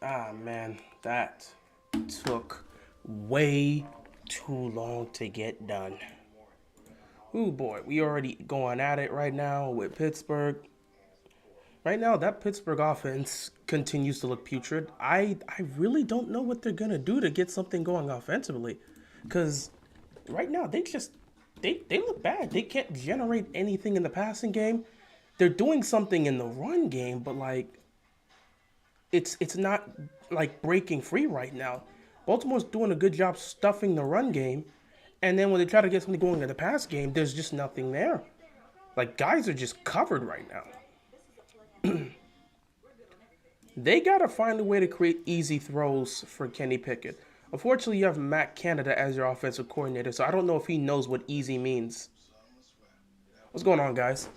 Ah, man, that took way too long to get done. Ooh, boy, we already going at it right now with Pittsburgh. Right now, that Pittsburgh offense continues to look putrid. I really don't know what they're gonna do to get something going offensively, because right now they look bad. They can't generate anything in the passing game. They're doing something in the run game, but like it's not like breaking free right now. Baltimore's doing a good job stuffing the run game, and then when they try to get something going in the pass game, there's just nothing there. Like guys are just covered right now. They gotta find a way to create easy throws for Kenny Pickett. Unfortunately, you have Matt Canada as your offensive coordinator, so I don't know if he knows what easy means. What's going on, guys?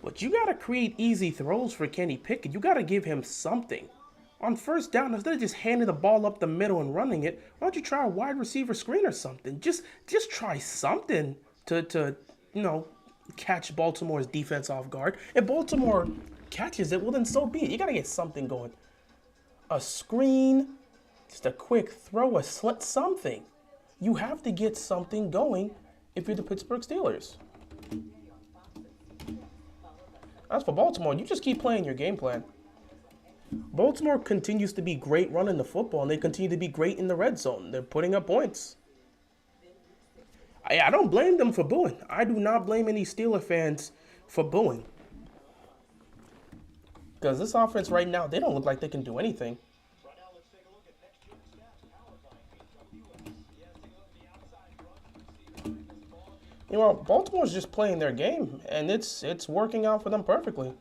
But you gotta create easy throws for Kenny Pickett. You gotta give him something. On first down, instead of just handing the ball up the middle and running it, why don't you try a wide receiver screen or something? Just try something to you know catch Baltimore's defense off guard. If Baltimore catches it, well then so be it. You gotta get something going. A screen, just a quick throw, a slant, something. You have to get something going if you're the Pittsburgh Steelers. As for Baltimore, you just keep playing your game plan. Baltimore continues to be great running the football, and they continue to be great in the red zone. They're putting up points. I don't blame them for booing. I do not blame any Steeler fans for booing. Because this offense right now, they don't look like they can do anything. You know, Baltimore's just playing their game, and it's working out for them perfectly.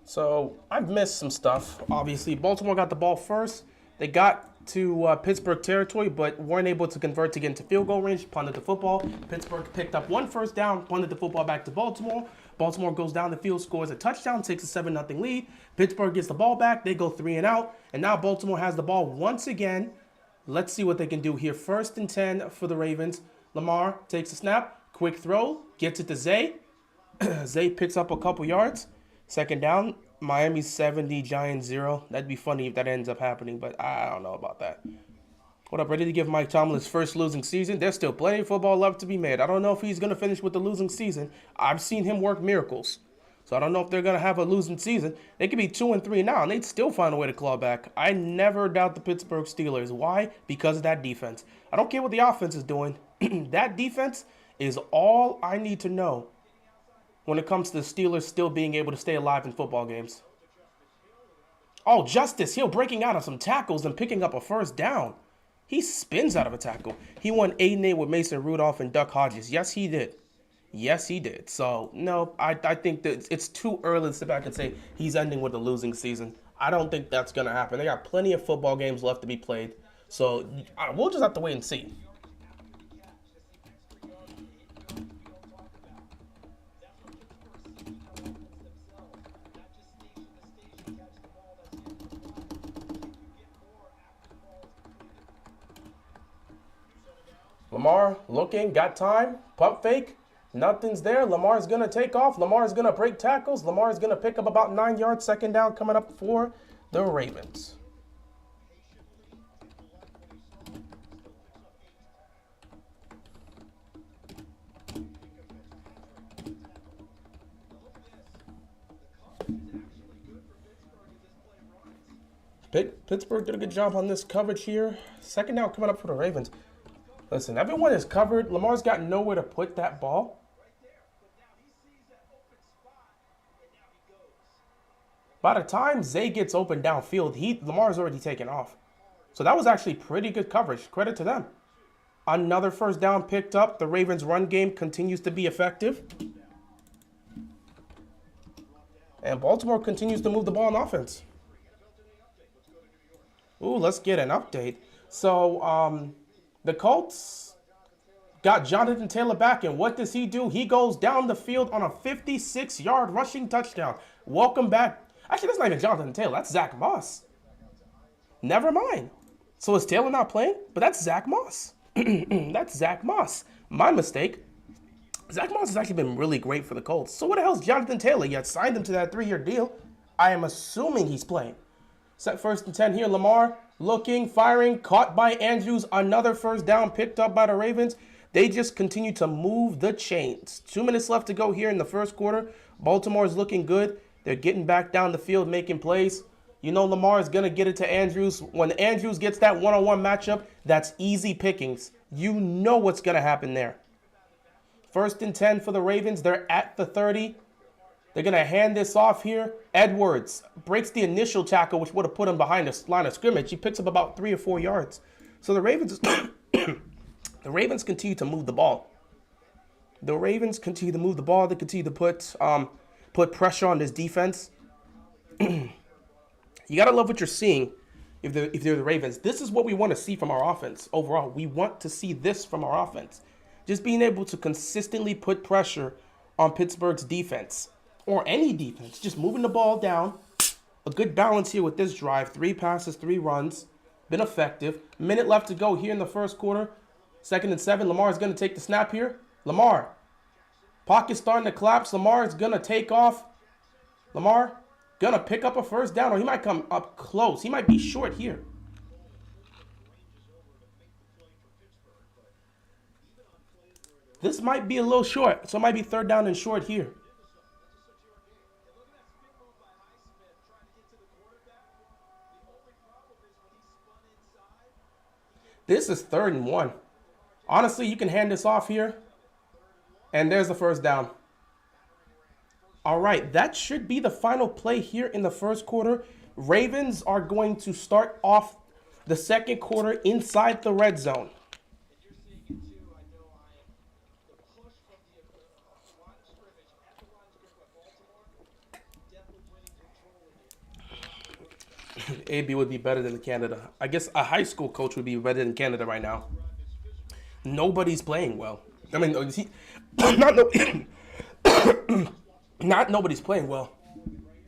So I've missed some stuff. Obviously, Baltimore got the ball first. They got to Pittsburgh territory, but weren't able to convert to get into field goal range. Punted the football. Pittsburgh picked up one first down, punted the football back to Baltimore. Baltimore goes down the field, scores a touchdown, takes a 7-0 lead. Pittsburgh gets the ball back. They go 3 and out, and now Baltimore has the ball once again. Let's see what they can do here. 1st and 10 for the Ravens. Lamar takes a snap, quick throw, gets it to Zay. Zay picks up a couple yards. 2nd down, Miami 70, Giants 0. That'd be funny if that ends up happening, but I don't know about that. What up, ready to give Mike Tomlin his first losing season? There's still plenty of football left to be made. I don't know if he's going to finish with the losing season. I've seen him work miracles. So I don't know if they're going to have a losing season. They could be 2 and 3 now, and they'd still find a way to claw back. I never doubt the Pittsburgh Steelers. Why? Because of that defense. I don't care what the offense is doing. That defense is all I need to know when it comes to the Steelers still being able to stay alive in football games. Oh, Justice Hill breaking out of some tackles and picking up a first down. He spins out of a tackle. He won 8-8 with Mason Rudolph and Duck Hodges. Yes, he did. Yes, he did. So, no, I think that it's too early to sit back and say he's ending with a losing season. I don't think that's going to happen. They got plenty of football games left to be played. So, we'll just have to wait and see. Lamar looking, got time, pump fake, nothing's there. Lamar's going to take off. Lamar's going to break tackles. Lamar's going to pick up about 9 yards. 2nd down coming up for the Ravens. Pittsburgh did a good job on this coverage here. 2nd down coming up for the Ravens. Listen, everyone is covered. Lamar's got nowhere to put that ball. By the time Zay gets open downfield, Lamar's already taken off. So that was actually pretty good coverage. Credit to them. Another first down picked up. The Ravens' run game continues to be effective. And Baltimore continues to move the ball on offense. Ooh, let's get an update. So, the Colts got Jonathan Taylor back, and what does he do? He goes down the field on a 56-yard rushing touchdown. Welcome back. Actually, that's not even Jonathan Taylor. That's Zach Moss. Never mind. So is Taylor not playing? But that's Zach Moss. That's Zach Moss. My mistake. Zach Moss has actually been really great for the Colts. So what the hell is Jonathan Taylor? You had signed him to that 3-year deal. I am assuming he's playing. Set 1st and 10 here. Lamar looking, firing, caught by Andrews. Another first down picked up by the Ravens. They just continue to move the chains. 2 minutes left to go here in the first quarter. Baltimore is looking good. They're getting back down the field, making plays. You know Lamar is going to get it to Andrews. When Andrews gets that one-on-one matchup, that's easy pickings. You know what's going to happen there. 1st and 10 for the Ravens. They're at the 30. They're going to hand this off here. Edwards breaks the initial tackle, which would have put him behind the line of scrimmage. He picks up about 3 or 4 yards. So the Ravens, the Ravens continue to move the ball. The Ravens continue to move the ball. They continue to put pressure on this defense. You got to love what you're seeing if they're the Ravens. This is what we want to see from our offense overall. We want to see this from our offense. Just being able to consistently put pressure on Pittsburgh's defense. Or any defense. Just moving the ball down. A good balance here with this drive. 3 passes, 3 runs. Been effective. Minute left to go here in the first quarter. 2nd and 7. Lamar is going to take the snap here. Lamar. Pocket's starting to collapse. Lamar is going to take off. Lamar going to pick up a first down. Or he might come up close. He might be short here. This might be a little short. So it might be 3rd down and short here. This is 3rd and 1. Honestly, you can hand this off here. And there's the first down. All right, that should be the final play here in the first quarter. Ravens are going to start off the second quarter inside the red zone. AB would be better than Canada. I guess a high school coach would be better than Canada right now. Nobody's playing well. I mean, not nobody's playing well.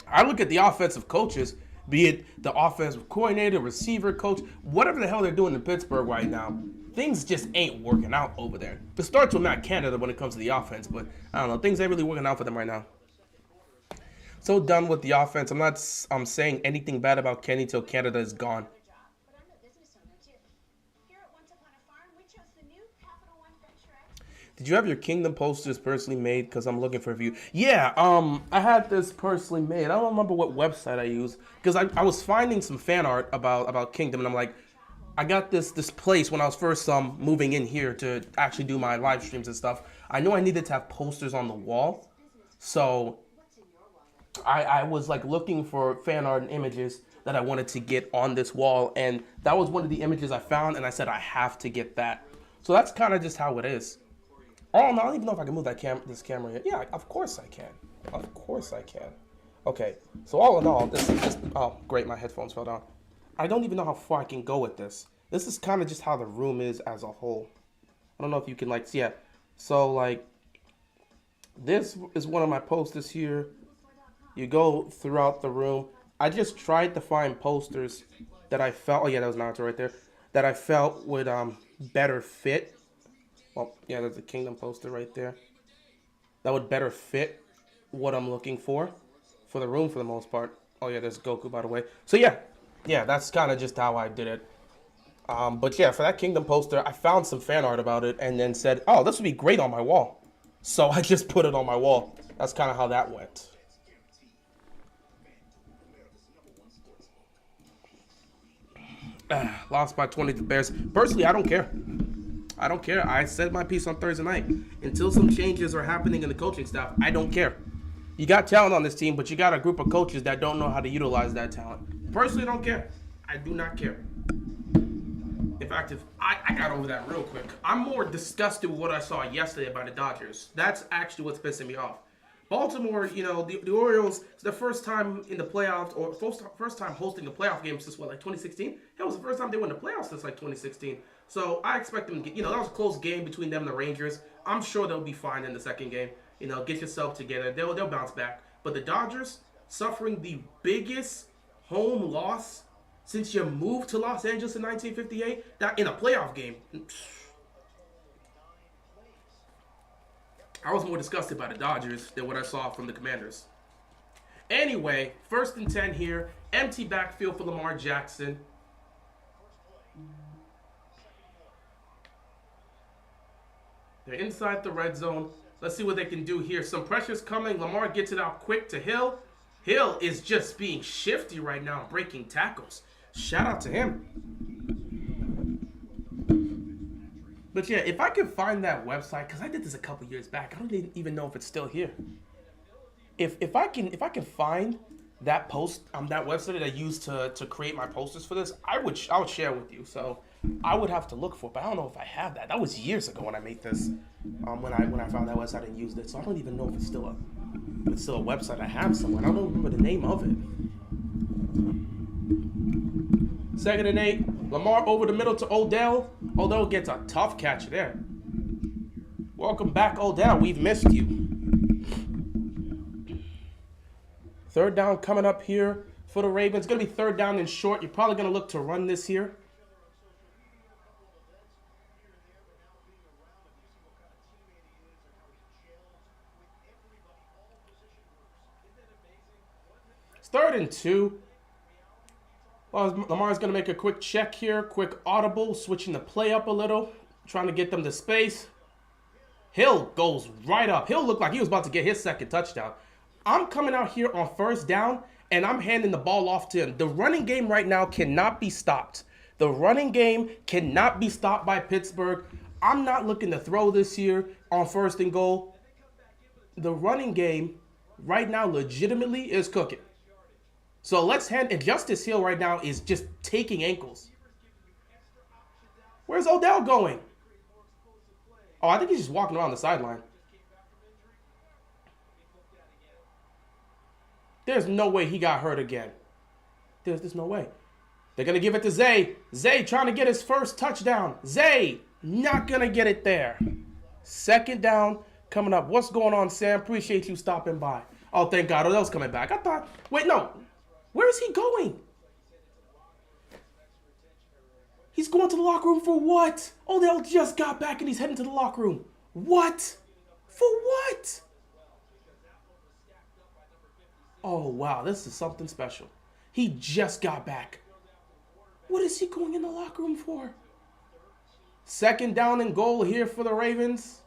I look at the offensive coaches, be it the offensive coordinator, receiver coach, whatever the hell they're doing in Pittsburgh right now. Things just ain't working out over there. It starts with Matt Canada when it comes to the offense, but I don't know. Things ain't really working out for them right now. So done with the offense. I'm not saying anything bad about Kenny till Canada is gone. Did you have your Kingdom posters personally made? Because I'm looking for a view. Yeah, I had this personally made. I don't remember what website I used. Because I was finding some fan art about Kingdom. And I'm like, I got this place when I was first moving in here to actually do my live streams and stuff. I knew I needed to have posters on the wall. So I was like looking for fan art and images that I wanted to get on this wall. And that was one of the images I found. And I said, I have to get that. So that's kind of just how it is. Oh, no, I don't even know if I can move this camera yet. Yeah, of course I can. Of course I can. Okay, so all in all, this is just... Oh, great, my headphones fell down. I don't even know how far I can go with this. This is kind of just how the room is as a whole. I don't know if you can, like, see it. So, like, this is one of my posters here. You go throughout the room. I just tried to find posters that I felt... Oh, yeah, that was Naruto right there. That I felt would better fit. Well, yeah, there's a Kingdom poster right there. That would better fit what I'm looking for the room for the most part. Oh, yeah, there's Goku, by the way. So, yeah, that's kind of just how I did it. But, yeah, for that Kingdom poster, I found some fan art about it and then said, oh, this would be great on my wall. So I just put it on my wall. That's kind of how that went. Lost by 20 to the Bears. Personally, I don't care. I don't care. I said my piece on Thursday night. Until some changes are happening in the coaching staff, I don't care. You got talent on this team, but you got a group of coaches that don't know how to utilize that talent. Personally, I don't care. I do not care. In fact, if I got over that real quick. I'm more disgusted with what I saw yesterday by the Dodgers. That's actually what's pissing me off. Baltimore, you know, the Orioles, it's their first time in the playoffs, or first time hosting a playoff game since, 2016? Hell, it was the first time they won the playoffs since, 2016. So I expect them to get, that was a close game between them and the Rangers. I'm sure they'll be fine in the second game. Get yourself together. They'll bounce back. But the Dodgers suffering the biggest home loss since you moved to Los Angeles in 1958, that in a playoff game. I was more disgusted by the Dodgers than what I saw from the Commanders. Anyway, 1st and 10 here. Empty backfield for Lamar Jackson. They're inside the red zone. Let's see what they can do here. Some pressure's coming. Lamar gets it out quick to Hill. Hill is just being shifty right now, breaking tackles. Shout out to him. But yeah, if I could find that website, because I did this a couple years back. I don't even know if it's still here. If I can find that post that website that I used to create my posters for this, I would share with you. So I would have to look for it, but I don't know if I have that. That was years ago when I made this. When I found that website and used it, so I don't even know if it's still a website I have somewhere. I don't remember the name of it. 2nd and 8. Lamar over the middle to Odell. Odell gets a tough catch there. Welcome back, Odell. We've missed you. 3rd down coming up here for the Ravens. It's going to be 3rd down and short. You're probably going to look to run this here. It's 3rd and 2. Well, Lamar's going to make a quick check here. Quick audible. Switching the play up a little. Trying to get them to space. Hill goes right up. Hill looked like he was about to get his 2nd touchdown. I'm coming out here on 1st down, and I'm handing the ball off to him. The running game right now cannot be stopped. The running game cannot be stopped by Pittsburgh. I'm not looking to throw this here on 1st and goal. The running game right now legitimately is cooking. So let's hand, and Justice Hill right now is just taking ankles. Where's Odell going? Oh, I think he's just walking around the sideline. There's no way he got hurt again. There's no way. They're going to give it to Zay. Zay trying to get his 1st touchdown. Zay not going to get it there. 2nd down coming up. What's going on, Sam? Appreciate you stopping by. Oh, thank God. Odell's coming back. I thought, wait, no. Where is he going? He's going to the locker room for what? Odell just got back and he's heading to the locker room. What? For what? Oh, wow, this is something special. He just got back. What is he going in the locker room for? 2nd down and goal here for the Ravens.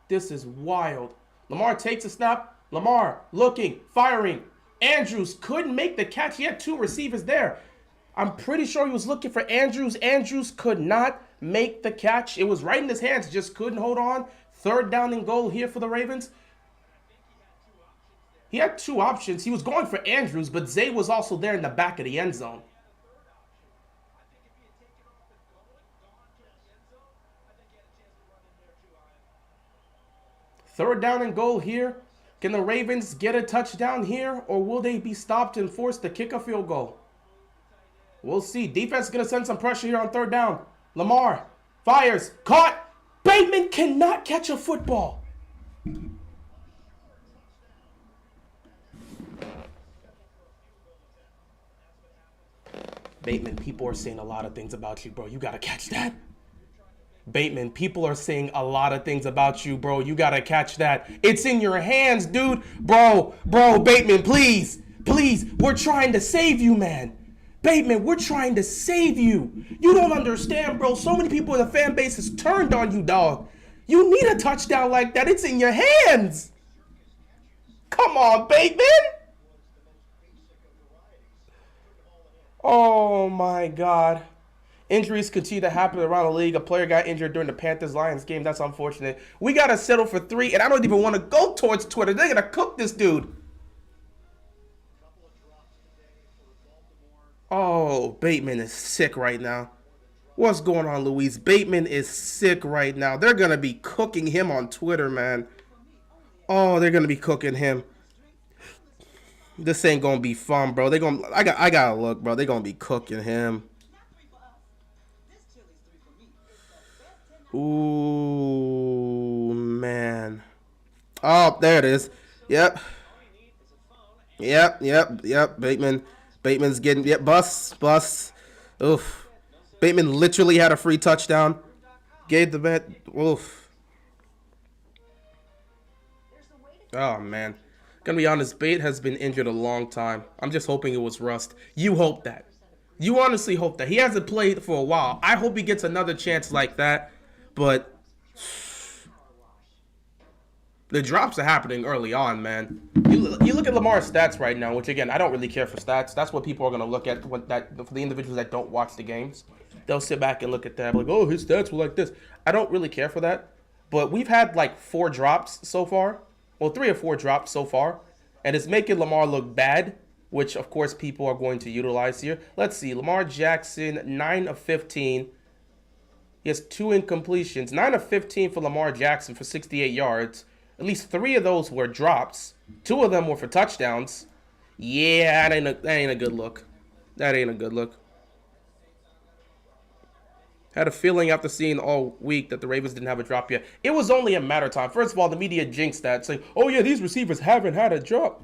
This is wild. Lamar takes a snap. Lamar looking, firing. Andrews couldn't make the catch. He had 2 receivers there. I'm pretty sure he was looking for Andrews. Andrews could not make the catch. It was right in his hands, just couldn't hold on. 3rd down and goal here for the Ravens. He had 2 options. He was going for Andrews, but Zay was also there in the back of the end zone. Third down and goal here. Can the Ravens get a touchdown here, or will they be stopped and forced to kick a field goal? We'll see. Defense is going to send some pressure here on 3rd down. Lamar fires. Caught. Bateman cannot catch a football. Bateman, people are saying a lot of things about you, bro. You got to catch that. Bateman, people are saying a lot of things about you, bro. You got to catch that. It's in your hands, dude. Bro, Bateman, please. We're trying to save you, man. Bateman, we're trying to save you. You don't understand, bro. So many people in the fan base has turned on you, dog. You need a touchdown like that. It's in your hands. Come on, Bateman. Oh, my God. Injuries continue to happen around the league. A player got injured during the Panthers-Lions game. That's unfortunate. We got to settle for 3, and I don't even want to go towards Twitter. They're going to cook this dude. Oh, Bateman is sick right now. What's going on, Louise? Bateman is sick right now. They're going to be cooking him on Twitter, man. Oh, they're going to be cooking him. This ain't going to be fun, bro. I got to look, bro. They're going to be cooking him. Ooh, man. Oh, there it is. Yep. Bateman. Bateman's getting, yeah, bust. Oof. Bateman literally had a free touchdown. Gave the bet. Oof. Oh, man. Gonna be honest, Bate has been injured a long time. I'm just hoping it was rust. You hope that. You honestly hope that. He hasn't played for a while. I hope he gets another chance like that. But the drops are happening early on, man. You look at Lamar's stats right now, which, again, I don't really care for stats. That's what people are going to look at for the individuals that don't watch the games. They'll sit back and look at that like, oh, his stats were like this. I don't really care for that. But we've had like 4 drops so far. Well, 3 or 4 drops so far. And it's making Lamar look bad, which, of course, people are going to utilize here. Let's see. Lamar Jackson, 9 of 15. He has 2 incompletions. 9 of 15 for Lamar Jackson for 68 yards. At least 3 of those were drops. 2 of them were for touchdowns. Yeah, that ain't a good look. That ain't a good look. Had a feeling after seeing all week that the Ravens didn't have a drop yet. It was only a matter of time. First of all, the media jinxed that, saying, oh yeah, these receivers haven't had a drop.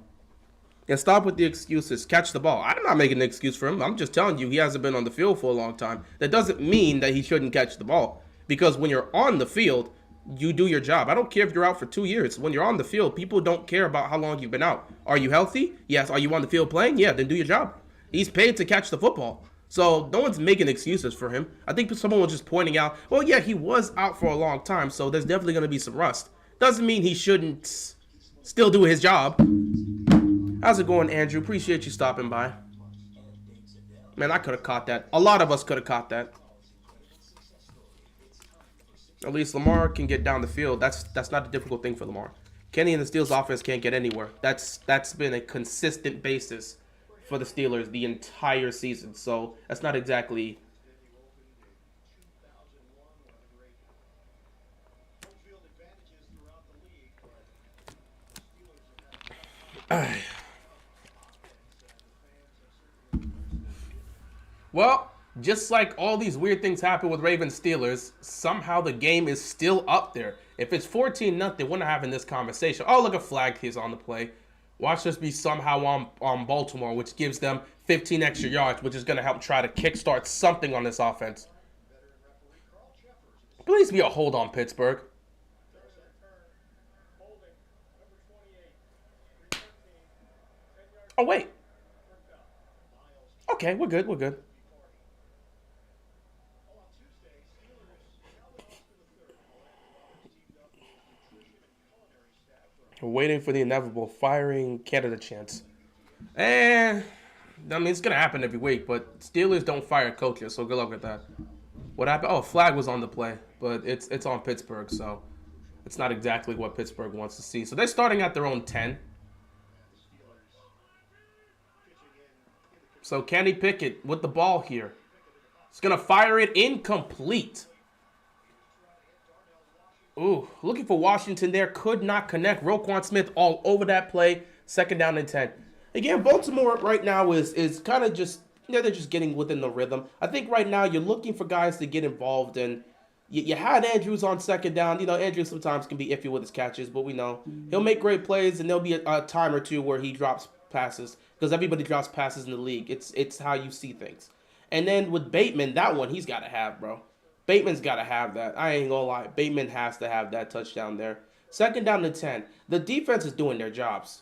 And stop with the excuses. Catch the ball. I'm not making an excuse for him. I'm just telling you he hasn't been on the field for a long time. That doesn't mean that he shouldn't catch the ball. Because when you're on the field, you do your job. I don't care if you're out for 2 years. When you're on the field, people don't care about how long you've been out. Are you healthy? Yes. Are you on the field playing? Yeah, then do your job. He's paid to catch the football. So no one's making excuses for him. I think someone was just pointing out, well, yeah, he was out for a long time, so there's definitely going to be some rust. Doesn't mean he shouldn't still do his job. How's it going, Andrew? Appreciate you stopping by. Man, I could have caught that. A lot of us could have caught that. At least Lamar can get down the field. That's not a difficult thing for Lamar. Kenny and the Steelers offense can't get anywhere. That's been a consistent basis for the Steelers the entire season. So that's not exactly. Well, just like all these weird things happen with Ravens Steelers, somehow the game is still up there. If it's 14-0, we're not having this conversation. Oh, look, a flag is on the play. Watch this be somehow on Baltimore, which gives them 15 extra yards, which is going to help try to kickstart something on this offense. Please be a hold on Pittsburgh. Oh, wait. Okay, we're good. We're good. We're waiting for the inevitable firing Canada chance. I mean, it's going to happen every week, but Steelers don't fire coaches, so good luck with that. What happened? Oh, flag was on the play, but it's on Pittsburgh, so it's not exactly what Pittsburgh wants to see. So they're starting at their own 10. So Kenny Pickett with the ball here. He's going to fire it incomplete. Ooh, looking for Washington there. Could not connect. Roquan Smith all over that play. 2nd down and 10. Again, Baltimore right now is kind of just, they're just getting within the rhythm. I think right now you're looking for guys to get involved in. You had Andrews on 2nd down. You know, Andrews sometimes can be iffy with his catches, but we know he'll make great plays, and there'll be a time or two where he drops passes because everybody drops passes in the league. It's how you see things. And then with Bateman, that one he's got to have, bro. Bateman's got to have that. I ain't gonna lie. Bateman has to have that touchdown there. 2nd down and 10. The defense is doing their jobs.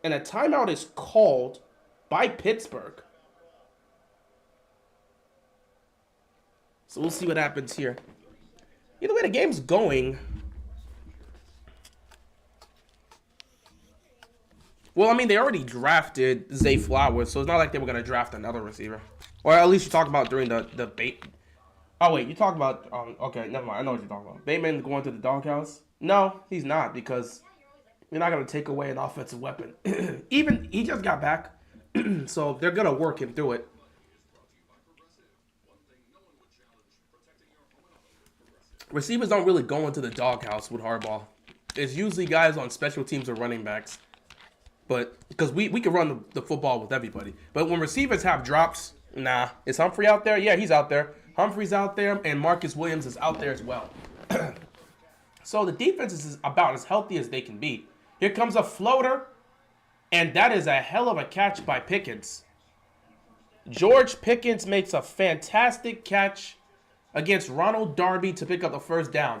And a timeout is called by Pittsburgh. So we'll see what happens here. Either way the game's going. Well, I mean, they already drafted Zay Flowers, so it's not like they were going to draft another receiver. Or at least you talked about during the bait. Oh, wait, you talk about, okay, never mind. I know what you're talking about. Bateman going to the doghouse? No, he's not, because you're not going to take away an offensive weapon. Even, he just got back, so they're going to work him through it. Receivers don't really go into the doghouse with Harbaugh. It's usually guys on special teams or running backs. But, because we can run the football with everybody. But when receivers have drops, nah. Is Humphrey out there? Yeah, he's out there. Humphrey's out there, and Marcus Williams is out there as well. So the defense is about as healthy as they can be. Here comes a floater, and that is a hell of a catch by Pickens. George Pickens makes a fantastic catch against Ronald Darby to pick up the first down.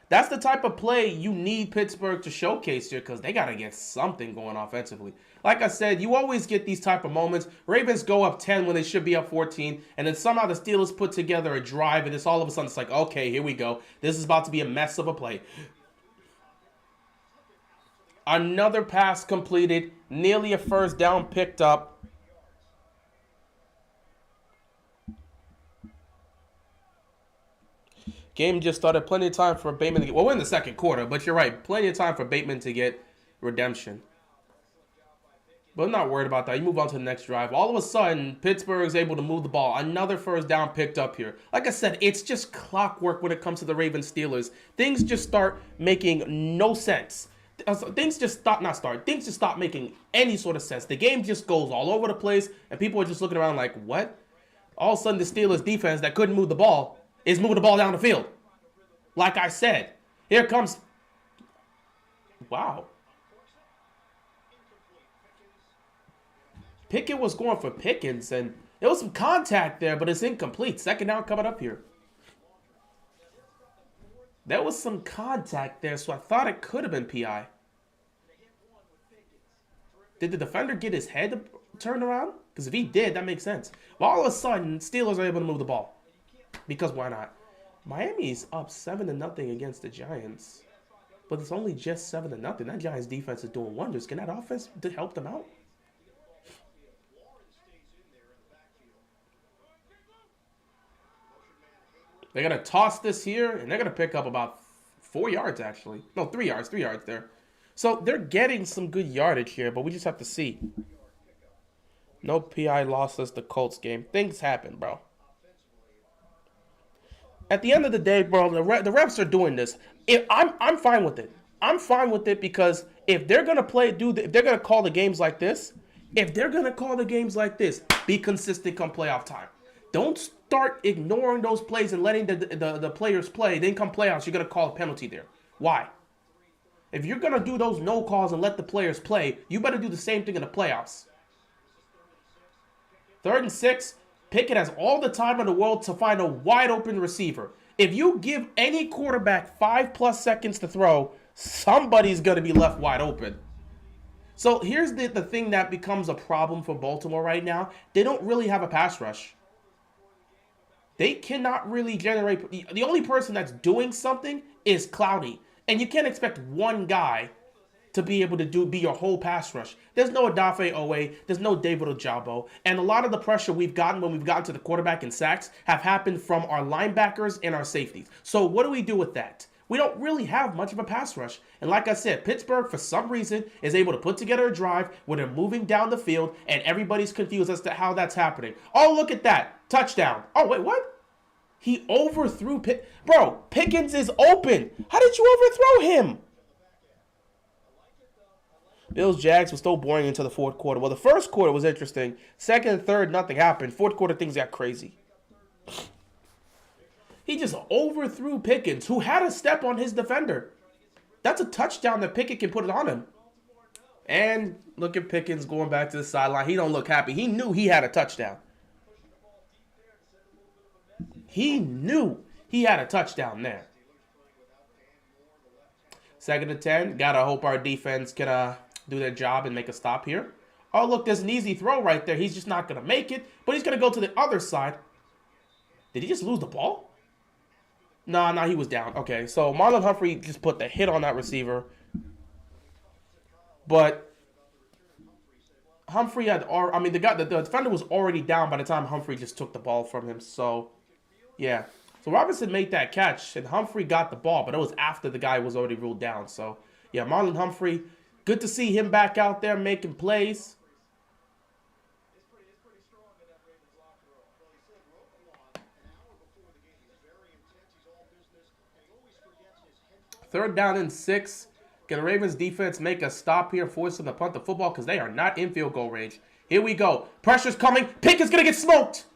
That's the type of play you need Pittsburgh to showcase here because they got to get something going offensively. Like I said, you always get these type of moments. Ravens go up 10 when they should be up 14, and then somehow the Steelers put together a drive, and it's all of a sudden it's like, okay, here we go. This is about to be a mess of a play. Another pass completed, nearly a first down picked up. Game just started. Plenty of time for Bateman to get... Well, we're in the second quarter, but you're right. Plenty of time for Bateman to get redemption. But I'm not worried about that. You move on to the next drive. All of a sudden, Pittsburgh is able to move the ball. Another first down picked up here. Like I said, it's just clockwork when it comes to the Ravens Steelers. Things just start making no sense. Things just stop making any sort of sense. The game just goes all over the place, and people are just looking around like, what? All of a sudden, the Steelers defense that couldn't move the ball is moving the ball down the field. Like I said, here comes... Wow. Pickett was going for Pickens, and there was some contact there, but it's incomplete. Second down coming up here. There was some contact there, so I thought it could have been PI. Did the defender get his head turned around? Because if he did, that makes sense. But all of a sudden, Steelers are able to move the ball. Because why not? Miami's up 7-0 against the Giants. But it's only just 7-0. That Giants defense is doing wonders. Can that offense help them out? They're going to toss this here, and they're going to pick up about 4 yards, actually. No, 3 yards. 3 yards there. So they're getting some good yardage here, but we just have to see. No PI losses the Colts game. Things happen, bro. At the end of the day, bro, the refs are doing this. I'm fine with it. I'm fine with it because if they're going to if they're going to call the games like this, be consistent come playoff time. Don't start ignoring those plays and letting the players play. Then come playoffs, you're going to call a penalty there. Why? If you're going to do those no calls and let the players play, you better do the same thing in the playoffs. 3rd and 6, Pickett has all the time in the world to find a wide open receiver. If you give any quarterback 5+ seconds to throw, somebody's going to be left wide open. So here's the thing that becomes a problem for Baltimore right now. They don't really have a pass rush. They cannot really generate... The only person that's doing something is Clowney. And you can't expect one guy to be able to be your whole pass rush. There's no Odafe Owe. There's no David Ojabo. And a lot of the pressure we've gotten when we've gotten to the quarterback in sacks have happened from our linebackers and our safeties. So what do we do with that? We don't really have much of a pass rush. And like I said, Pittsburgh, for some reason, is able to put together a drive where they're moving down the field and everybody's confused as to how that's happening. Oh, look at that. Touchdown. Oh, wait, what? He overthrew Bro, Pickens is open. How did you overthrow him? Bills-Jags was still boring into the fourth quarter. Well, the first quarter was interesting. Second and third, nothing happened. Fourth quarter, things got crazy. He just overthrew Pickens, who had a step on his defender. That's a touchdown that Pickett can put it on him. And look at Pickens going back to the sideline. He don't look happy. He knew he had a touchdown. He knew he had a touchdown there. 2nd and 10. Gotta hope our defense can do their job and make a stop here. Oh, look, there's an easy throw right there. He's just not going to make it, but he's going to go to the other side. Did he just lose the ball? No, he was down. Okay, so Marlon Humphrey just put the hit on that receiver. But Humphrey had, the defender was already down by the time Humphrey just took the ball from him. So, yeah. So Robinson made that catch, and Humphrey got the ball, but it was after the guy was already ruled down. So, yeah, Marlon Humphrey, good to see him back out there making plays. Third down and 6. Can the Ravens defense make a stop here, force them to punt the football because they are not in field goal range. Here we go. Pressure's coming. Pickett's going to get smoked.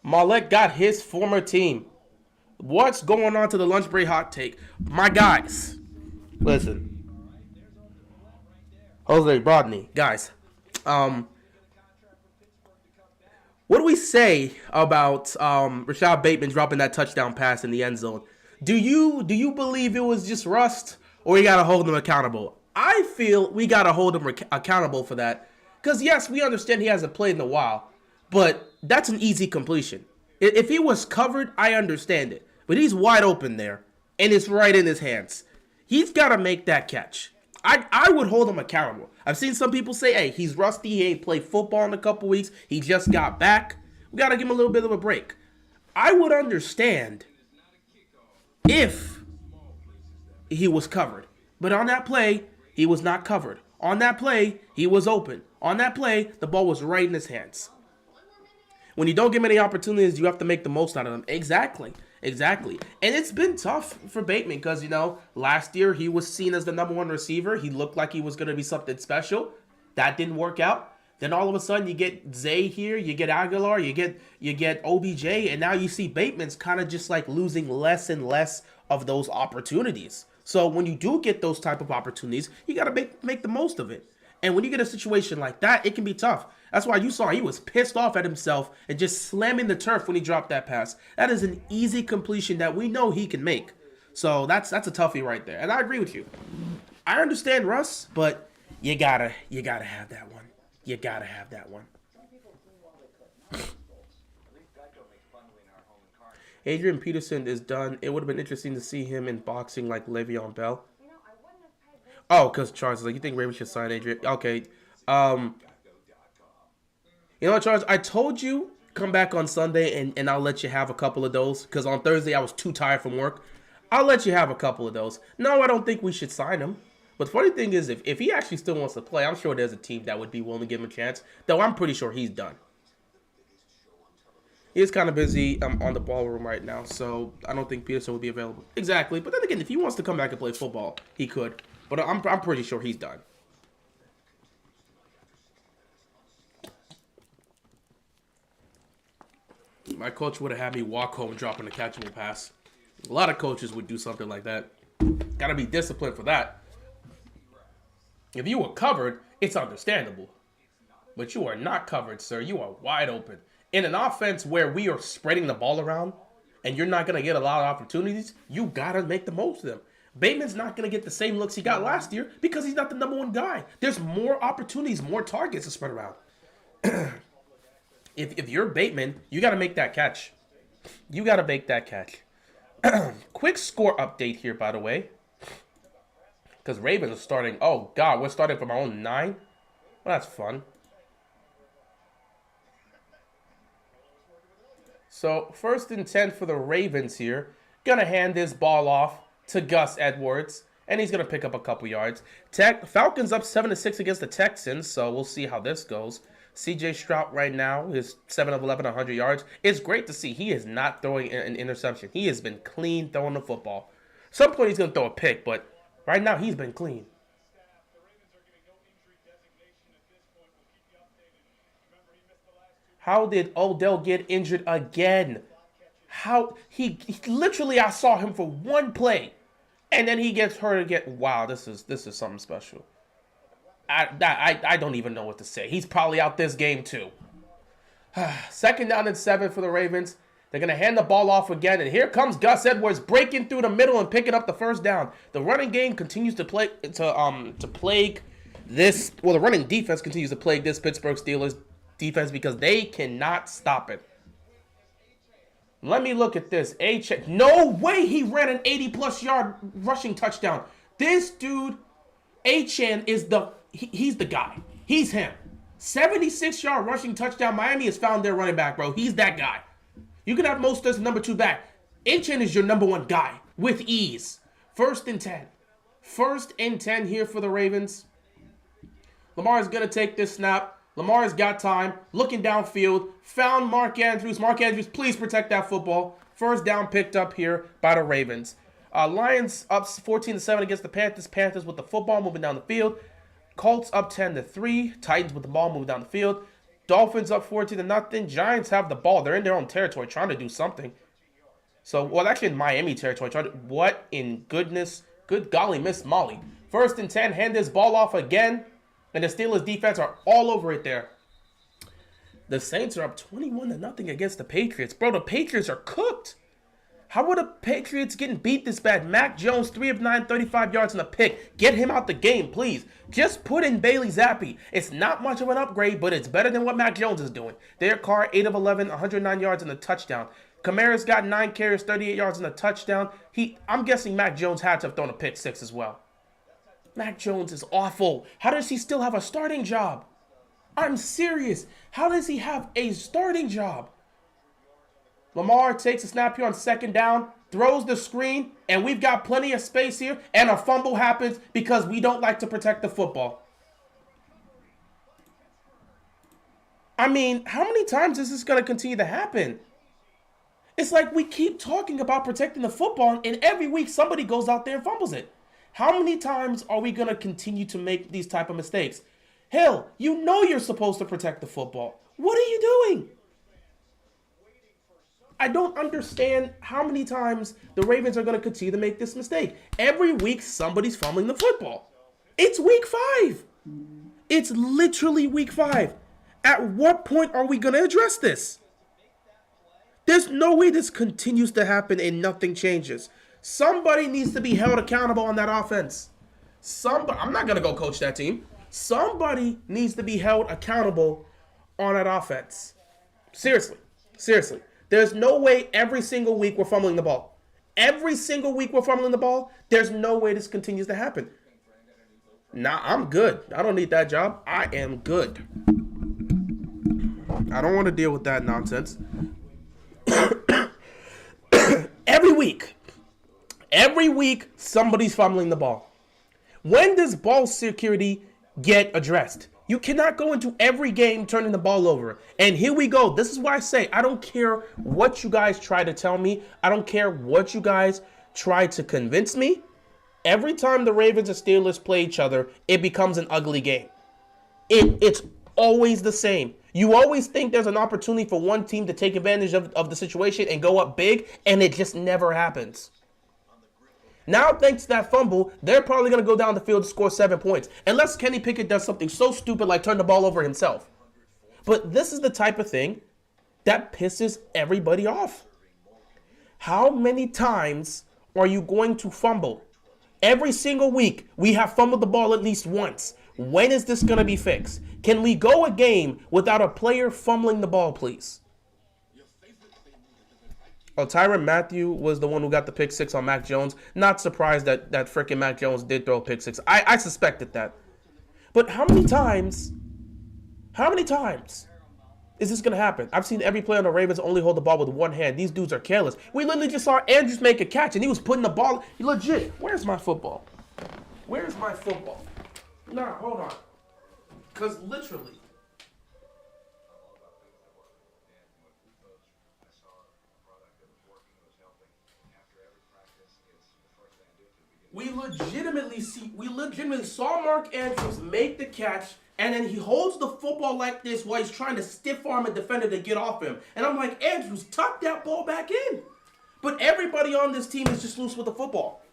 Marlette got his former team. What's going on to the lunch break hot take? My guys, listen. Jose Rodney, guys. What do we say about Rashad Bateman dropping that touchdown pass in the end zone? Do you believe it was just rust, or you gotta hold him accountable? I feel we gotta hold him accountable for that, because yes, we understand he hasn't played in a while, but that's an easy completion. If he was covered, I understand it, but he's wide open there, and it's right in his hands. He's gotta make that catch. I would hold him accountable. I've seen some people say, hey, he's rusty. He ain't played football in a couple weeks. He just got back. We got to give him a little bit of a break. I would understand if he was covered. But on that play, he was not covered. On that play, he was open. On that play, the ball was right in his hands. When you don't get many opportunities, you have to make the most out of them. Exactly. And it's been tough for Bateman because, last year he was seen as the #1 receiver. He looked like he was going to be something special. That didn't work out. Then all of a sudden you get Zay here, you get Aguilar, you get OBJ, and now you see Bateman's kind of just like losing less and less of those opportunities. So when you do get those type of opportunities, you got to make the most of it. And when you get a situation like that, it can be tough. That's why you saw he was pissed off at himself and just slamming the turf when he dropped that pass. That is an easy completion that we know he can make. So that's a toughie right there. And I agree with you. I understand Russ, but you gotta have that one. You gotta have that one. Adrian Peterson is done. It would have been interesting to see him in boxing like Le'Veon Bell. Oh, because Charles is like, you think Ravens should sign Adrian? Okay. You know what, Charles? I told you come back on Sunday and I'll let you have a couple of those. Because on Thursday I was too tired from work. I'll let you have a couple of those. No, I don't think we should sign him. But the funny thing is, if he actually still wants to play, I'm sure there's a team that would be willing to give him a chance. Though I'm pretty sure he's done. He is kind of busy on the ballroom right now, so I don't think Peterson would be available. Exactly. But then again, if he wants to come back and play football, he could. But I'm pretty sure he's done. My coach would have had me walk home dropping a catchable pass. A lot of coaches would do something like that. Got to be disciplined for that. If you were covered, it's understandable. But you are not covered, sir. You are wide open. In an offense where we are spreading the ball around and you're not going to get a lot of opportunities, you got to make the most of them. Bateman's not going to get the same looks he got last year because he's not the #1 guy. There's more opportunities, more targets to spread around. If you're Bateman, you got to make that catch. You got to make that catch. Quick score update here, by the way. Because Ravens are starting. Oh, God, we're starting from our own 9? Well, that's fun. So, 1st and 10 for the Ravens here. Gonna hand this ball off to Gus Edwards. And he's gonna pick up a couple yards. Falcons up 7-6 against the Texans. So, we'll see how this goes. CJ Stroud right now is 7 of 11, 100 yards. It's great to see he is not throwing an interception. He has been clean throwing the football. At some point, he's gonna throw a pick, but right now, he's been clean. How did Odell get injured again? How he literally, I saw him for one play, and then he gets hurt again. Wow, this is something special. I don't even know what to say. He's probably out this game too. 2nd down and 7 for the Ravens. They're gonna hand the ball off again, and here comes Gus Edwards breaking through the middle and picking up the 1st down. The running game continues to plague this. Well, the running defense continues to plague this Pittsburgh Steelers defense because they cannot stop it. Let me look at this. No way he ran an 80-plus yard rushing touchdown. This dude, Achane, he's the guy. He's him. 76-yard rushing touchdown. Miami has found their running back, bro. He's that guy. You can have most as the #2 back. Achane is your #1 guy with ease. 1st and 10. 1st and 10 here for the Ravens. Lamar is going to take this snap. Lamar's got time, looking downfield, found Mark Andrews. Mark Andrews, please protect that football. 1st down picked up here by the Ravens. Lions up 14-7 against the Panthers. Panthers with the football moving down the field. Colts up 10-3. Titans with the ball moving down the field. Dolphins up 14-0. Giants have the ball. They're in their own territory trying to do something. So, well, actually in Miami territory. What in goodness? Good golly, Miss Molly. 1st and 10. Hand this ball off again. And the Steelers defense are all over it there. The Saints are up 21-0 against the Patriots. Bro, the Patriots are cooked. How are the Patriots getting beat this bad? Mac Jones, 3 of 9, 35 yards and a pick. Get him out the game, please. Just put in Bailey Zappi. It's not much of an upgrade, but it's better than what Mac Jones is doing. Derek Carr, 8 of 11, 109 yards and a touchdown. Kamara's got 9 carries, 38 yards and a touchdown. I'm guessing Mac Jones had to have thrown a pick 6 as well. Mac Jones is awful. How does he still have a starting job? I'm serious. How does he have a starting job? Lamar takes a snap here on 2nd down, throws the screen, and we've got plenty of space here, and a fumble happens because we don't like to protect the football. I mean, how many times is this going to continue to happen? It's like we keep talking about protecting the football, and every week somebody goes out there and fumbles it. How many times are we going to continue to make these type of mistakes? Hell, you know you're supposed to protect the football. What are you doing? I don't understand how many times the Ravens are going to continue to make this mistake. Every week, somebody's fumbling the football. It's week 5. It's literally week 5. At what point are we going to address this? There's no way this continues to happen and nothing changes. Somebody needs to be held accountable on that offense. I'm not going to go coach that team. Somebody needs to be held accountable on that offense. Seriously. There's no way every single week we're fumbling the ball. Every single week we're fumbling the ball. There's no way this continues to happen. Nah, I'm good. I don't need that job. I am good. I don't want to deal with that nonsense. Every week, somebody's fumbling the ball. When does ball security get addressed? You cannot go into every game turning the ball over. And here we go. This is why I say I don't care what you guys try to tell me. I don't care what you guys try to convince me. Every time the Ravens and Steelers play each other, it becomes an ugly game. It's always the same. You always think there's an opportunity for one team to take advantage of the situation and go up big, and it just never happens. Now, thanks to that fumble, they're probably going to go down the field to score 7 points. Unless Kenny Pickett does something so stupid like turn the ball over himself. But this is the type of thing that pisses everybody off. How many times are you going to fumble? Every single week, we have fumbled the ball at least once. When is this going to be fixed? Can we go a game without a player fumbling the ball, please? Oh, Tyrann Mathieu was the one who got the pick 6 on Mac Jones. Not surprised that freaking Mac Jones did throw a pick 6. I suspected that. But how many times is this going to happen? I've seen every player on the Ravens only hold the ball with one hand. These dudes are careless. We literally just saw Andrews make a catch, and he was putting the ball. Legit, where's my football? Where's my football? Nah, hold on. Because literally. We legitimately saw Mark Andrews make the catch, and then he holds the football like this while he's trying to stiff arm a defender to get off him. And I'm like, Andrews, tuck that ball back in. But everybody on this team is just loose with the football.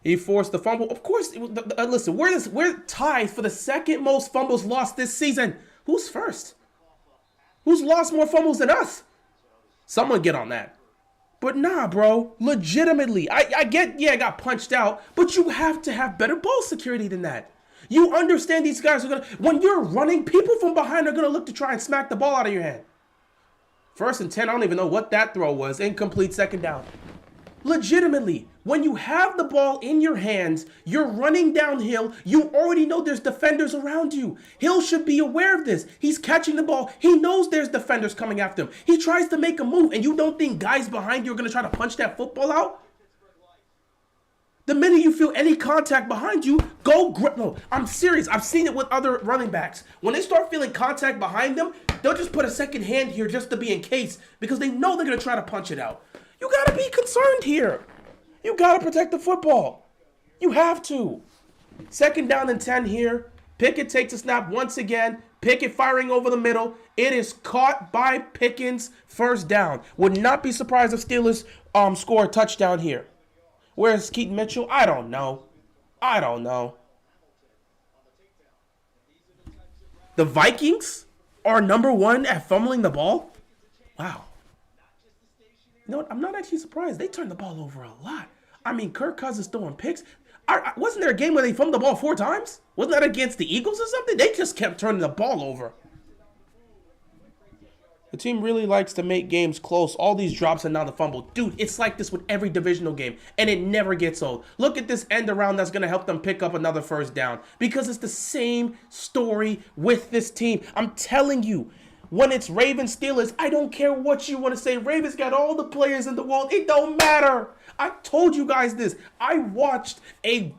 He forced the fumble. Of course, listen, we're tied for the second most fumbles lost this season. Who's first? Who's lost more fumbles than us? Someone get on that. But nah, bro. Legitimately. I get, I got punched out. But you have to have better ball security than that. You understand these guys are going to... When you're running, people from behind are going to look to try and smack the ball out of your hand. 1st and 10, I don't even know what that throw was. Incomplete, 2nd down. Legitimately, when you have the ball in your hands, you're running downhill, you already know there's defenders around you. Hill should be aware of this. He's catching the ball. He knows there's defenders coming after him. He tries to make a move, and you don't think guys behind you are going to try to punch that football out? The minute you feel any contact behind you, go grip. No, I'm serious. I've seen it with other running backs. When they start feeling contact behind them, they'll just put a second hand here just to be in case because they know they're going to try to punch it out. You got to be concerned here. You got to protect the football. You have to. 2nd down and 10 here. Pickett takes a snap once again. Pickett firing over the middle. It is caught by Pickens. First down. Would not be surprised if Steelers score a touchdown here. Where's Keaton Mitchell? I don't know. The Vikings are number one at fumbling the ball? Wow. You know what? I'm not actually surprised. They turned the ball over a lot. I mean, Kirk Cousins throwing picks. Wasn't there a game where they fumbled the ball 4 times? Wasn't that against the Eagles or something? They just kept turning the ball over. The team really likes to make games close. All these drops and now the fumble. Dude, it's like this with every divisional game, and it never gets old. Look at this end around that's going to help them pick up another first down because it's the same story with this team. I'm telling you, when it's Ravens Steelers, I don't care what you want to say. Ravens got all the players in the world. It don't matter. I told you guys this. I watched a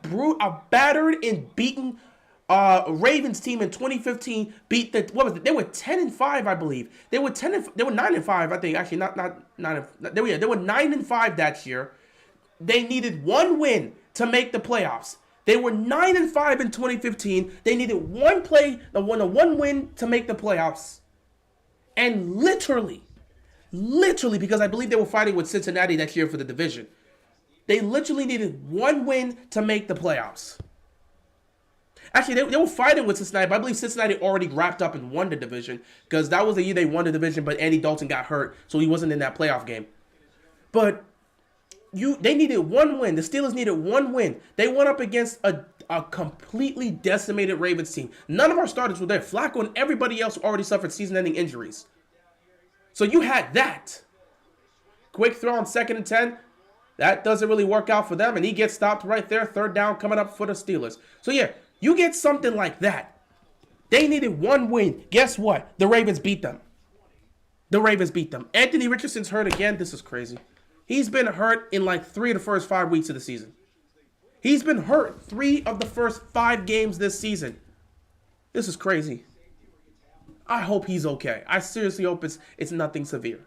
battered and beaten Ravens team in 2015 beat they were 10-5, I believe. They were 9-5, I think. Actually, not 9. They were 9-5 that year. They needed one win to make the playoffs. They were 9-5 in 2015. They needed one win to make the playoffs. And literally, because I believe they were fighting with Cincinnati that year for the division. They literally needed one win to make the playoffs. Actually, they were fighting with Cincinnati, but I believe Cincinnati already wrapped up and won the division because that was the year they won the division, but Andy Dalton got hurt, so he wasn't in that playoff game. But they needed one win. The Steelers needed one win. They went up against a completely decimated Ravens team. None of our starters were there. Flacco and everybody else already suffered season-ending injuries. So you had that. Quick throw on 2nd and 10. That doesn't really work out for them, and he gets stopped right there. 3rd down coming up for the Steelers. So yeah, you get something like that. They needed one win. Guess what? The Ravens beat them. Anthony Richardson's hurt again. This is crazy. He's been hurt in like 3 of the first 5 weeks of the season. He's been hurt 3 of the first 5 games this season. This is crazy. I hope he's okay. I seriously hope it's nothing severe.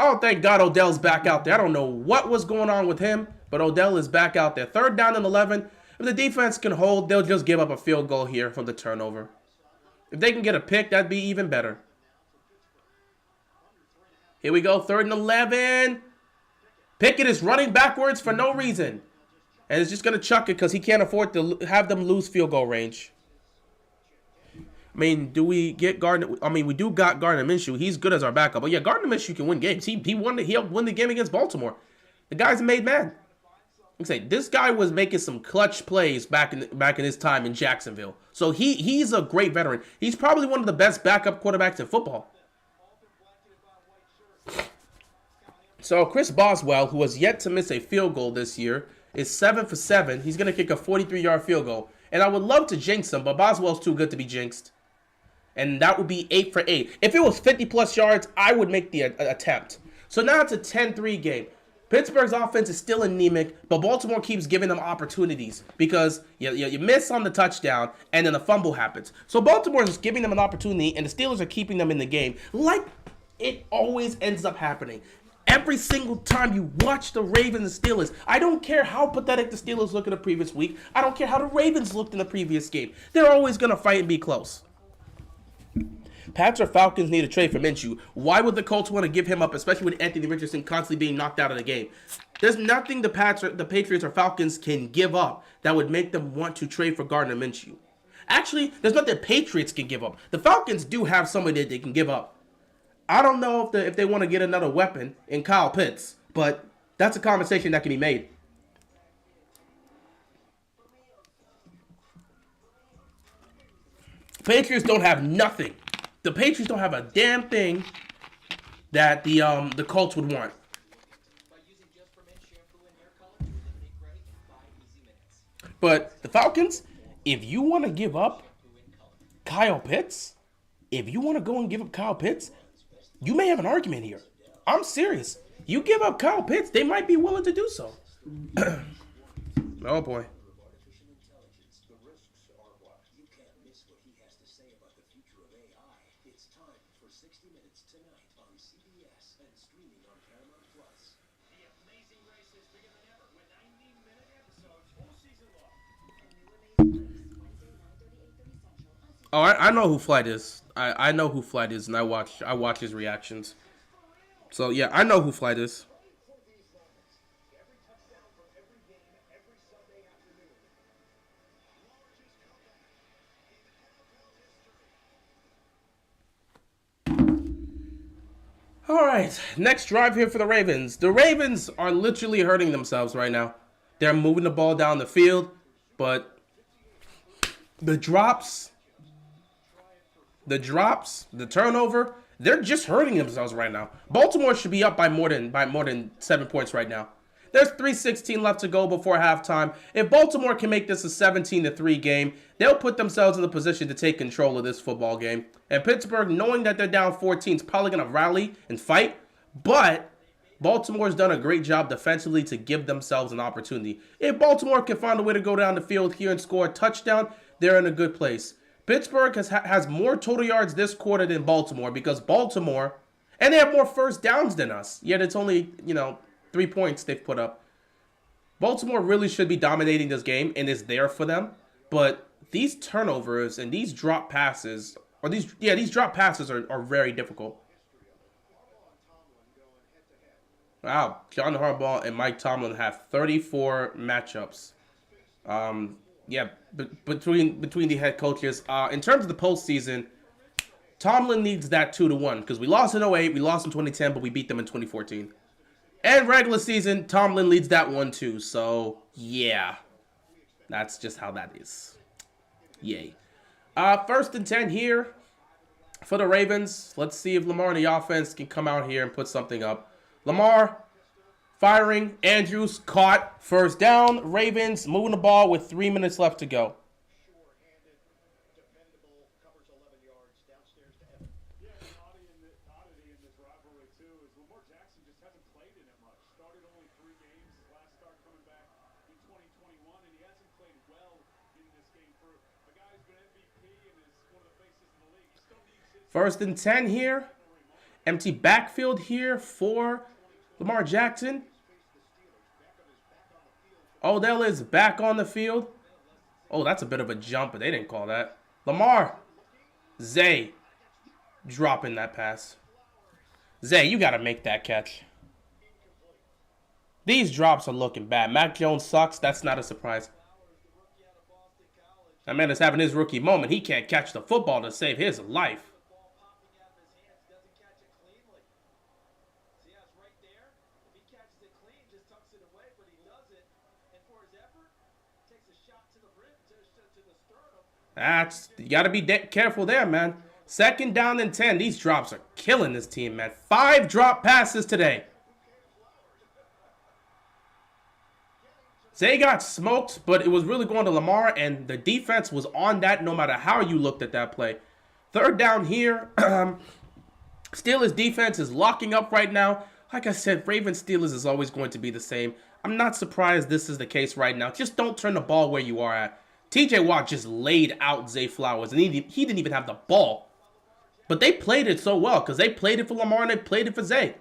Oh, thank God Odell's back out there. I don't know what was going on with him, but Odell is back out there. 3rd down and 11. If the defense can hold, they'll just give up a field goal here from the turnover. If they can get a pick, that'd be even better. Here we go, 3rd and 11. Pickett is running backwards for no reason. And is just going to chuck it because he can't afford to have them lose field goal range. I mean, do we get Gardner? I mean, we do got Gardner Minshew. He's good as our backup. But yeah, Gardner Minshew can win games. He helped win the game against Baltimore. The guy's a made man. I say this guy was making some clutch plays back in his time in Jacksonville. So he's a great veteran. He's probably one of the best backup quarterbacks in football. So Chris Boswell, who has yet to miss a field goal this year, is 7 for 7. He's going to kick a 43-yard field goal. And I would love to jinx him, but Boswell's too good to be jinxed. And that would be 8 for 8. If it was 50-plus yards, I would make the attempt. So now it's a 10-3 game. Pittsburgh's offense is still anemic, but Baltimore keeps giving them opportunities because you miss on the touchdown, and then a fumble happens. So Baltimore is giving them an opportunity, and the Steelers are keeping them in the game like it always ends up happening. Every single time you watch the Ravens and Steelers, I don't care how pathetic the Steelers look in the previous week. I don't care how the Ravens looked in the previous game. They're always going to fight and be close. Pats or Falcons need a trade for Minshew. Why would the Colts want to give him up, especially with Anthony Richardson constantly being knocked out of the game? There's nothing the Patriots or Falcons can give up that would make them want to trade for Gardner Minshew. Actually, there's nothing the Patriots can give up. The Falcons do have somebody that they can give up. I don't know if they want to get another weapon in Kyle Pitts, but that's a conversation that can be made. Patriots don't have nothing. The Patriots don't have a damn thing that the Colts would want. But the Falcons, if you want to give up Kyle Pitts, if you want to go and give up Kyle Pitts, you may have an argument here. I'm serious. You give up Kyle Pitts, they might be willing to do so. Oh, boy. Oh, I know who Flight is. I know who Flight is, and I watch his reactions. So yeah, I know who Flight is. All right, next drive here for the Ravens. The Ravens are literally hurting themselves right now. They're moving the ball down the field, but the drops, the turnover, they're just hurting themselves right now. Baltimore should be up by more than 7 points right now. There's 3:16 left to go before halftime. If Baltimore can make this a 17-3 game, they'll put themselves in the position to take control of this football game. And Pittsburgh, knowing that they're down 14, is probably going to rally and fight. But Baltimore's done a great job defensively to give themselves an opportunity. If Baltimore can find a way to go down the field here and score a touchdown, they're in a good place. Pittsburgh has more total yards this quarter than Baltimore because Baltimore, and they have more first downs than us. Yet it's only, 3 points they've put up. Baltimore really should be dominating this game, and it's there for them. But these turnovers and these drop passes, these drop passes are very difficult. Wow, John Harbaugh and Mike Tomlin have 34 matchups. Between the head coaches. In terms of the postseason, Tomlin needs that 2-1 because we lost in 08, we lost in 2010, but we beat them in 2014. And regular season, Tomlin leads that one too. So, yeah. That's just how that is. Yay. 1st and 10 here for the Ravens. Let's see if Lamar and the offense can come out here and put something up. Lamar firing. Andrews caught. 1st down. Ravens moving the ball with 3 minutes left to go. First and 10 here. Empty backfield here for Lamar Jackson. Odell is back on the field. Oh, that's a bit of a jump, but they didn't call that. Lamar. Zay dropping that pass. Zay, you got to make that catch. These drops are looking bad. Mac Jones sucks. That's not a surprise. That man is having his rookie moment. He can't catch the football to save his life. You got to be careful there, man. 2nd down and 10. These drops are killing this team, man. 5 drop passes today. Zay got smoked, but it was really going to Lamar, and the defense was on that no matter how you looked at that play. 3rd down here. Steelers defense is locking up right now. Like I said, Ravens Steelers is always going to be the same. I'm not surprised this is the case right now. Just don't turn the ball where you are at. TJ Watt just laid out Zay Flowers, and he didn't even have the ball. But they played it so well because they played it for Lamar and they played it for Zay.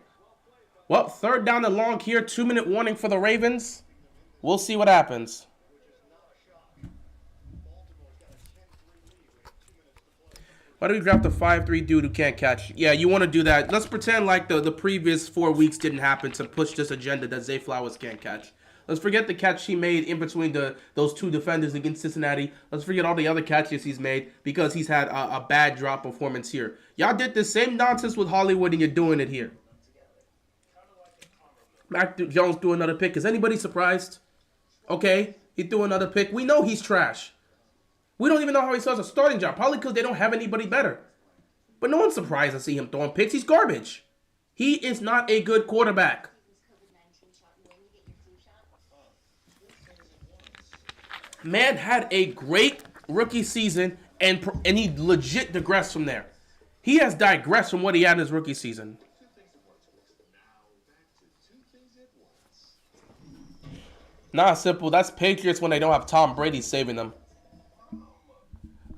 Well, 3rd down and long here. 2-minute warning for the Ravens. We'll see what happens. Why do we draft a 5'3" dude who can't catch? Yeah, you want to do that. Let's pretend like the previous 4 weeks didn't happen to push this agenda that Zay Flowers can't catch. Let's forget the catch he made in between those 2 defenders against Cincinnati. Let's forget all the other catches he's made because he's had a bad drop performance here. Y'all did the same nonsense with Hollywood, and you're doing it here. Mac Jones threw another pick. Is anybody surprised? Okay, he threw another pick. We know he's trash. We don't even know how he starts a starting job. Probably because they don't have anybody better. But no one's surprised to see him throwing picks. He's garbage. He is not a good quarterback. Man had a great rookie season, and he legit digressed from there. He has digressed from what he had in his rookie season. Nah, simple. That's Patriots when they don't have Tom Brady saving them.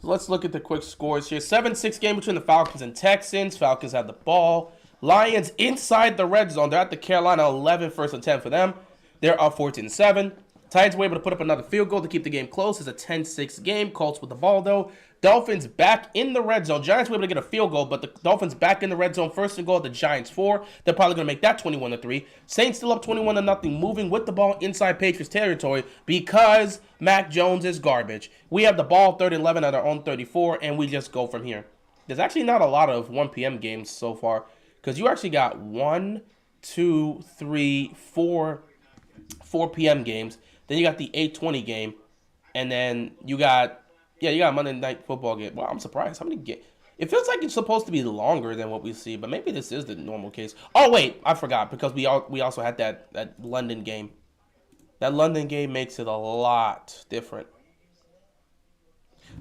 So let's look at the quick scores here. 7-6 game between the Falcons and Texans. Falcons had the ball. Lions inside the red zone. They're at the Carolina 11, 1st and 10 for them. They're up 14-7. Titans were able to put up another field goal to keep the game close. It's a 10-6 game. Colts with the ball, though. Dolphins back in the red zone. Giants were able to get a field goal, but the Dolphins back in the red zone. First and goal at the Giants 4. They're probably going to make that 21-3. Saints still up 21-0, moving with the ball inside Patriots territory because Mac Jones is garbage. We have the ball 3rd and 11 at our own 34, and we just go from here. There's actually not a lot of 1 p.m. games so far because you actually got 1, 2, 3, 4 p.m. games. Then you got the 8:20 game, and then you got a Monday Night Football game. Wow, I'm surprised. How many games? It feels like it's supposed to be longer than what we see, but maybe this is the normal case. Oh wait, I forgot because we also had that London game. That London game makes it a lot different.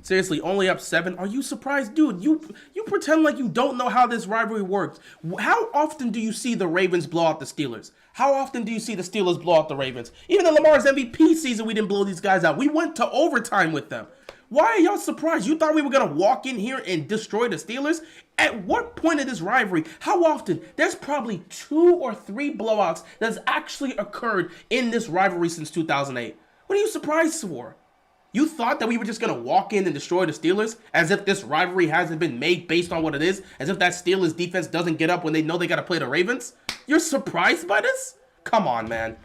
Seriously, only up 7. Are you surprised? Dude, you pretend like you don't know how this rivalry works. How often do you see the Ravens blow out the Steelers? How often do you see the Steelers blow out the Ravens? Even in Lamar's MVP season, we didn't blow these guys out. We went to overtime with them. Why are y'all surprised? You thought we were going to walk in here and destroy the Steelers? At what point of this rivalry? How often? There's probably 2 or 3 blowouts that's actually occurred in this rivalry since 2008. What are you surprised for? You thought that we were just going to walk in and destroy the Steelers as if this rivalry hasn't been made based on what it is? As if that Steelers defense doesn't get up when they know they got to play the Ravens? You're surprised by this? Come on, man.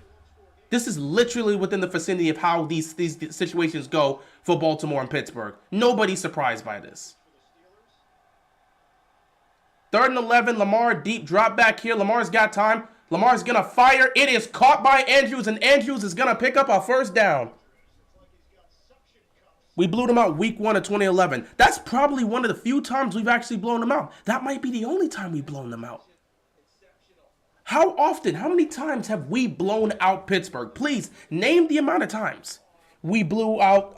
This is literally within the vicinity of how these situations go for Baltimore and Pittsburgh. Nobody's surprised by this. 3rd and 11, Lamar, deep drop back here. Lamar's got time. Lamar's going to fire. It is caught by Andrews, and Andrews is going to pick up our first down. We blew them out week 1 of 2011. That's probably one of the few times we've actually blown them out. That might be the only time we've blown them out. How often, how many times have we blown out Pittsburgh? Please, name the amount of times we blown out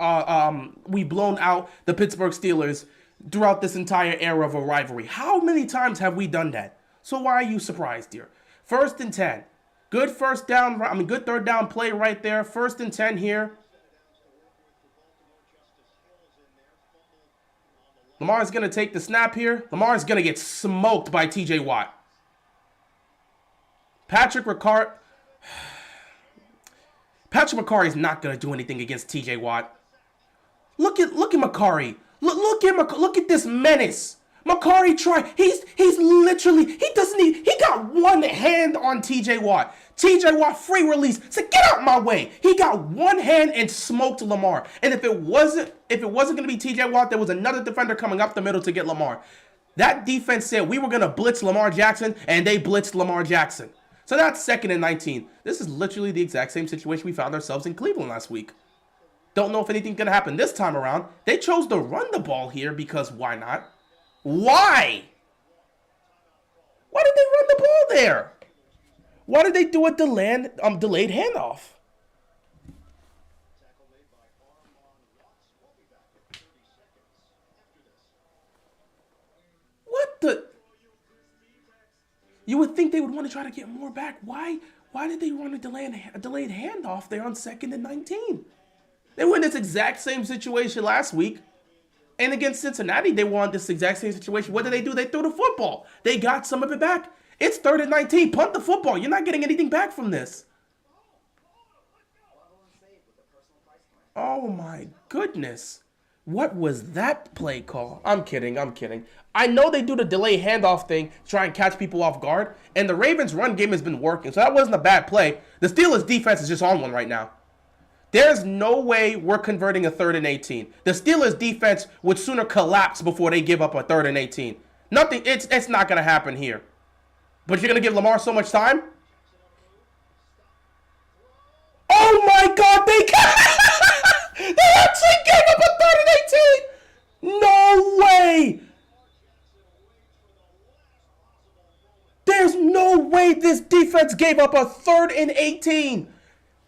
the Pittsburgh Steelers throughout this entire era of a rivalry. How many times have we done that? So why are you surprised here? 1st and 10. Good 3rd down play right there. 1st and 10 here. Lamar's going to take the snap here. Lamar's going to get smoked by TJ Watt. Patrick McCarry is not going to do anything against TJ Watt. Look at McCarry. Look at this menace. McCarry tried. He got one hand on TJ Watt. TJ Watt free release. Said, get out my way. He got one hand and smoked Lamar. And if it wasn't going to be TJ Watt, there was another defender coming up the middle to get Lamar. That defense said we were going to blitz Lamar Jackson, and they blitzed Lamar Jackson. So that's 2nd and 19. This is literally the exact same situation we found ourselves in Cleveland last week. Don't know if anything's going to happen this time around. They chose to run the ball here because why not? Why? Why did they run the ball there? Why did they do a delayed handoff? What the? You would think they would want to try to get more back. Why did they run a delayed handoff there on 2nd and 19? They were in this exact same situation last week. And against Cincinnati, they won this exact same situation. What did they do? They threw the football. They got some of it back. It's 3rd and 19. Punt the football. You're not getting anything back from this. Oh, my goodness. What was that play call? I'm kidding. I know they do the delay handoff thing to try and catch people off guard. And the Ravens' run game has been working. So that wasn't a bad play. The Steelers' defense is just on one right now. There's no way we're converting a 3rd and 18. The Steelers' defense would sooner collapse before they give up a 3rd and 18. Nothing. It's not going to happen here. But you're going to give Lamar so much time? Oh, my God. They actually gave up a 3rd and 18. No way. There's no way this defense gave up a 3rd and 18.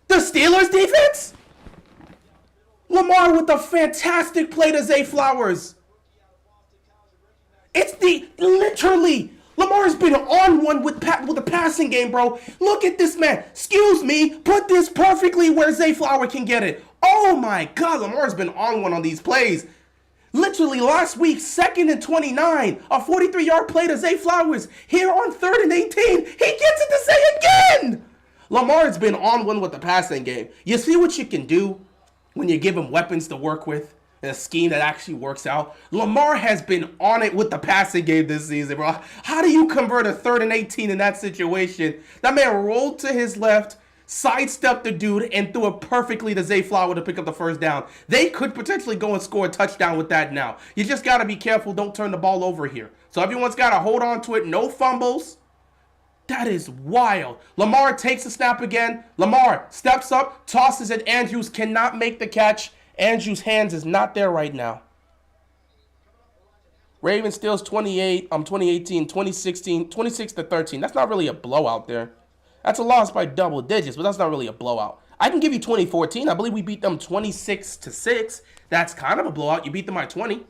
The Steelers defense? Lamar with a fantastic play to Zay Flowers. Literally, Lamar's been on one with the passing game, bro. Look at this man. Excuse me, put this perfectly where Zay Flowers can get it. Oh my God, Lamar's been on one on these plays. Literally last week, 2nd and 29, a 43-yard play to Zay Flowers. Here on 3rd and 18, he gets it to Zay again. Lamar's been on one with the passing game. You see what you can do when you give him weapons to work with and a scheme that actually works out. Lamar has been on it with the passing game this season, bro. How do you convert a 3rd and 18 in that situation? That man rolled to his left, sidestepped the dude, and threw it perfectly to Zay Flower to pick up the first down. They could potentially go and score a touchdown with that now. You just got to be careful. Don't turn the ball over here. So everyone's got to hold on to it. No fumbles. That is wild. Lamar takes the snap again. Lamar steps up, tosses it. Andrews cannot make the catch. Andrews' hands is not there right now. Ravens steals 2018, 2016, 26-13. That's not really a blowout there. That's a loss by double digits, but that's not really a blowout. I can give you 2014. I believe we beat them 26-6. That's kind of a blowout. You beat them by 20.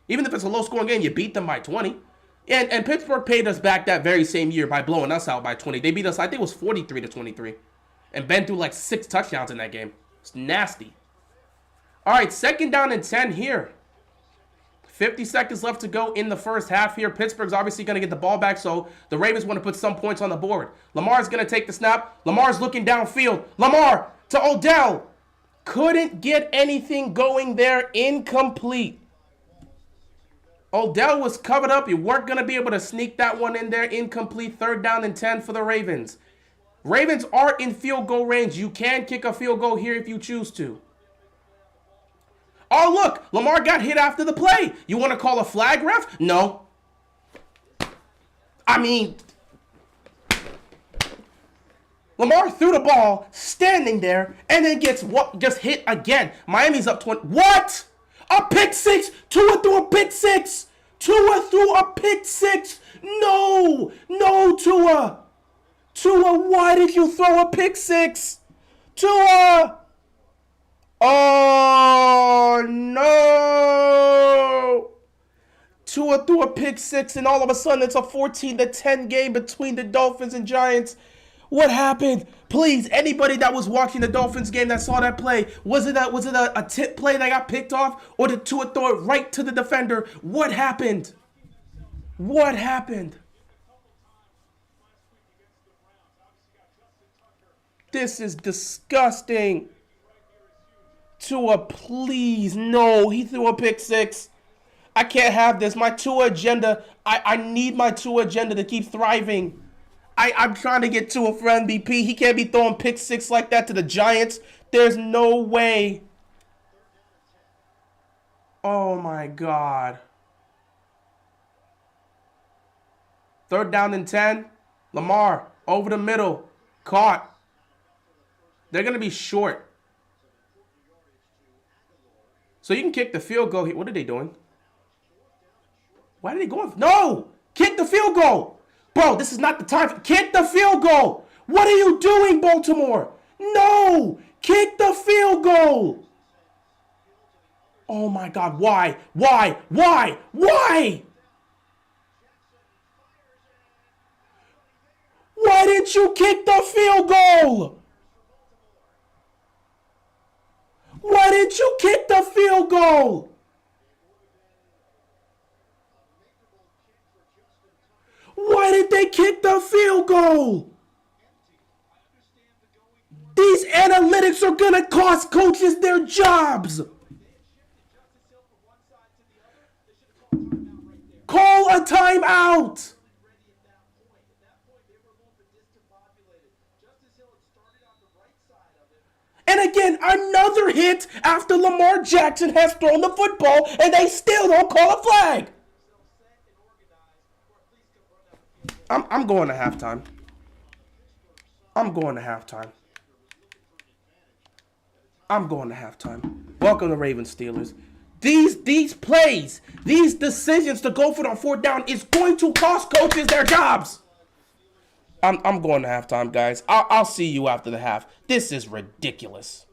Even if it's a low-scoring game, you beat them by 20. And Pittsburgh paid us back that very same year by blowing us out by 20. They beat us, I think it was 43-23. And Ben threw like 6 touchdowns in that game. It's nasty. All right, 2nd down and 10 here. 50 seconds left to go in the first half here. Pittsburgh's obviously going to get the ball back, so the Ravens want to put some points on the board. Lamar's going to take the snap. Lamar's looking downfield. Lamar to Odell. Couldn't get anything going there. Incomplete. Odell was covered up. You weren't going to be able to sneak that one in there. Incomplete. 3rd down and 10 for the Ravens. Ravens are in field goal range. You can kick a field goal here if you choose to. Oh, look. Lamar got hit after the play. You want to call a flag, ref? No. I mean, Lamar threw the ball, standing there, and then gets just hit again. Miami's up 20. What? A pick six. Tua threw a pick six. Tua threw a pick six. No. No, Tua. Tua, why did you throw a pick six? Tua. Oh, no. Tua threw a pick six, and all of a sudden it's a 14-10 game between the Dolphins and Giants. What happened? Please, anybody that was watching the Dolphins game that saw that play, was it a tip play that got picked off, or did Tua throw it right to the defender? What happened? What happened? This is disgusting. Tua, please, no. He threw a pick six. I can't have this. My Tua agenda, I need my Tua agenda to keep thriving. I'm trying to get Tua for MVP. He can't be throwing pick six like that to the Giants. There's no way. Oh, my God. 3rd down and 10. Lamar, over the middle. Caught. They're going to be short. So you can kick the field goal here. What are they doing? Why are they going? No! Kick the field goal! Bro, this is not the time. Kick the field goal! What are you doing, Baltimore? No! Kick the field goal! Oh my God, why? Why? Why? Why? Why didn't you kick the field goal? Why didn't you kick the field goal? Why did they kick the field goal? These analytics are going to cost coaches their jobs. Call a timeout. And again, another hit after Lamar Jackson has thrown the football, and they still don't call a flag. I'm going to halftime. I'm going to halftime. I'm going to halftime. Welcome to Ravens Steelers. These plays, these decisions to go for it on 4th down is going to cost coaches their jobs. I'm going to halftime, guys. I'll see you after the half. This is ridiculous.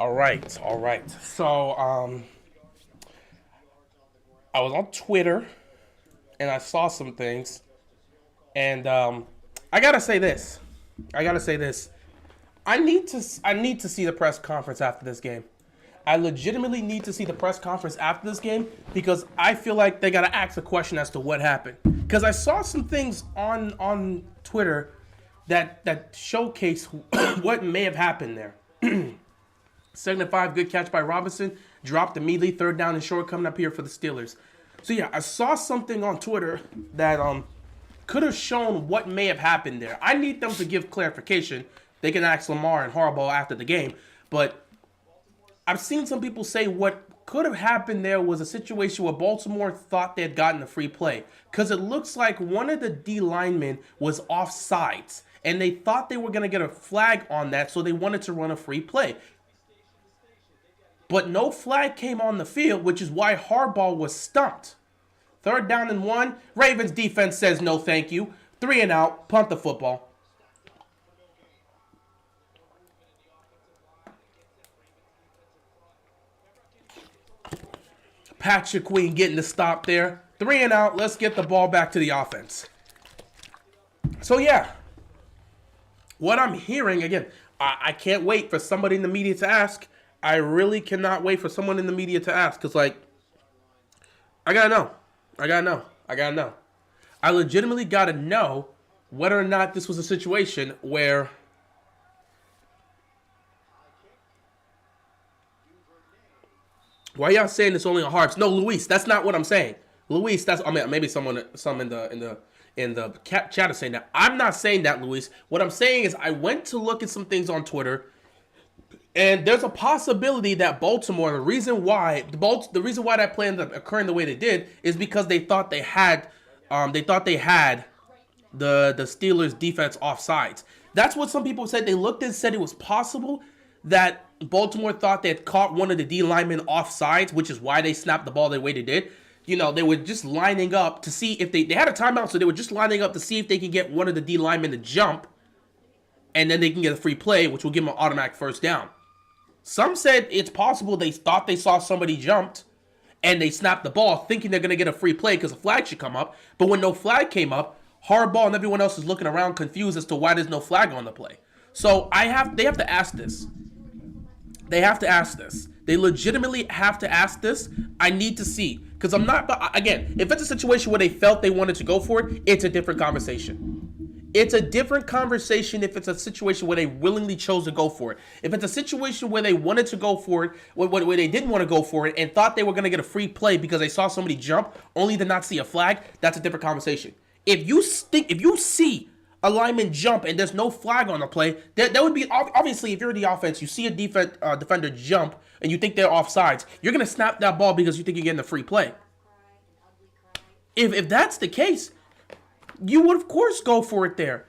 All right, all right. So, I was on Twitter and I saw some things, and I gotta say this. I gotta say this. I need to see the press conference after this game. I legitimately need to see the press conference after this game because I feel like they gotta ask a question as to what happened. Because I saw some things on Twitter that showcase what may have happened there. 7-5, good catch by Robinson. Dropped immediately, third down and short coming up here for the Steelers. So yeah, I saw something on Twitter that could have shown what may have happened there. I need them to give clarification. They can ask Lamar and Harbaugh after the game, but I've seen some people say what could have happened there was a situation where Baltimore thought they had gotten a free play because it looks like one of the D linemen was offsides and they thought they were going to get a flag on that, so they wanted to run a free play. But no flag came on the field, which is why Harbaugh was stumped. Third down and 1. Ravens defense says no thank you. 3 and out. Punt the football. Patrick Queen getting the stop there. 3 and out. Let's get the ball back to the offense. So yeah. What I'm hearing, again, I can't wait for somebody in the media to ask. I really cannot wait for someone in the media to ask. Because, like, I gotta know. I legitimately gotta know whether or not this was a situation where why y'all saying it's only on Harps? No, Luis, that's not what I'm saying. Luis, maybe some in the chat is saying that. I'm not saying that, Luis. What I'm saying is I went to look at some things on Twitter, and there's a possibility that Baltimore, the reason why that play ended up occurring the way they did is because they thought they had the Steelers defense offsides. That's what some people said. They looked and said it was possible that Baltimore thought they had caught one of the D linemen offsides, which is why they snapped the ball the way they did. You know, they were just lining up to see if they had a timeout, so they were just lining up to see if they can get one of the D linemen to jump, and then they can get a free play, which will give them an automatic first down. Some said it's possible they thought they saw somebody jumped, and they snapped the ball thinking they're going to get a free play because a flag should come up. But when no flag came up, Harbaugh and everyone else is looking around confused as to why there's no flag on the play. So they have to ask this. They have to ask this. They legitimately have to ask this. I need to see. Because again, if it's a situation where they felt they wanted to go for it, it's a different conversation. It's a different conversation if it's a situation where they willingly chose to go for it. If it's a situation where they wanted to go for it, where they didn't want to go for it and thought they were going to get a free play because they saw somebody jump, only to not see a flag, that's a different conversation. If you see a lineman jump and there's no flag on the play, that would be, obviously, if you're in the offense, you see a defender jump and you think they're offsides, you're going to snap that ball because you think you're getting a free play. If that's the case, you would, of course, go for it there.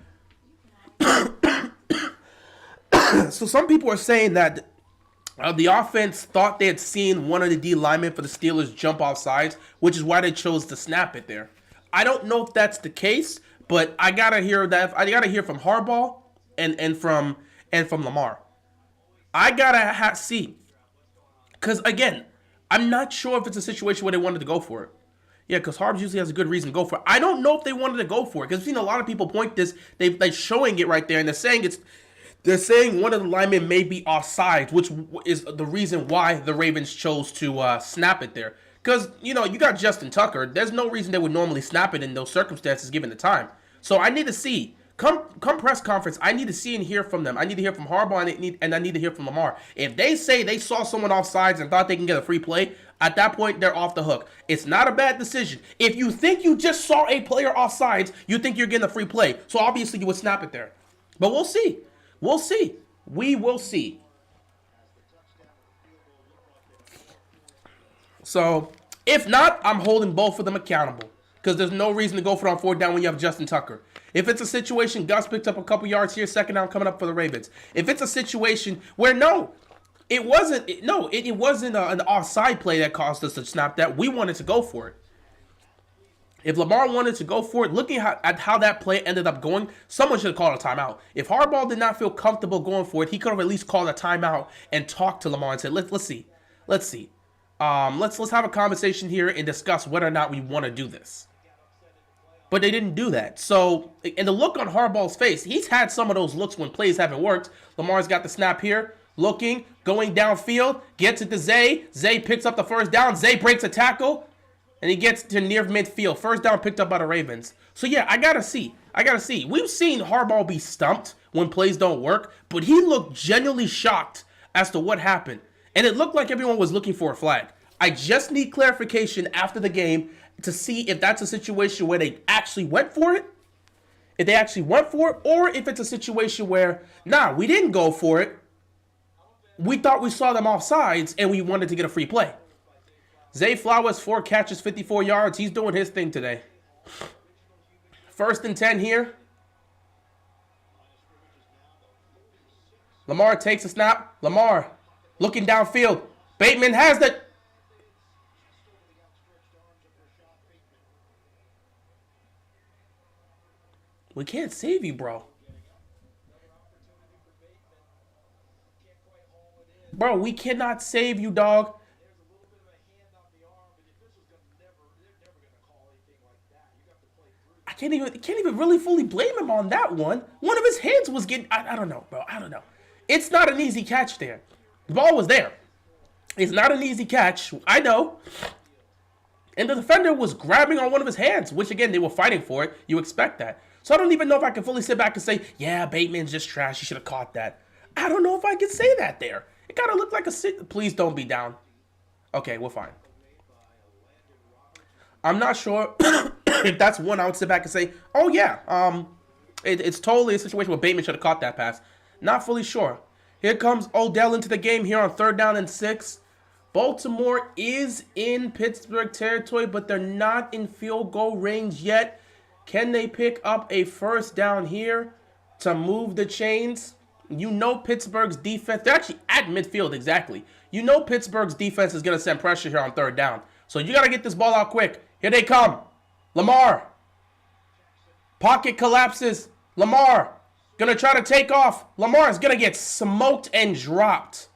So some people are saying that the offense thought they had seen one of the D linemen for the Steelers jump off sides, which is why they chose to snap it there. I don't know if that's the case, but I gotta hear that. I gotta hear from Harbaugh and from Lamar. I gotta see, because again, I'm not sure if it's a situation where they wanted to go for it. Yeah, because Harbs usually has a good reason to go for it. I don't know if they wanted to go for it, because I've seen a lot of people point this. They're showing it right there, and they're saying one of the linemen may be offside, which is the reason why the Ravens chose to snap it there. Because, you got Justin Tucker. There's no reason they would normally snap it in those circumstances given the time. So I need to see. Come press conference, I need to see and hear from them. I need to hear from Harbaugh, and I need to hear from Lamar. If they say they saw someone offsides and thought they can get a free play, at that point, they're off the hook. It's not a bad decision. If you think you just saw a player offsides, you think you're getting a free play. So obviously you would snap it there. But we'll see. We'll see. We will see. So, if not, I'm holding both of them accountable. Because there's no reason to go for it on fourth down when you have Justin Tucker. If it's a situation, Gus picked up a couple yards here, second down coming up for the Ravens. If it's a situation where it wasn't an offside play that caused us to snap that. We wanted to go for it. If Lamar wanted to go for it, looking at how that play ended up going, someone should have called a timeout. If Harbaugh did not feel comfortable going for it, he could have at least called a timeout and talked to Lamar and said, let's see. Let's have a conversation here and discuss whether or not we want to do this. But they didn't do that. So, and the look on Harbaugh's face, he's had some of those looks when plays haven't worked. Lamar's got the snap here, looking, going downfield, gets it to Zay. Zay picks up the first down. Zay breaks a tackle, and he gets to near midfield. First down picked up by the Ravens. So, yeah, I gotta see. We've seen Harbaugh be stumped when plays don't work, but he looked genuinely shocked as to what happened. And it looked like everyone was looking for a flag. I just need clarification after the game to see if that's a situation where they actually went for it, or if it's a situation where, nah, we didn't go for it. We thought we saw them off sides, and we wanted to get a free play. Zay Flowers, 4 catches, 54 yards. He's doing his thing today. 1st and 10 here. Lamar takes a snap. Lamar looking downfield. Bateman has the... We can't save you, bro. Bro, we cannot save you, dog. I can't even really fully blame him on that one. One of his hands was getting... I don't know, bro. I don't know. It's not an easy catch there. The ball was there. It's not an easy catch. I know. And the defender was grabbing on one of his hands, which, again, they were fighting for it. You expect that. So I don't even know if I can fully sit back and say, yeah, Bateman's just trash. He should have caught that. I don't know if I can say that there. It kind of looked like a sit. Please don't be down. Okay, we're fine. I'm not sure if that's one I would sit back and say, oh, yeah. It's totally a situation where Bateman should have caught that pass. Not fully sure. Here comes Odell into the game here on 3rd down and 6. Baltimore is in Pittsburgh territory, but they're not in field goal range yet. Can they pick up a 1st down here to move the chains? You know Pittsburgh's defense, they're actually at midfield exactly. You know Pittsburgh's defense is going to send pressure here on 3rd down. So you got to get this ball out quick. Here they come. Lamar. Pocket collapses. Lamar going to try to take off. Lamar is going to get smoked and dropped.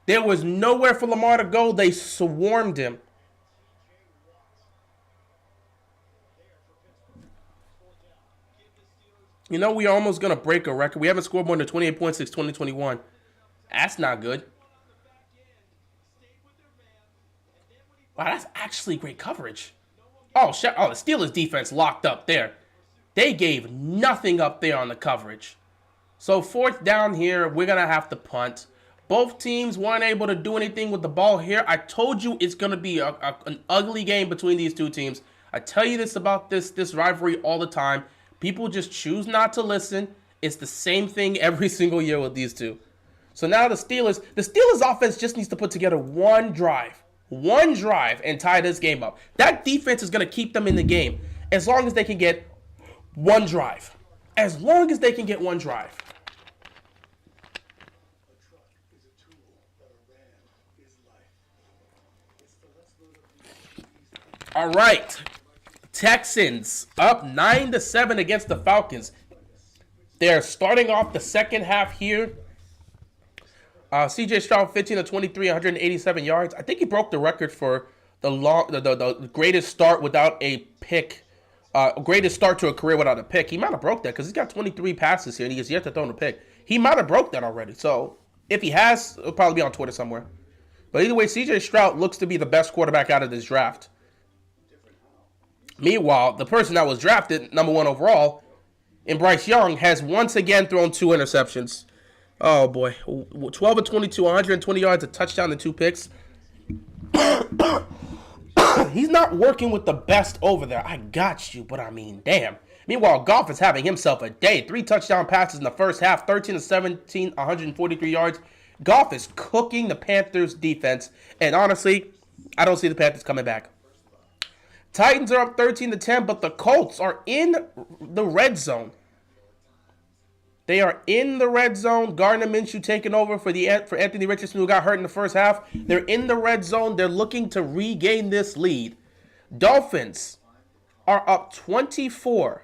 There was nowhere for Lamar to go. They swarmed him. You know, we are almost going to break a record. We haven't scored more than 28 points since 2021. That's not good. Wow, that's actually great coverage. Oh, the Steelers defense locked up there. They gave nothing up there on the coverage. So 4th down here, we're going to have to punt. Both teams weren't able to do anything with the ball here. I told you it's going to be an ugly game between these two teams. I tell you this about this rivalry all the time. People just choose not to listen. It's the same thing every single year with these two. So now the Steelers offense just needs to put together one drive and tie this game up. That defense is going to keep them in the game as long as they can get one drive. As long as they can get one drive. All right. Texans up 9-7 against the Falcons. They're starting off the second half here. C.J. Stroud 15-23, 187 yards. I think he broke the record for the greatest start without a pick. Greatest start to a career without a pick. He might have broke that because he's got 23 passes here and he has yet to throw a pick. He might have broke that already. So if he has, it'll probably be on Twitter somewhere. But either way, C.J. Stroud looks to be the best quarterback out of this draft. Meanwhile, the person that was drafted, number 1 overall, in Bryce Young, has once again thrown 2 interceptions. Oh, boy. 12-22, 120 yards, a touchdown, and 2 picks. He's not working with the best over there. I got you, but I mean, damn. Meanwhile, Goff is having himself a day. 3 touchdown passes in the first half, 13-17, 143 yards. Goff is cooking the Panthers' defense. And honestly, I don't see the Panthers coming back. Titans are up 13-10, but the Colts are in the red zone. They are in the red zone. Gardner Minshew taking over for Anthony Richardson, who got hurt in the first half. They're in the red zone. They're looking to regain this lead. Dolphins are up 24-10.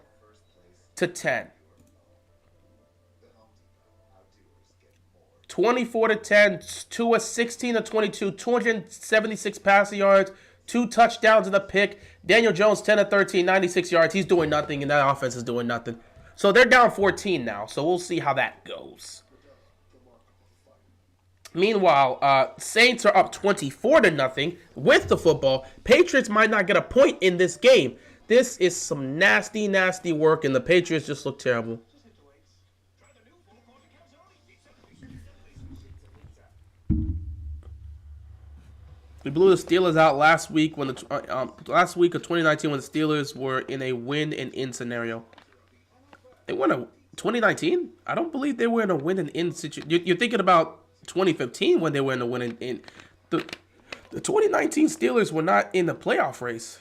24-10, Tua 16-22, 276 passing yards, 2 touchdowns and a pick. Daniel Jones 10-13, 96 yards. He's doing nothing, and that offense is doing nothing. So they're down 14 now, so we'll see how that goes. Meanwhile, Saints are up 24-0 with the football. Patriots might not get a point in this game. This is some nasty, nasty work, and the Patriots just look terrible. We blew the Steelers out last week when last week of 2019 when the Steelers were in a win-and-in scenario. They won a 2019? I don't believe they were in a win-and-in situation. You're thinking about 2015 when they were in a win-and-in. The 2019 Steelers were not in the playoff race.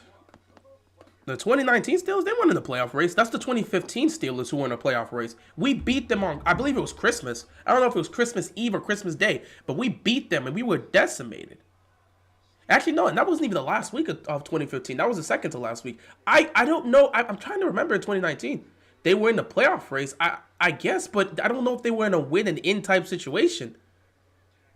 The 2019 Steelers, they weren't in the playoff race. That's the 2015 Steelers who were in the playoff race. We beat them on, I believe it was Christmas. I don't know if it was Christmas Eve or Christmas Day, but we beat them and we were decimated. Actually, no, and that wasn't even the last week of 2015. That was the second to last week. I don't know. I'm trying to remember in 2019. They were in the playoff race, I guess, but I don't know if they were in a win-and-in type situation.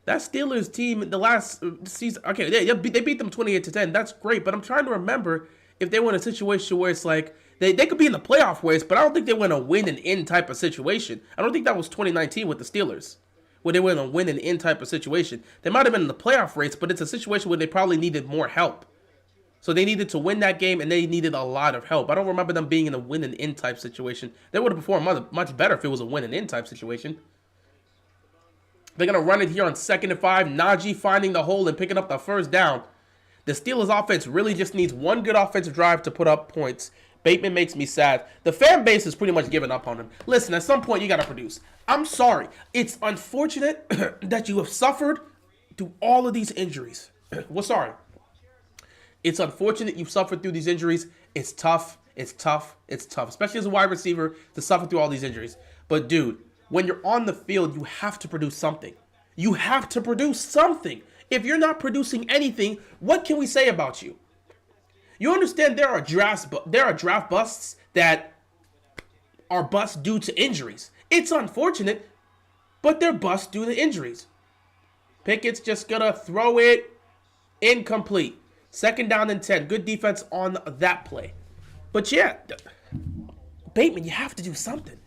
That Steelers team, the last season, okay, they beat them 28-10. That's great, but I'm trying to remember if they were in a situation where it's like, they could be in the playoff race, but I don't think they were in a win-and-in type of situation. I don't think that was 2019 with the Steelers, where they were in a win-and-in type of situation. They might have been in the playoff race, but it's a situation where they probably needed more help. So they needed to win that game, and they needed a lot of help. I don't remember them being in a win-and-in type situation. They would have performed much better if it was a win-and-in type situation. They're going to run it here on 2nd and 5. Najee finding the hole and picking up the first down. The Steelers offense really just needs one good offensive drive to put up points. Bateman makes me sad. The fan base is pretty much giving up on him. Listen, at some point you got to produce. I'm sorry. It's unfortunate that you have suffered through all of these injuries. Well, sorry. It's unfortunate you've suffered through these injuries. It's tough. It's tough. It's tough, especially as a wide receiver, to suffer through all these injuries. But, dude, when you're on the field, you have to produce something. You have to produce something. If you're not producing anything, what can we say about you? You understand there are draft busts that are busts due to injuries. It's unfortunate, but they're busts due to injuries. Pickett's just going to throw it incomplete. 2nd down and 10. Good defense on that play. But yeah, Bateman, you have to do something.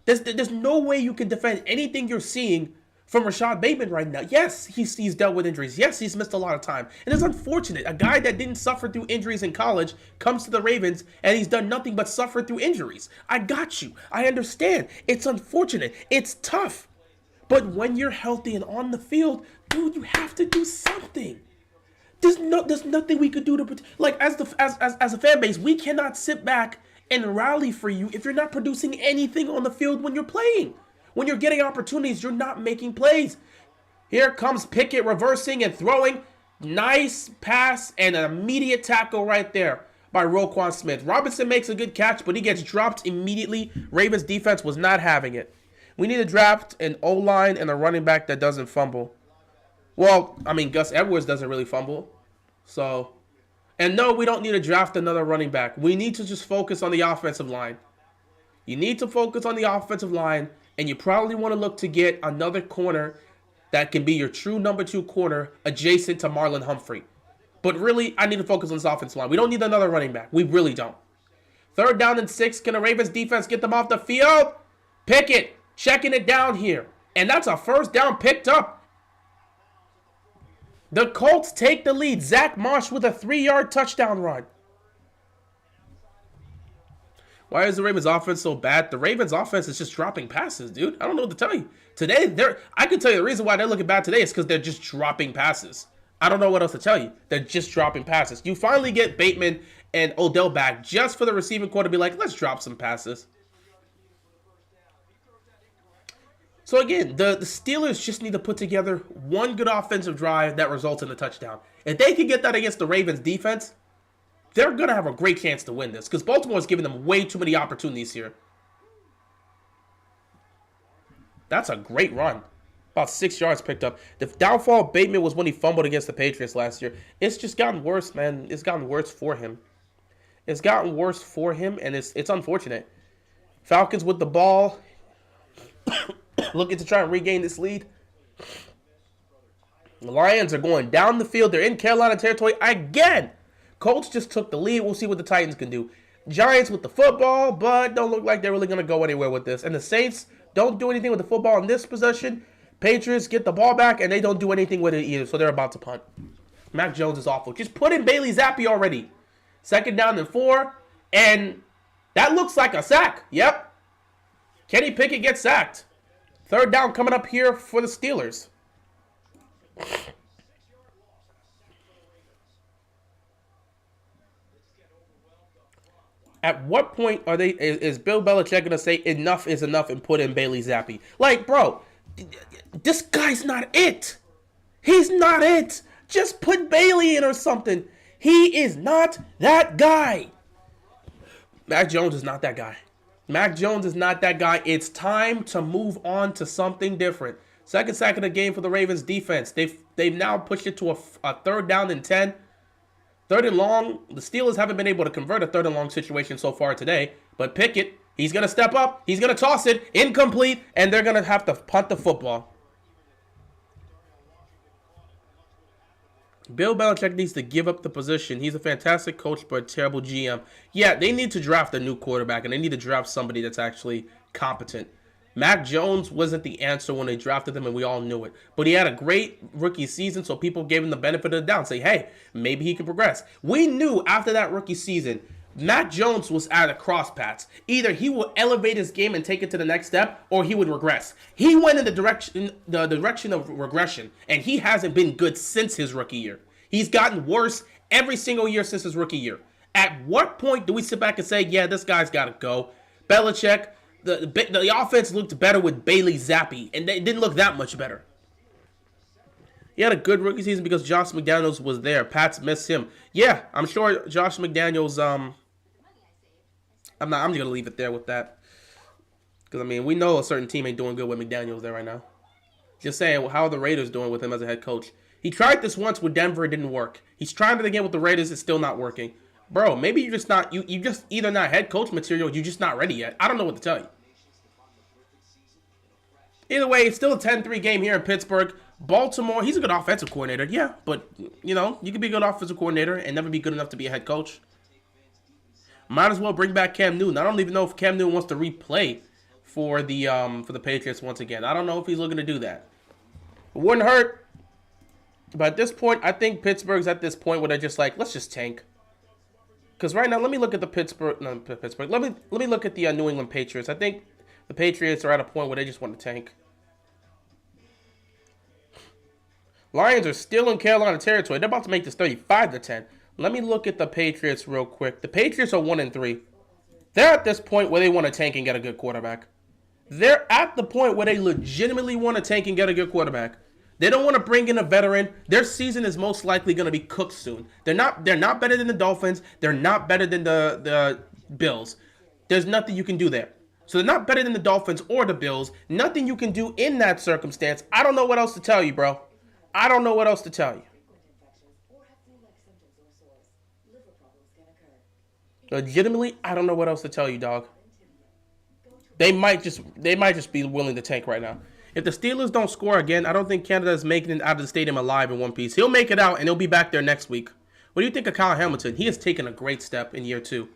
There's no way you can defend anything you're seeing from Rashad Bateman right now. Yes, he's dealt with injuries. Yes, he's missed a lot of time. And it's unfortunate. A guy that didn't suffer through injuries in college comes to the Ravens and he's done nothing but suffer through injuries. I got you. I understand. It's unfortunate. It's tough. But when you're healthy and on the field, dude, you have to do something. There's nothing we could do to, like, as a fan base, we cannot sit back and rally for you if you're not producing anything on the field when you're playing. When you're getting opportunities, you're not making plays. Here comes Pickett reversing and throwing. Nice pass and an immediate tackle right there by Roquan Smith. Robinson makes a good catch, but he gets dropped immediately. Ravens defense was not having it. We need to draft an O-line and a running back that doesn't fumble. Well, I mean, Gus Edwards doesn't really fumble. So, and no, we don't need to draft another running back. We need to just focus on the offensive line. You need to focus on the offensive line, and you probably want to look to get another corner that can be your true number 2 corner adjacent to Marlon Humphrey. But really, I need to focus on this offensive line. We don't need another running back. We really don't. 3rd down and 6. Can the Ravens defense get them off the field? Pickett checking it down here. And that's a 1st down picked up. The Colts take the lead. Zach Moss with a 3-yard touchdown run. Why is the Ravens offense so bad? The Ravens offense is just dropping passes, dude. I don't know what to tell you. Today, I can tell you the reason why they're looking bad today is because they're just dropping passes. I don't know what else to tell you. They're just dropping passes. You finally get Bateman and Odell back just for the receiving corps to be like, let's drop some passes. So again, the Steelers just need to put together one good offensive drive that results in a touchdown. If they can get that against the Ravens defense, they're going to have a great chance to win this because Baltimore is giving them way too many opportunities here. That's a great run. About 6 yards picked up. The downfall of Bateman was when he fumbled against the Patriots last year. It's just gotten worse, man. It's gotten worse for him. It's gotten worse for him, and it's unfortunate. Falcons with the ball, looking to try and regain this lead. The Lions are going down the field. They're in Carolina territory again. Colts just took the lead. We'll see what the Titans can do. Giants with the football, but don't look like they're really going to go anywhere with this. And the Saints don't do anything with the football in this possession. Patriots get the ball back, and they don't do anything with it either, so they're about to punt. Mac Jones is awful. Just put in Bailey Zappi already. 2nd down and 4, and that looks like a sack. Yep. Kenny Pickett gets sacked. 3rd down coming up here for the Steelers. At what point is Bill Belichick going to say enough is enough and put in Bailey Zappi? Like, bro, this guy's not it. He's not it. Just put Bailey in or something. He is not that guy. Mac Jones is not that guy. Mac Jones is not that guy. It's time to move on to something different. 2nd sack of the game for the Ravens defense. They've now pushed it to a 3rd down and 10. 3rd and long. The Steelers haven't been able to convert a 3rd and long situation so far today. But Pickett, he's going to step up. He's going to toss it. Incomplete. And they're going to have to punt the football. Bill Belichick needs to give up the position. He's a fantastic coach, but a terrible GM. Yeah, they need to draft a new quarterback, and they need to draft somebody that's actually competent. Mac Jones wasn't the answer when they drafted him, and we all knew it. But he had a great rookie season, so people gave him the benefit of the doubt. Say, hey, maybe he can progress. We knew after that rookie season, Mac Jones was at a crosspaths. Either he will elevate his game and take it to the next step, or he would regress. He went in the direction of regression, and he hasn't been good since his rookie year. He's gotten worse every single year since his rookie year. At what point do we sit back and say, yeah, this guy's got to go? Belichick, the offense looked better with Bailey Zappi, and it didn't look that much better. He had a good rookie season because Josh McDaniels was there. Pats missed him. Yeah, I'm sure Josh McDaniels, I'm just going to leave it there with that. Because, I mean, we know a certain team ain't doing good with McDaniels there right now. Just saying, how are the Raiders doing with him as a head coach? He tried this once with Denver. It didn't work. He's trying it again with the Raiders. It's still not working. Bro, maybe you're just not, you just either not head coach material, you're just not ready yet. I don't know what to tell you. Either way, it's still a 10-3 game here in Pittsburgh. Baltimore, he's a good offensive coordinator. Yeah, but, you know, you can be a good offensive coordinator and never be good enough to be a head coach. Might as well bring back Cam Newton. I don't even know if Cam Newton wants to replay for the Patriots once again. I don't know if he's looking to do that. It wouldn't hurt. But at this point, I think Pittsburgh's at this point where they're just like, let's just tank. Because right now, let me look at the Pittsburgh. Let me look at the New England Patriots. I think the Patriots are at a point where they just want to tank. Lions are still in Carolina territory. They're about to make this 35-10. Let me look at the Patriots real quick. The Patriots are 1-3. They're at this point where they want to tank and get a good quarterback. They're at the point where they legitimately want to tank and get a good quarterback. They don't want to bring in a veteran. Their season is most likely going to be cooked soon. They're not better than the Dolphins. They're not better than the Bills. There's nothing you can do there. So they're not better than the Dolphins or the Bills. Nothing you can do in that circumstance. I don't know what else to tell you, bro. I don't know what else to tell you. Legitimately, I don't know what else to tell you, dog. They might just be willing to tank right now. If the Steelers don't score again, I don't think Canada is making it out of the stadium alive in one piece. He'll make it out, and he'll be back there next week. What do you think of Kyle Hamilton? He has taken a great step in year 2.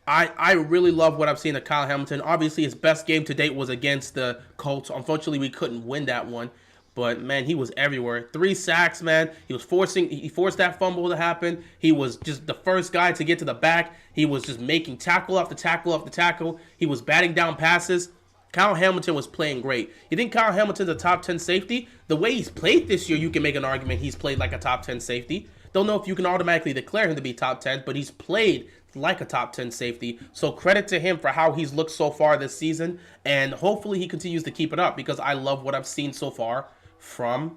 I really love what I've seen of Kyle Hamilton. Obviously, his best game to date was against the Colts. Unfortunately, we couldn't win that one. But, man, he was everywhere. 3 sacks, man. He forced that fumble to happen. He was just the first guy to get to the back. He was just making tackle after tackle after tackle. He was batting down passes. Kyle Hamilton was playing great. You think Kyle Hamilton's a top 10 safety? The way he's played this year, you can make an argument he's played like a top 10 safety. Don't know if you can automatically declare him to be top 10, but he's played like a top 10 safety. So credit to him for how he's looked so far this season. And hopefully he continues to keep it up because I love what I've seen so far from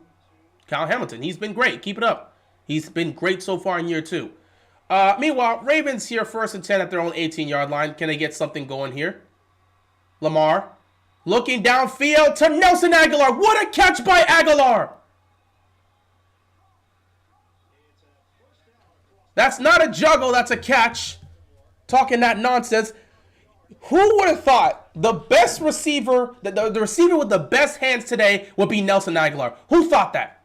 Kyle Hamilton. He's been great. Keep it up. He's been great so far in year 2. Meanwhile, Ravens here 1st and 10 at their own 18-yard line. Can they get something going here? Lamar looking downfield to Nelson Aguilar. What a catch by Aguilar. That's not a juggle. That's a catch. talking that nonsense. Who would have thought the best receiver, the receiver with the best hands today would be Nelson Aguilar? Who thought that?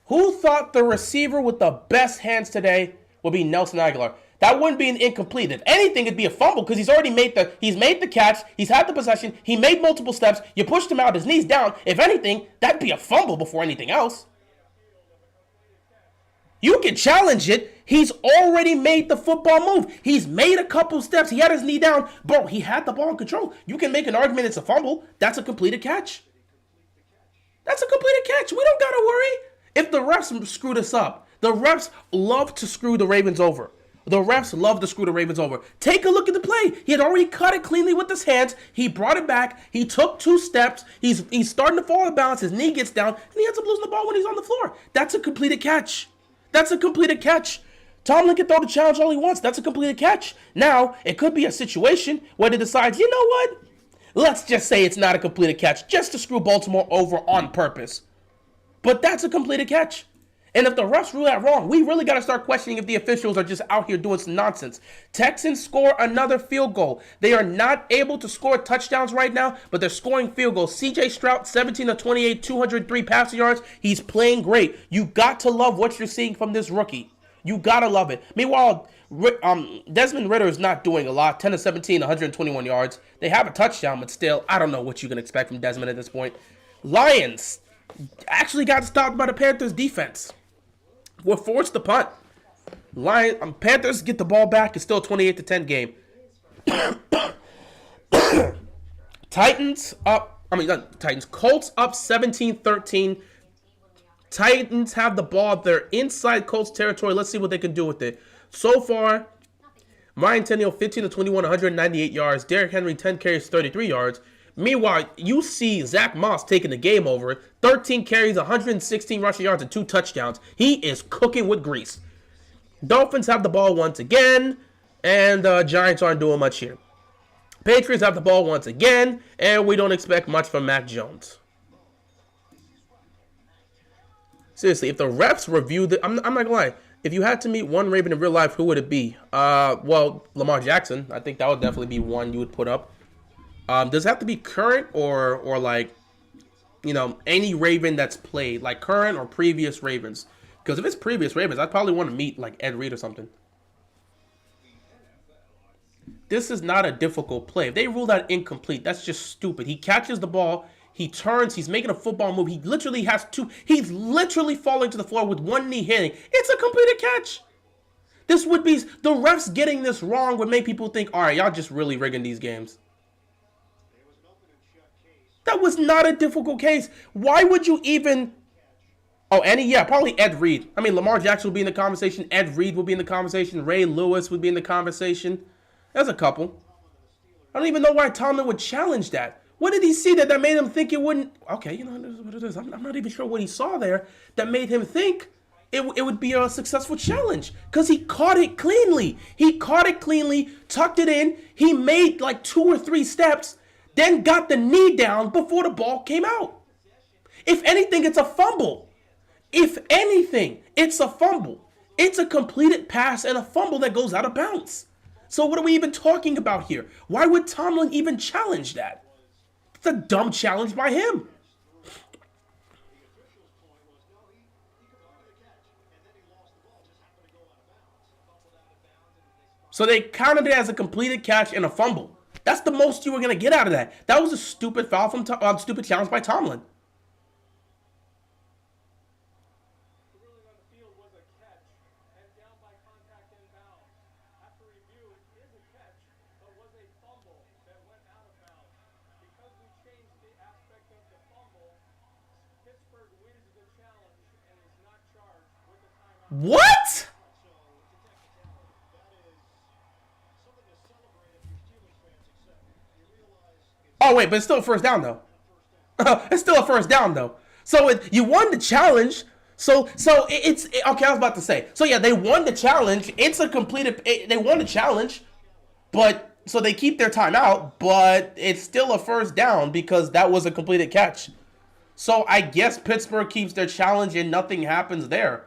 Who thought the receiver with the best hands today would be Nelson Aguilar? That wouldn't be an incomplete. If anything, it'd be a fumble because he's made the catch, he's had the possession, he made multiple steps, you pushed him out, his knee's down. If anything, that'd be a fumble before anything else. You can challenge it. He's already made the football move. He's made a couple steps. He had his knee down. Bro, he had the ball in control. You can make an argument it's a fumble. That's a completed catch. That's a completed catch. We don't got to worry. If the refs screw this up, the refs love to screw the Ravens over. The refs love to screw the Ravens over. Take a look at the play. He had already cut it cleanly with his hands. He brought it back. He took 2 steps. He's starting to fall out of balance. His knee gets down, and he ends up losing the ball when he's on the floor. That's a completed catch. That's a completed catch. Tomlin can throw the challenge all he wants. That's a completed catch. Now, it could be a situation where they decide, you know what? Let's just say it's not a completed catch, just to screw Baltimore over on purpose. But that's a completed catch. And if the refs rule that wrong, we really got to start questioning if the officials are just out here doing some nonsense. Texans score another field goal. They are not able to score touchdowns right now, but they're scoring field goals. C.J. Stroud, 17 of 28, 203 passing yards. He's playing great. You got to love what you're seeing from this rookie. You got to love it. Meanwhile, Desmond Ridder is not doing a lot. 10 of 17, 121 yards. They have a touchdown, but still, I don't know what you can expect from Desmond at this point. Lions actually got stopped by the Panthers defense. We're forced to punt. Panthers get the ball back. It's still a 28-10 game. Colts up 17-13. Titans have the ball. They're inside Colts territory. Let's see what they can do with it. So far, Ryan Tannehill 15 of 21, 198 yards. Derrick Henry 10 carries, 33 yards. Meanwhile, you see Zach Moss taking the game over. 13 carries, 116 rushing yards, and 2 touchdowns. He is cooking with grease. Dolphins have the ball once again, and Giants aren't doing much here. Patriots have the ball once again, and we don't expect much from Mac Jones. Seriously, if the refs review the... I'm not gonna lie. If you had to meet one Raven in real life, who would it be? Well, Lamar Jackson. I think that would definitely be one you would put up. Does it have to be current or like, you know, any Raven that's played, like current or previous Ravens? Because if it's previous Ravens, I'd probably want to meet like Ed Reed or something. This is not a difficult play. If they rule that incomplete, that's just stupid. He catches the ball, he turns, he's making a football move. He literally has 2. He's literally falling to the floor with one knee hitting. It's a completed catch. This would be, the refs getting this wrong would make people think, all right, y'all just really rigging these games. That was not a difficult case. Why would you even... Oh, probably Ed Reed. I mean, Lamar Jackson would be in the conversation. Ed Reed would be in the conversation. Ray Lewis would be in the conversation. There's a couple. I don't even know why Tomlin would challenge that. What did he see that made him think it wouldn't... Okay, you know, that's what it is. I'm not even sure what he saw there that made him think it would be a successful challenge. Because he caught it cleanly. He caught it cleanly, tucked it in. He made like 2 or 3 steps, then got the knee down before the ball came out. If anything, it's a fumble. If anything, it's a fumble. It's a completed pass and a fumble that goes out of bounds. So what are we even talking about here? Why would Tomlin even challenge that? It's a dumb challenge by him. So they counted it as a completed catch and a fumble. That's the most you were going to get out of that. That was a stupid foul from stupid challenge by Tomlin. What? Oh, wait, but it's still a first down, though. It's still a first down, though. So you won the challenge. So it's okay, I was about to say. So, yeah, they won the challenge. It's a completed... They won the challenge. But... So they keep their timeout, but it's still a first down because that was a completed catch. So I guess Pittsburgh keeps their challenge and nothing happens there.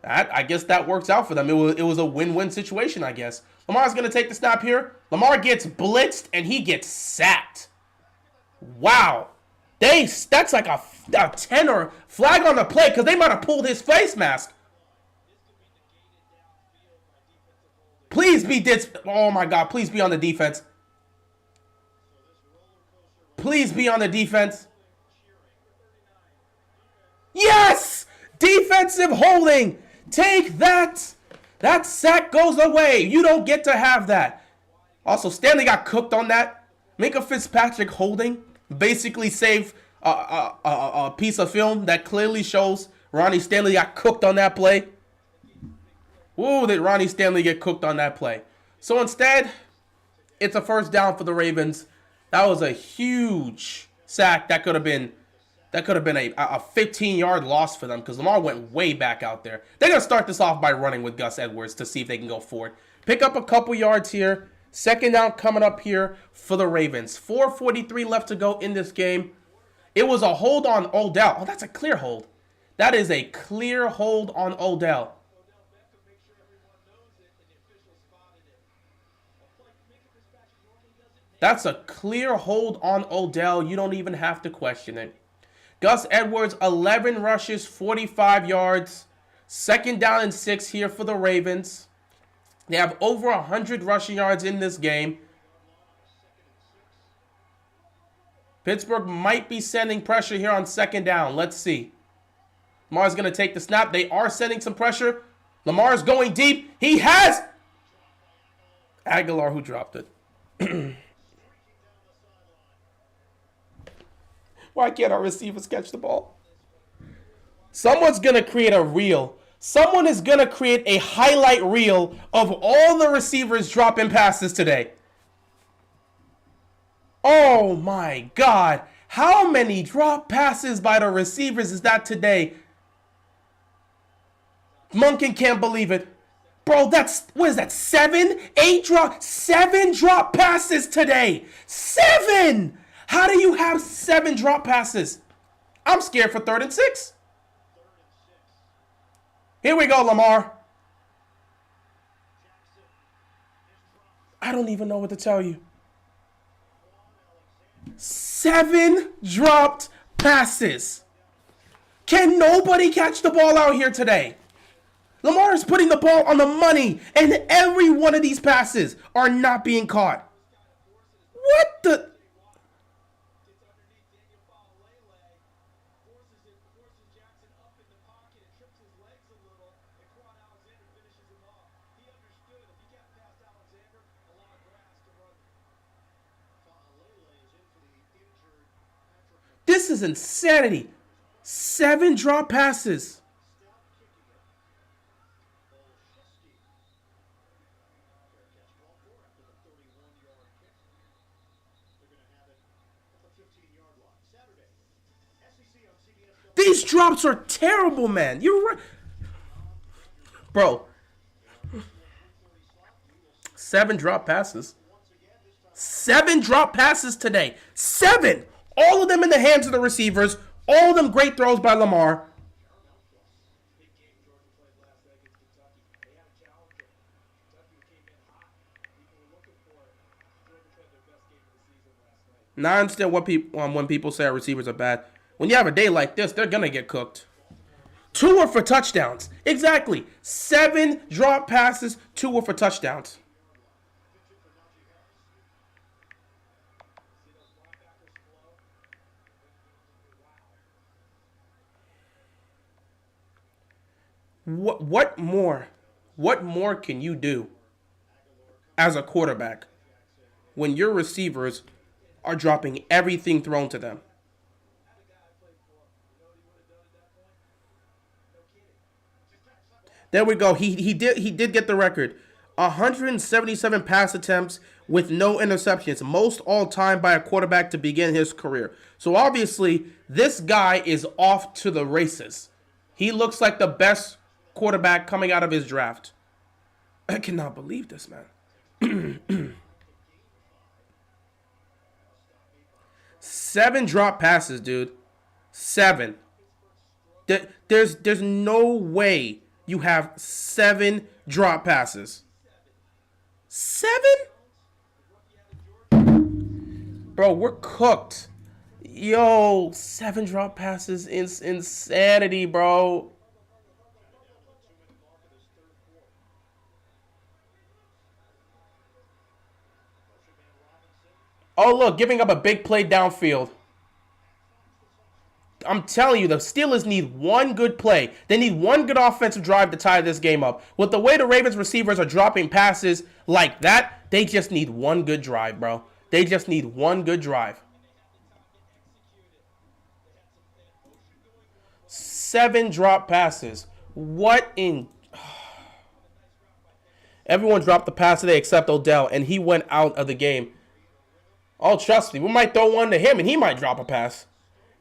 I guess that works out for them. It was a win-win situation, I guess. Lamar's going to take the snap here. Lamar gets blitzed, and he gets sacked. Wow. That's like a 10 or flag on the play because they might have pulled his face mask. Please be oh my God, please be on the defense. Please be on the defense. Yes! Defensive holding. Take that. That sack goes away. You don't get to have that. Also, Stanley got cooked on that. Minka Fitzpatrick holding basically saved a piece of film that clearly shows Ronnie Stanley got cooked on that play. Whoa, did Ronnie Stanley get cooked on that play? So instead, it's a first down for the Ravens. That was a huge sack. That could have been a 15-yard loss for them because Lamar went way back out there. They're going to start this off by running with Gus Edwards to see if they can go forward. Pick up a couple yards here. Second down coming up here for the Ravens. 4:43 left to go in this game. It was a hold on Odell. Oh, that's a clear hold. That is a clear hold on Odell. That's a clear hold on Odell. You don't even have to question it. Gus Edwards, 11 rushes, 45 yards. Second down and 6 here for the Ravens. They have over 100 rushing yards in this game. Pittsburgh might be sending pressure here on second down. Let's see. Lamar's going to take the snap. They are sending some pressure. Lamar's going deep. He has Aguilar who dropped it. Why can't our receivers catch the ball? Someone's going to create a reel. Someone is going to create a highlight reel of all the receivers dropping passes today. Oh my God. How many drop passes by the receivers is that today? Monken can't believe it. Bro, what is that, 7 drop passes today. 7! How do you have 7 drop passes? I'm scared for 3rd and 6. Here we go, Lamar. I don't even know what to tell you. 7 dropped passes. Can nobody catch the ball out here today? Lamar is putting the ball on the money, and every one of these passes are not being caught. What the? This is insanity. 7 drop passes. These drops are terrible, man. You're right. Bro. 7 drop passes. 7 drop passes today. 7! All of them in the hands of the receivers. All of them great throws by Lamar. Now I understand what when people say our receivers are bad. When you have a day like this, they're going to get cooked. 2 are for touchdowns. Exactly. 7 drop passes, 2 are for touchdowns. What more can you do as a quarterback when your receivers are dropping everything thrown to them? There we go. He did get the record. 177 pass attempts with no interceptions, most all time by a quarterback to begin his career. So obviously, this guy is off to the races. He looks like the best quarterback coming out of his draft. I cannot believe this, man. 7 drop passes, dude. 7. There's no way You have 7 drop passes. 7? Bro, we're cooked. Yo, 7 drop passes is insanity, bro. Oh, look, giving up a big play downfield. I'm telling you, the Steelers need one good play. They need one good offensive drive to tie this game up. With the way the Ravens receivers are dropping passes like that, they just need one good drive, bro. They just need one good drive. 7 drop passes. What in... Everyone dropped the pass today except Odell, and he went out of the game. Oh, trust me, we might throw one to him, and he might drop a pass.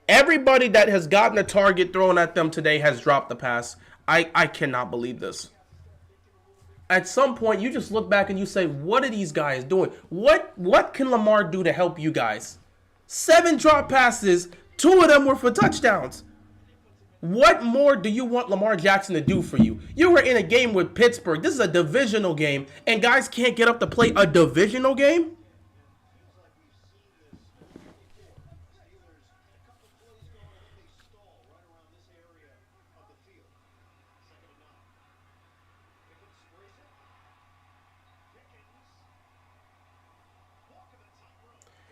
Everybody that has gotten a target thrown at them today has dropped the pass. I cannot believe this. At some point, you just look back and you say, what are these guys doing? What can Lamar do to help you guys? 7 drop passes, 2 of them were for touchdowns. What more do you want Lamar Jackson to do for you? You were in a game with Pittsburgh. This is a divisional game, and guys can't get up to play a divisional game?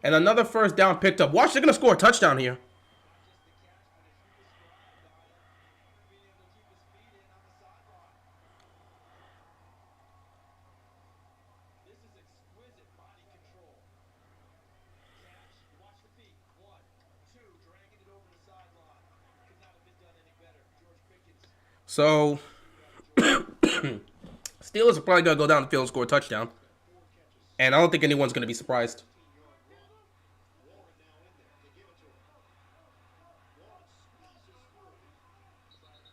And another first down picked up. Watch, they're going to score a touchdown here. So, Steelers are probably going to go down the field and score a touchdown. And I don't think anyone's going to be surprised.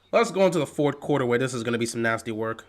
Let's go into the fourth quarter where this is going to be some nasty work.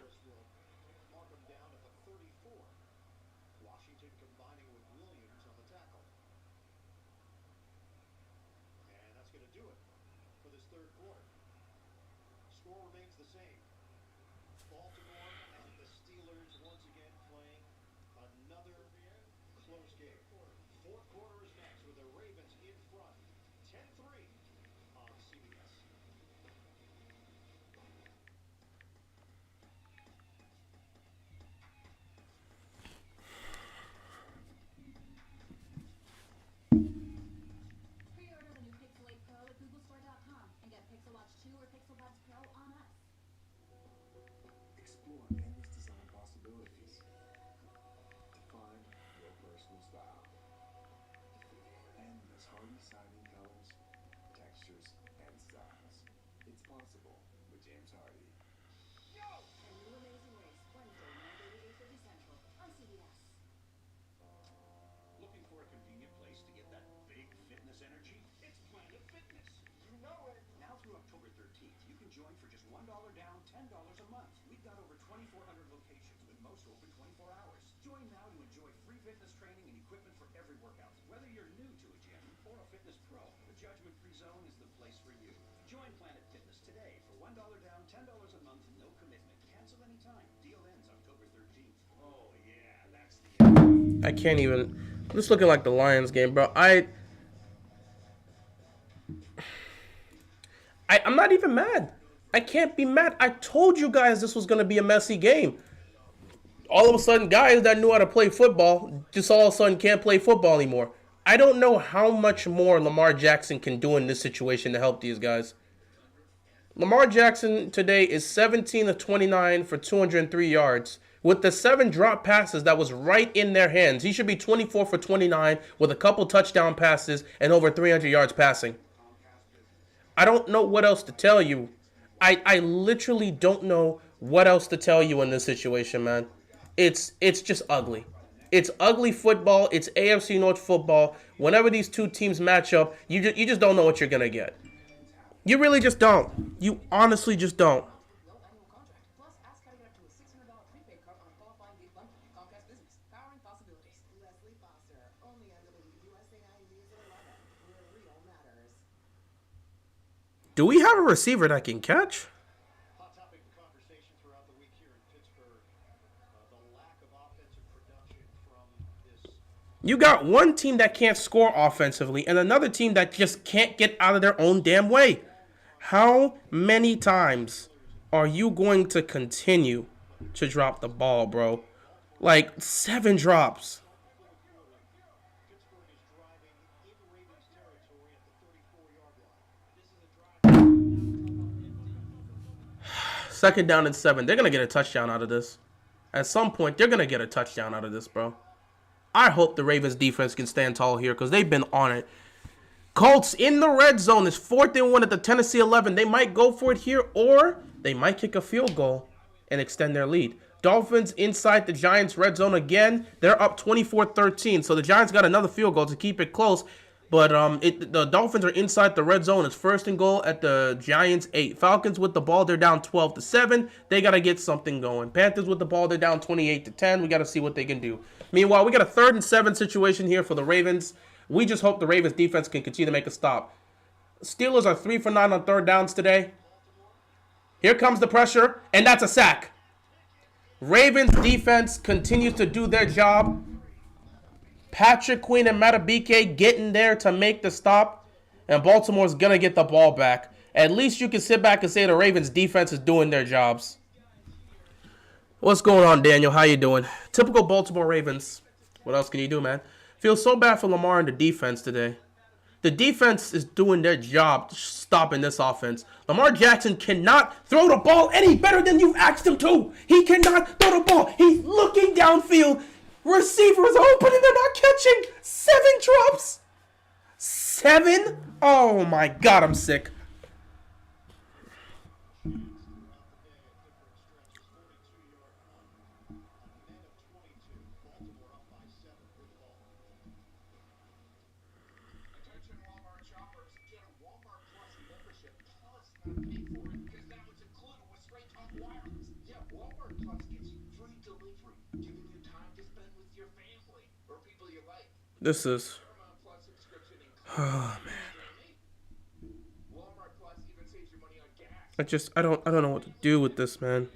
I can't even. This is looking like the Lions game, bro. I'm not even mad. I can't be mad. I told you guys this was going to be a messy game. All of a sudden, guys that knew how to play football just all of a sudden can't play football anymore. I don't know how much more Lamar Jackson can do in this situation to help these guys. Lamar Jackson today is 17 of 29 for 203 yards. With the 7 drop passes that was right in their hands, he should be 24 for 29 with a couple touchdown passes and over 300 yards passing. I don't know what else to tell you. I literally don't know what else to tell you in this situation, man. It's just ugly. It's ugly football. It's AFC North football. Whenever these two teams match up, you just don't know what you're going to get. You really just don't. You honestly just don't. Do we have a receiver that can catch? You got one team that can't score offensively and another team that just can't get out of their own damn way. How many times are you going to continue to drop the ball, bro? Like 7 drops. Second down and 7. They're going to get a touchdown out of this. At some point, they're going to get a touchdown out of this, bro. I hope the Ravens defense can stand tall here because they've been on it. Colts in the red zone. It's 4th and 1 at the Tennessee 11. They might go for it here or they might kick a field goal and extend their lead. Dolphins inside the Giants red zone again. They're up 24-13. So the Giants got another field goal to keep it close. But the Dolphins are inside the red zone. It's 1st and goal at the Giants 8. Falcons with the ball. They're down 12-7. They got to get something going. Panthers with the ball. They're down 28-10. We got to see what they can do. Meanwhile, we got a 3rd and 7 situation here for the Ravens. We just hope the Ravens defense can continue to make a stop. Steelers are 3 for 9 on 3rd downs today. Here comes the pressure, and that's a sack. Ravens defense continues to do their job. Patrick Queen and Matabike getting there to make the stop, and Baltimore's going to get the ball back. At least you can sit back and say the Ravens defense is doing their jobs. What's going on, Daniel? How you doing? Typical Baltimore Ravens. What else can you do, man? Feels so bad for Lamar and the defense today. The defense is doing their job stopping this offense. Lamar Jackson cannot throw the ball any better than you've asked him to. He cannot throw the ball. He's looking downfield. Receivers open and they're not catching. 7 drops. 7? Oh my God, I'm sick. This is, oh man. I don't know what to do with this, man.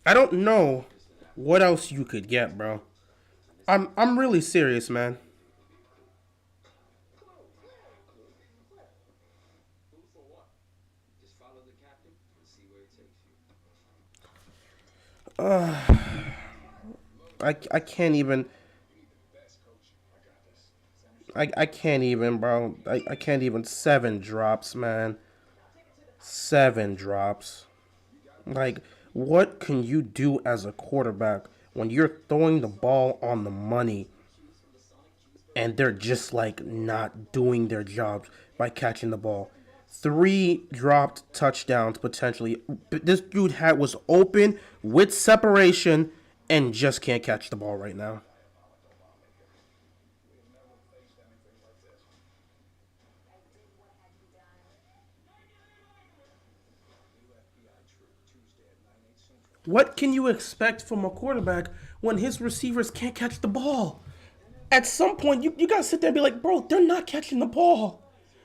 I don't know what else you could get, bro. I'm really serious, man. I can't even. I can't even, bro. I can't even. 7 drops, man. 7 drops. Like, what can you do as a quarterback when you're throwing the ball on the money and they're just like not doing their jobs by catching the ball? 3 dropped touchdowns potentially. This dude was open with separation and just can't catch the ball right now. What can you expect from a quarterback when his receivers can't catch the ball? At some point, you got to sit there and be like, bro, they're not catching the ball.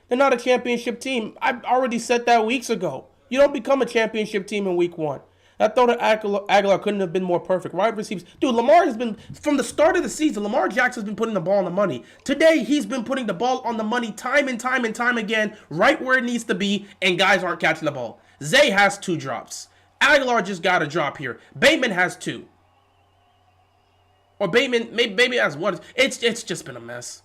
They're not a championship team. I already said that weeks ago. You don't become a championship team in week 1. That throw to Aguilar couldn't have been more perfect. Wide receivers. Dude, Lamar has been, from the start of the season, Lamar Jackson's been putting the ball on the money. Today, he's been putting the ball on the money time and time and time again, right where it needs to be, and guys aren't catching the ball. Zay has 2 drops. Aguilar just got a drop here. Bateman has 2. Or Bateman, maybe has 1. It's just been a mess.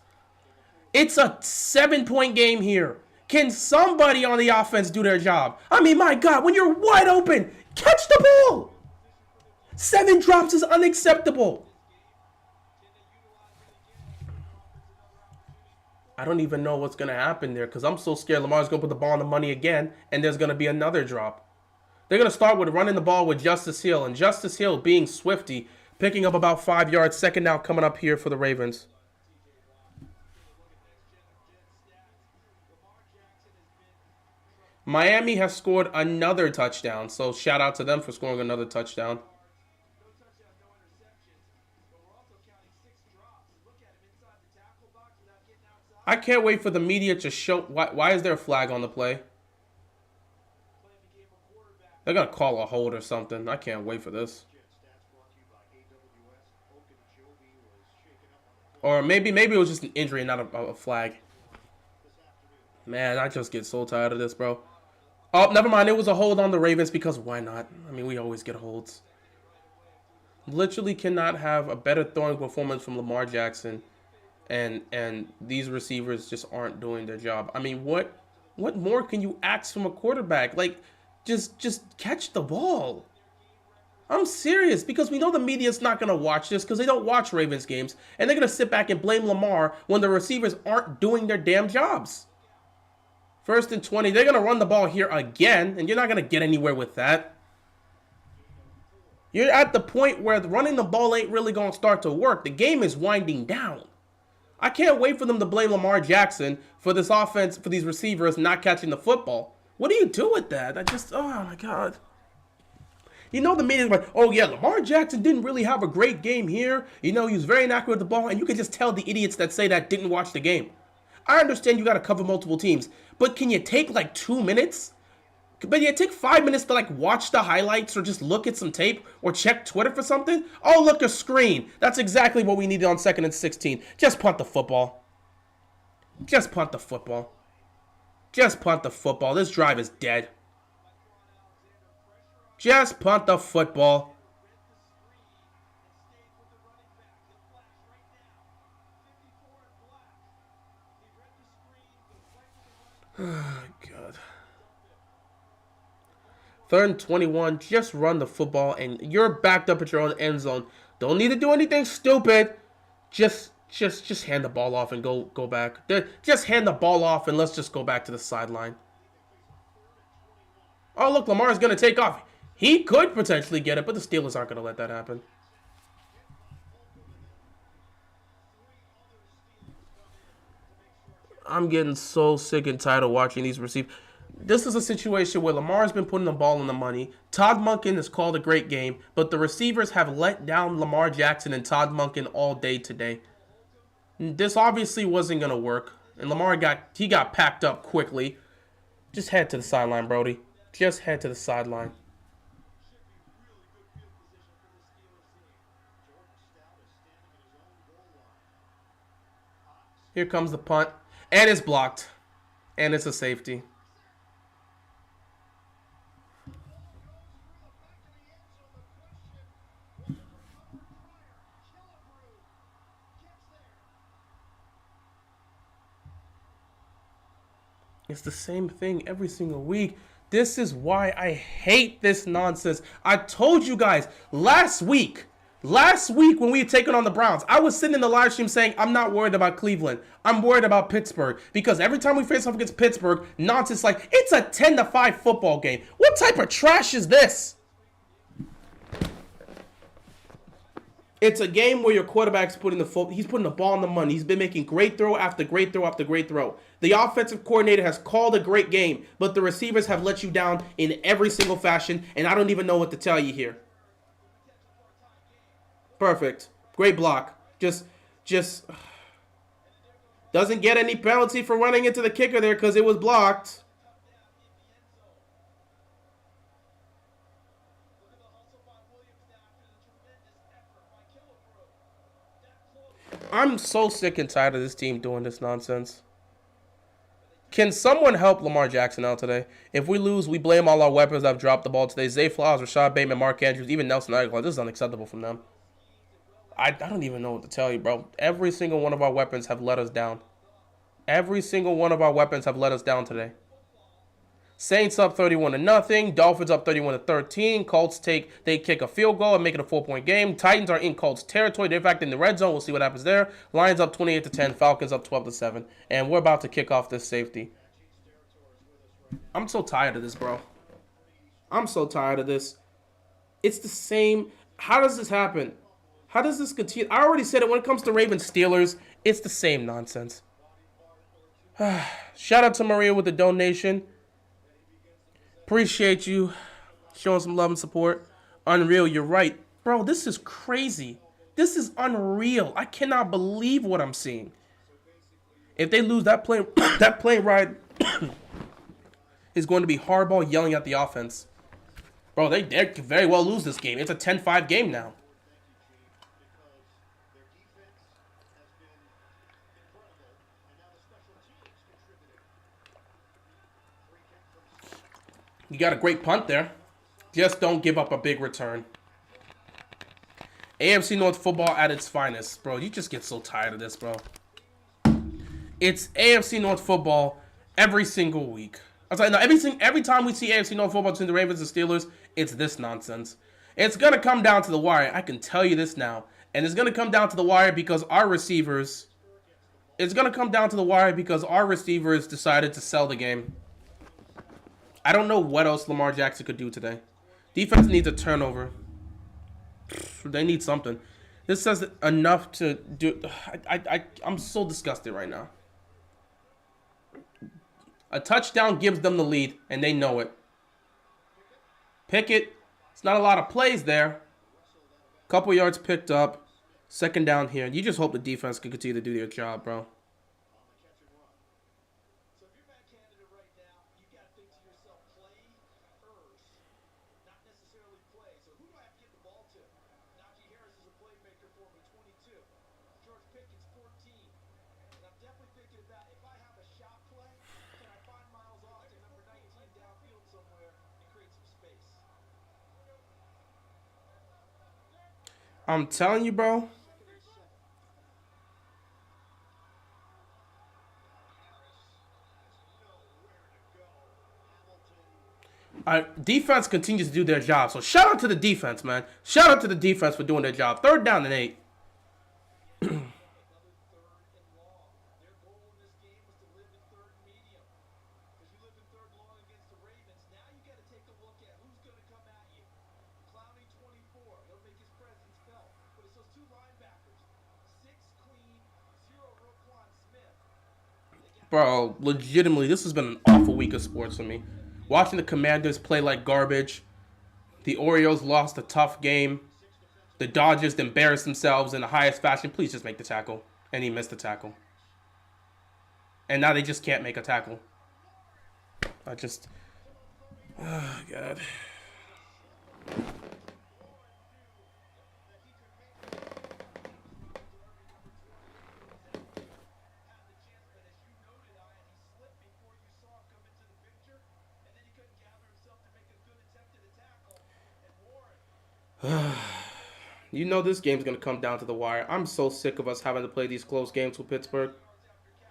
It's a 7-point game here. Can somebody on the offense do their job? I mean, my God, when you're wide open, catch the ball. 7 drops is unacceptable. I don't even know what's going to happen there because I'm so scared Lamar's going to put the ball on the money again and there's going to be another drop. They're going to start with running the ball with Justice Hill. And Justice Hill being swifty, picking up about 5 yards. 2nd down coming up here for the Ravens. Miami has scored another touchdown, so shout out to them for scoring another touchdown. I can't wait for the media to show. Why is there a flag on the play? They're going to call a hold or something. I can't wait for this. Or maybe it was just an injury and not a flag. Man, I just get so tired of this, bro. Oh, never mind. It was a hold on the Ravens because why not? I mean, we always get holds. Literally cannot have a better throwing performance from Lamar Jackson. And these receivers just aren't doing their job. I mean, what more can you ask from a quarterback? Like, just catch the ball. I'm serious, because we know the media's not going to watch this because they don't watch Ravens games, and they're going to sit back and blame Lamar when the receivers aren't doing their damn jobs. 1st and 20, they're going to run the ball here again, and you're not going to get anywhere with that. You're at the point where running the ball ain't really going to start to work. The game is winding down. I can't wait for them to blame Lamar Jackson for this offense, for these receivers not catching the football. What do you do with that? Oh my God. You know the media's like, oh yeah, Lamar Jackson didn't really have a great game here. You know, he was very inaccurate with the ball, and you can just tell the idiots that say that didn't watch the game. I understand you got to cover multiple teams, but can you take like 2 minutes? But yeah, take 5 minutes to like watch the highlights or just look at some tape or check Twitter for something. Oh, look, a screen. That's exactly what we needed on 2nd and 16. Just punt the football. Just punt the football. Just punt the football. This drive is dead. Just punt the football. Oh, God. 3rd and 21. Just run the football, and you're backed up at your own end zone. Don't need to do anything stupid. Just hand the ball off and go back. Just hand the ball off and let's just go back to the sideline. Oh, look, Lamar's going to take off. He could potentially get it, but the Steelers aren't going to let that happen. I'm getting so sick and tired of watching these receivers. This is a situation where Lamar's been putting the ball in the money. Todd Monken has called a great game, but the receivers have let down Lamar Jackson and Todd Monken all day today. This obviously wasn't going to work, and Lamar got packed up quickly. Just head to the sideline, Brody. Just head to the sideline. Here comes the punt. And it's blocked. And it's a safety. It's the same thing every single week. This is why I hate this nonsense. I told you guys last week when we had taken on the Browns, I was sitting in the live stream saying, I'm not worried about Cleveland. I'm worried about Pittsburgh. Because every time we face off against Pittsburgh, nonsense like, it's a 10-5 football game. What type of trash is this? It's a game where your quarterback's putting he's putting the ball on the money. He's been making great throw after great throw after great throw. The offensive coordinator has called a great game, but the receivers have let you down in every single fashion, and I don't even know what to tell you here. Perfect. Great block. Just doesn't get any penalty for running into the kicker there because it was blocked. I'm so sick and tired of this team doing this nonsense. Can someone help Lamar Jackson out today? If we lose, we blame all our weapons that have dropped the ball today. Zay Flowers, Rashad Bateman, Mark Andrews, even Nelson Aguilar. This is unacceptable from them. I don't even know what to tell you, bro. Every single one of our weapons have let us down. Every single one of our weapons have let us down today. Saints up 31-0. Dolphins up 31-13. Colts kick a field goal and make it a 4-point game. Titans are in Colts territory. They're back in the red zone. We'll see what happens there. Lions up 28-10. Falcons up 12-7. And we're about to kick off this safety. I'm so tired of this, bro. I'm so tired of this. It's the same. How does this happen? How does this continue? I already said it. When it comes to Ravens Steelers, it's the same nonsense. Shout out to Maria with the donation. Appreciate you showing some love and support. Unreal, you're right. Bro, this is crazy. This is unreal. I cannot believe what I'm seeing. If they lose that plane, that plane ride is going to be hardball yelling at the offense. Bro, they could very well lose this game. It's a 10-5 game now. You got a great punt there. Just don't give up a big return. AFC North football at its finest. Bro, you just get so tired of this, bro. It's AFC North football every single week. I was like, no, every time we see AFC North football between the Ravens and Steelers, it's this nonsense. It's going to come down to the wire. I can tell you this now. And it's going to come down to the wire because our receivers... It's going to come down to the wire because our receivers decided to sell the game. I don't know what else Lamar Jackson could do today. Defense needs a turnover. They need something. This says enough to do... I'm so disgusted right now. A touchdown gives them the lead, and they know it. Pickett, it's not a lot of plays there. Couple yards picked up. Second down here. You just hope the defense can continue to do their job, bro. I'm telling you, bro. Defense continues to do their job. So shout out to the defense, man. Shout out to the defense for doing their job. 3rd down and 8. Bro, legitimately, this has been an awful week of sports for me. Watching the Commanders play like garbage. The Orioles lost a tough game. The Dodgers embarrassed themselves in the highest fashion. Please just make the tackle. And he missed the tackle. And now they just can't make a tackle. Oh, God. You know this game's going to come down to the wire. I'm so sick of us having to play these close games with Pittsburgh.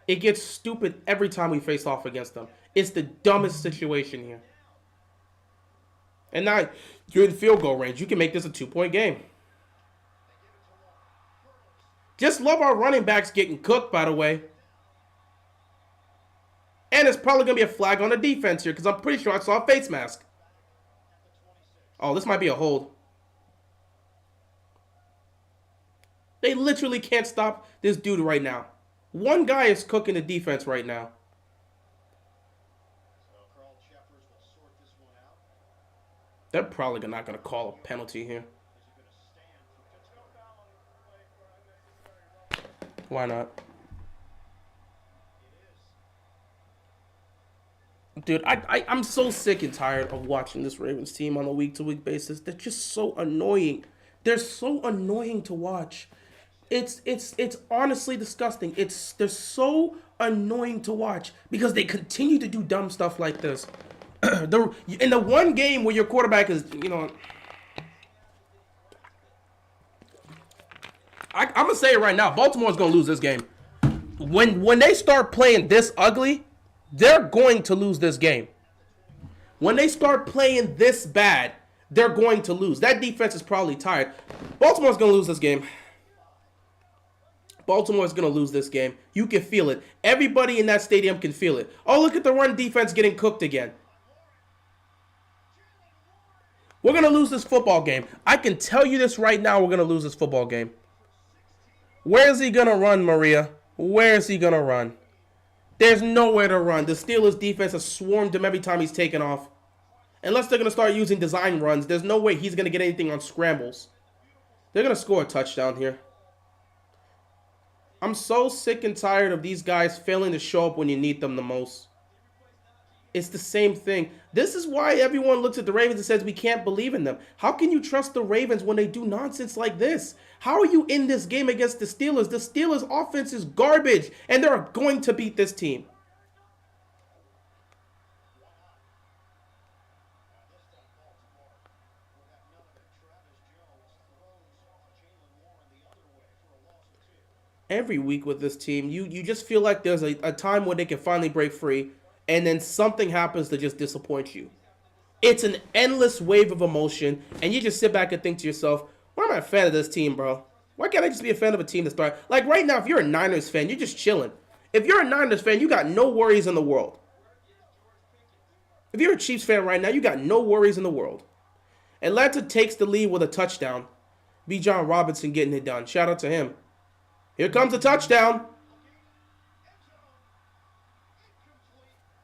It gets stupid every time we face off against them. It's the dumbest situation here. And now you're in field goal range. You can make this a 2-point game. Just love our running backs getting cooked, by the way. And it's probably going to be a flag on the defense here because I'm pretty sure I saw a face mask. Oh, this might be a hold. They literally can't stop this dude right now. One guy is cooking the defense right now. They're probably not going to call a penalty here. Why not? Dude, I'm so sick and tired of watching this Ravens team on a week-to-week basis. They're just so annoying. They're so annoying to watch. It's honestly disgusting. They're so annoying to watch because they continue to do dumb stuff like this. In the one game where your quarterback is, I'm gonna say it right now. Baltimore's gonna lose this game. When they start playing this ugly, they're going to lose this game. When they start playing this bad, they're going to lose. That defense is probably tired. Baltimore's gonna lose this game. Baltimore's going to lose this game. You can feel it. Everybody in that stadium can feel it. Oh, look at the run defense getting cooked again. We're going to lose this football game. I can tell you this right now. We're going to lose this football game. Where is he going to run, Maria? Where is he going to run? There's nowhere to run. The Steelers defense has swarmed him every time he's taken off. Unless they're going to start using design runs, there's no way he's going to get anything on scrambles. They're going to score a touchdown here. I'm so sick and tired of these guys failing to show up when you need them the most. It's the same thing. This is why everyone looks at the Ravens and says we can't believe in them. How can you trust the Ravens when they do nonsense like this? How are you in this game against the Steelers? The Steelers' offense is garbage, and they're going to beat this team. Every week with this team, you just feel like there's a time where they can finally break free, and then something happens to just disappoint you. It's an endless wave of emotion, and you just sit back and think to yourself, why am I a fan of this team, bro? Why can't I just be a fan of a team that's starting? Like right now, if you're a Niners fan, you're just chilling. If you're a Niners fan, you got no worries in the world. If you're a Chiefs fan right now, you got no worries in the world. Atlanta takes the lead with a touchdown. Bijan Robinson getting it done. Shout out to him. Here comes the touchdown.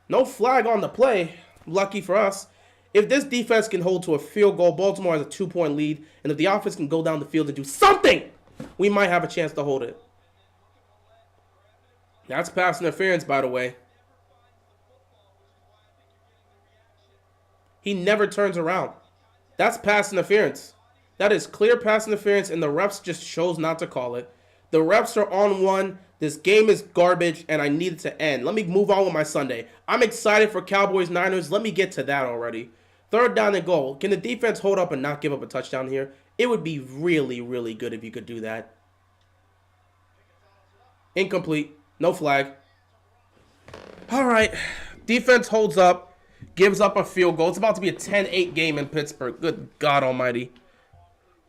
No flag on the play. Lucky for us. If this defense can hold to a field goal, Baltimore has a 2-point lead. And if the offense can go down the field and do something, we might have a chance to hold it. That's pass interference, by the way. He never turns around. That's pass interference. That is clear pass interference, and the refs just chose not to call it. The refs are on one. This game is garbage, and I need it to end. Let me move on with my Sunday. I'm excited for Cowboys-Niners. Let me get to that already. 3rd down and goal. Can the defense hold up and not give up a touchdown here? It would be really, really good if you could do that. Incomplete. No flag. All right. Defense holds up. Gives up a field goal. It's about to be a 10-8 game in Pittsburgh. Good God almighty.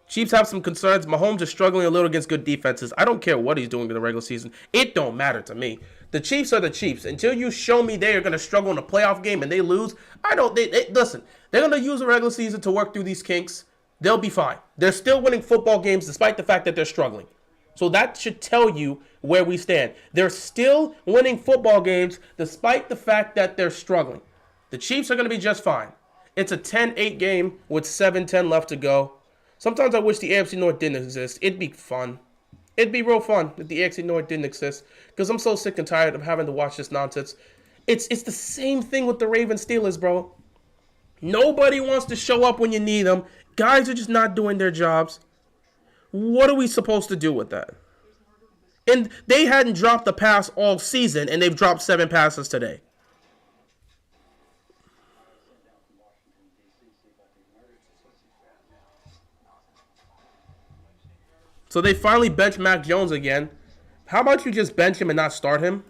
Chiefs have some concerns. Mahomes is struggling a little against good defenses. I don't care what he's doing in the regular season. It don't matter to me. The Chiefs are the Chiefs. Until you show me they are going to struggle in a playoff game and they lose, listen, they're going to use the regular season to work through these kinks. They'll be fine. They're still winning football games despite the fact that they're struggling. So that should tell you where we stand. They're still winning football games despite the fact that they're struggling. The Chiefs are going to be just fine. It's a 10-8 game with 7-10 left to go. Sometimes I wish the AFC North didn't exist. It'd be fun. It'd be real fun if the AFC North didn't exist. Because I'm so sick and tired of having to watch this nonsense. It's the same thing with the Ravens Steelers, bro. Nobody wants to show up when you need them. Guys are just not doing their jobs. What are we supposed to do with that? And they hadn't dropped a pass all season, and they've dropped 7 passes today. So they finally bench Mac Jones again. How about you just bench him and not start him?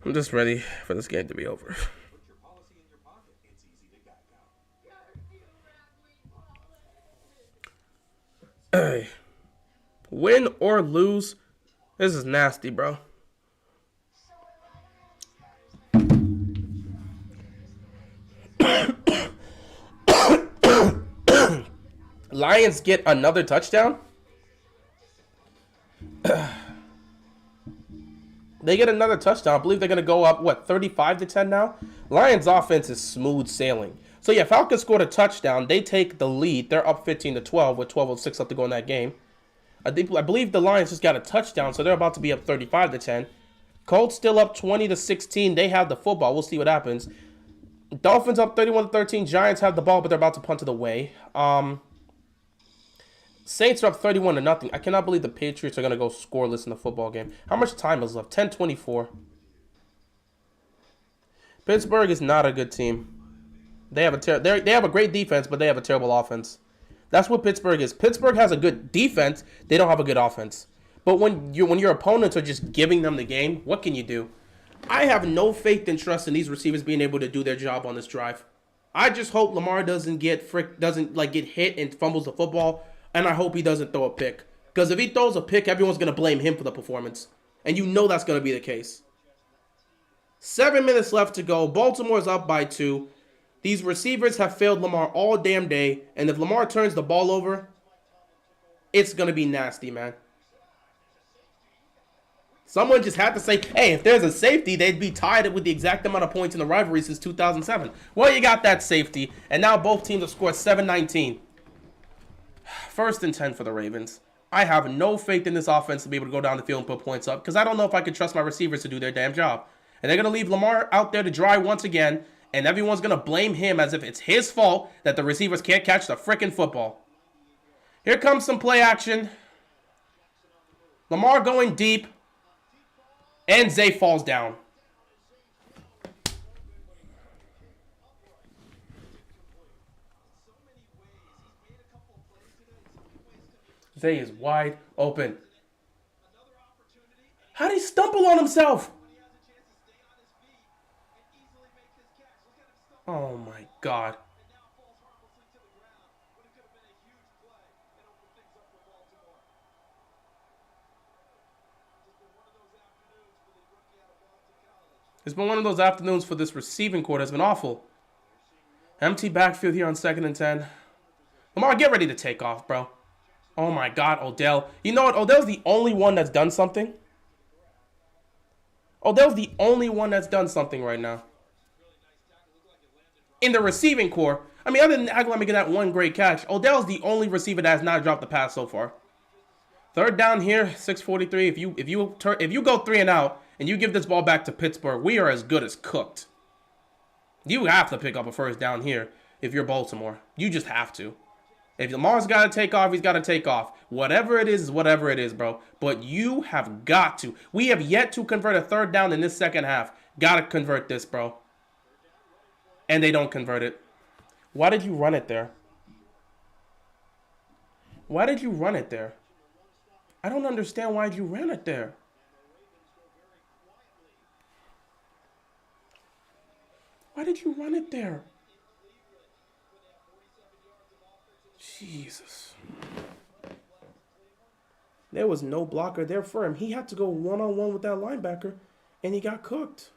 I'm just ready for this game to be over. Hey, win or lose, this is nasty, bro. Lions get another touchdown? They get another touchdown. I believe they're going to go up, 35-10 now? Lions offense is smooth sailing. So, yeah, Falcons scored a touchdown. They take the lead. They're up 15-12 with 12:06 left to go in that game. I believe the Lions just got a touchdown, so they're about to be up 35-10. Colts still up 20-16. They have the football. We'll see what happens. Dolphins up 31-13. Giants have the ball, but they're about to punt it away. Saints are up 31-0. I cannot believe the Patriots are going to go scoreless in the football game. How much time is left? 10:24. Pittsburgh is not a good team. They have a great defense, but they have a terrible offense. That's what Pittsburgh is. Pittsburgh has a good defense. They don't have a good offense. But when your opponents are just giving them the game, what can you do? I have no faith and trust in these receivers being able to do their job on this drive. I just hope Lamar doesn't get hit and fumbles the football, and I hope he doesn't throw a pick. Because if he throws a pick, everyone's going to blame him for the performance. And you know that's going to be the case. 7 minutes left to go. Baltimore's up by 2. These receivers have failed Lamar all damn day. And if Lamar turns the ball over, it's going to be nasty, man. Someone just had to say, hey, if there's a safety, they'd be tied with the exact amount of points in the rivalry since 2007. Well, you got that safety. And now both teams have scored 7-19. 1st and 10 for the Ravens. I have no faith in this offense to be able to go down the field and put points up because I don't know if I can trust my receivers to do their damn job. And they're going to leave Lamar out there to dry once again, and everyone's going to blame him as if it's his fault that the receivers can't catch the frickin' football. Here comes some play action. Lamar going deep, and Zay falls down. Zay is wide open. How did he stumble on himself? Oh my God. It's been one of those afternoons for this receiving corps that's been awful. Empty backfield here on 2nd and 10. Lamar, get ready to take off, bro. Oh my God, Odell. You know what? Odell's the only one that's done something. Odell's the only one that's done something right now. In the receiving corps, I mean, other than Aguilar making that one great catch, Odell's the only receiver that has not dropped the pass so far. 3rd down here, 6:43. If you go 3 and out and you give this ball back to Pittsburgh, we are as good as cooked. You have to pick up a 1st down here if you're Baltimore. You just have to. If Lamar's got to take off, he's got to take off. Whatever it is whatever it is, bro. But you have got to. We have yet to convert a 3rd down in this second half. Got to convert this, bro. And they don't convert it. Why did you run it there? Why did you run it there? I don't understand why you ran it there. Why did you run it there? Jesus. There was no blocker there for him. He had to go one-on-one with that linebacker, and he got cooked.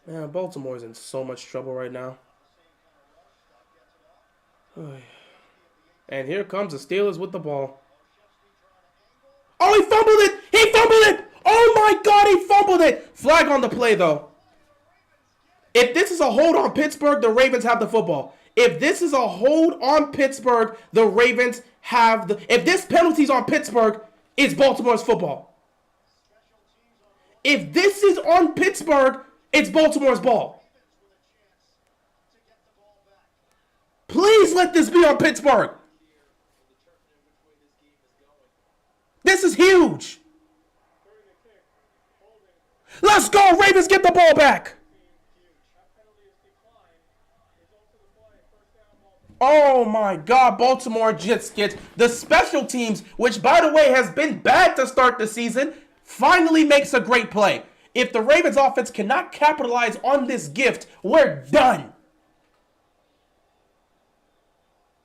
Man, Baltimore's in so much trouble right now. And here comes the Steelers with the ball. Oh, he fumbled it! He fumbled it! Oh my God, he fumbled it! Flag on the play, though. If this is a hold on Pittsburgh, the Ravens have the football. If this is a hold on Pittsburgh, the Ravens have the... If this penalty's on Pittsburgh, it's Baltimore's football. If this is on Pittsburgh, it's Baltimore's ball. Please let this be on Pittsburgh. This is huge. Let's go, Ravens, get the ball back. Oh my God, Baltimore just gets the special teams, which by the way has been bad to start the season, finally makes a great play. If the Ravens offense cannot capitalize on this gift, we're done.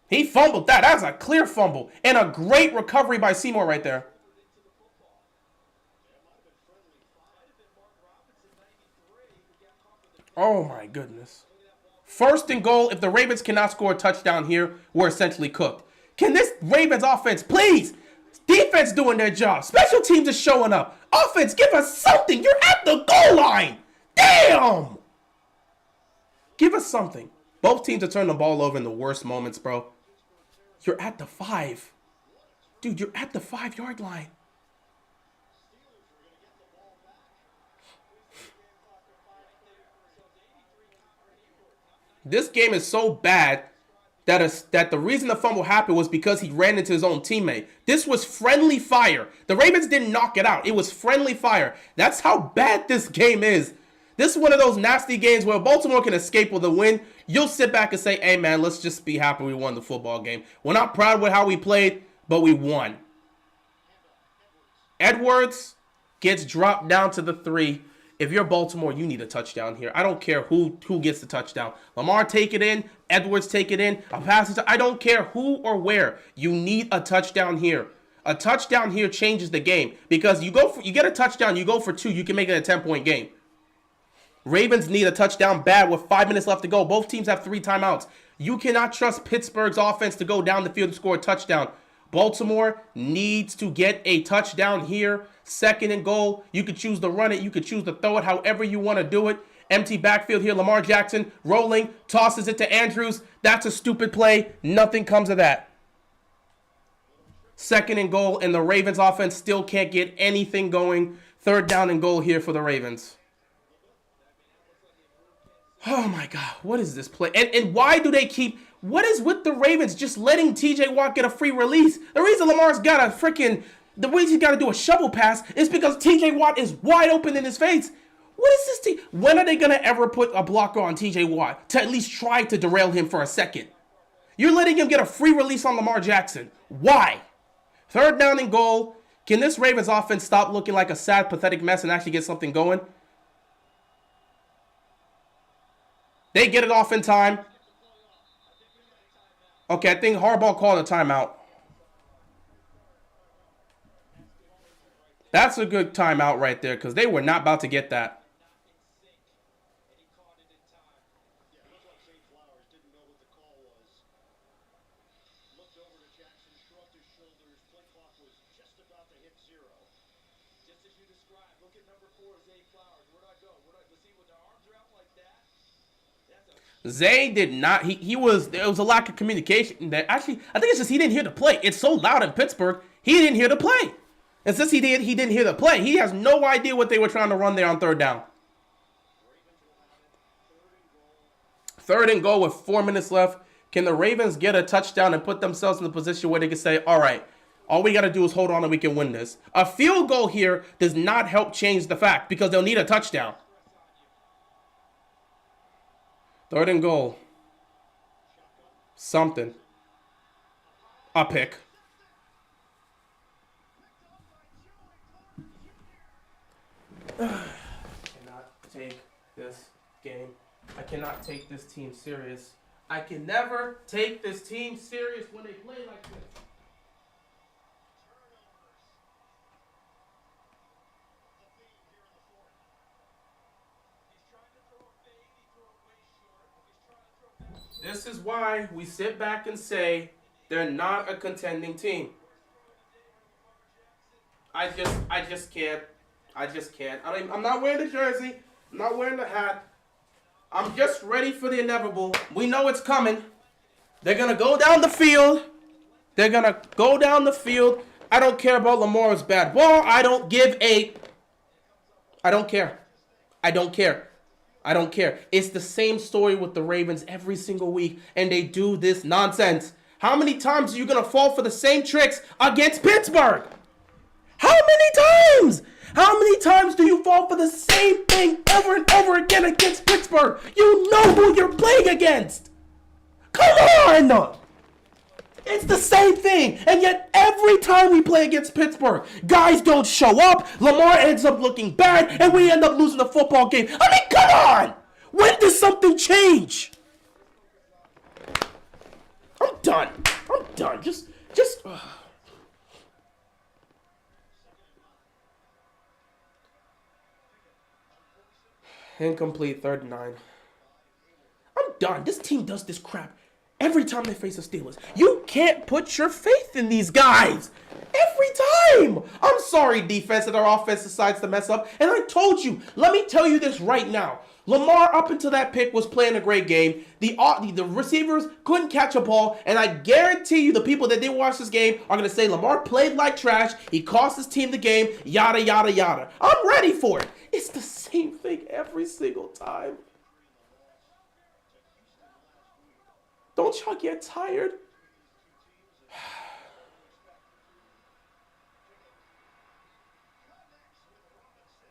He fumbled that. That's a clear fumble. And a great recovery by Seymour right there. Oh my goodness. 1st and goal. If the Ravens cannot score a touchdown here, we're essentially cooked. Can this Ravens offense, please? Defense doing their job. Special teams is showing up. Offense, give us something. You're at the goal line. Damn. Give us something. Both teams are turning the ball over in the worst moments, bro. You're at the 5. Dude, you're at the 5-yard line. This game is so bad that the reason the fumble happened was because he ran into his own teammate. This was friendly fire. The Ravens didn't knock it out. It was friendly fire. That's how bad this game is. This is one of those nasty games where Baltimore can escape with a win. You'll sit back and say, hey, man, let's just be happy we won the football game. We're not proud with how we played, but we won. Edwards gets dropped down to the 3. If you're Baltimore, you need a touchdown here. I don't care who gets the touchdown. Lamar take it in. Edwards take it in. A pass. I don't care who or where. You need a touchdown here. A touchdown here changes the game because you get a touchdown, you go for 2, you can make it a 10-point game. Ravens need a touchdown bad with 5 minutes left to go. Both teams have 3 timeouts. You cannot trust Pittsburgh's offense to go down the field and score a touchdown. Baltimore needs to get a touchdown here. 2nd and goal. You could choose to run it. You could choose to throw it however you want to do it. Empty backfield here. Lamar Jackson rolling. Tosses it to Andrews. That's a stupid play. Nothing comes of that. 2nd and goal. And the Ravens offense still can't get anything going. 3rd down and goal here for the Ravens. Oh, my God. What is this play? And why do they keep... What is with the Ravens just letting TJ Watt get a free release? The reason Lamar's got a freaking... The reason he's got to do a shovel pass is because TJ Watt is wide open in his face. What is this team? When are they going to ever put a blocker on TJ Watt to at least try to derail him for a second? You're letting him get a free release on Lamar Jackson. Why? 3rd down and goal. Can this Ravens offense stop looking like a sad, pathetic mess and actually get something going? They get it off in time. Okay, I think Harbaugh called a timeout. That's a good timeout right there because they were not about to get that. Zay did not, there was a lack of communication there. Actually, I think it's just he didn't hear the play. It's so loud in Pittsburgh, he didn't hear the play. And since he didn't hear the play, he has no idea what they were trying to run there on 3rd down. 3rd and goal with 4 minutes left. Can the Ravens get a touchdown and put themselves in the position where they can say, all right, all we got to do is hold on and we can win this. A field goal here does not help change the fact because they'll need a touchdown. 3rd and goal. Something. A pick. I cannot take this game. I cannot take this team serious. I can never take this team serious when they play like this. This is why we sit back and say they're not a contending team. I just can't. I'm not wearing the jersey. I'm not wearing the hat. I'm just ready for the inevitable. We know it's coming. They're going to go down the field. I don't care about Lamar's bad ball. I don't care. It's the same story with the Ravens every single week, and they do this nonsense. How many times are you going to fall for the same tricks against Pittsburgh? How many times? How many times do you fall for the same thing over and over again against Pittsburgh? You know who you're playing against. Come on! It's the same thing. And yet every time we play against Pittsburgh, guys don't show up, Lamar ends up looking bad, and we end up losing the football game. I mean, come on! When does something change? I'm done. Just. Incomplete, 3rd and 9. I'm done. This team does this crap every time they face the Steelers. You can't put your faith in these guys. Every time. I'm sorry, defense, that our offense decides to mess up. And I told you, let me tell you this right now. Lamar, up until that pick, was playing a great game. The receivers couldn't catch a ball. And I guarantee you the people that didn't watch this game are going to say Lamar played like trash. He cost his team the game. Yada, yada, yada. I'm ready for it. It's the same thing every single time. Don't y'all get tired?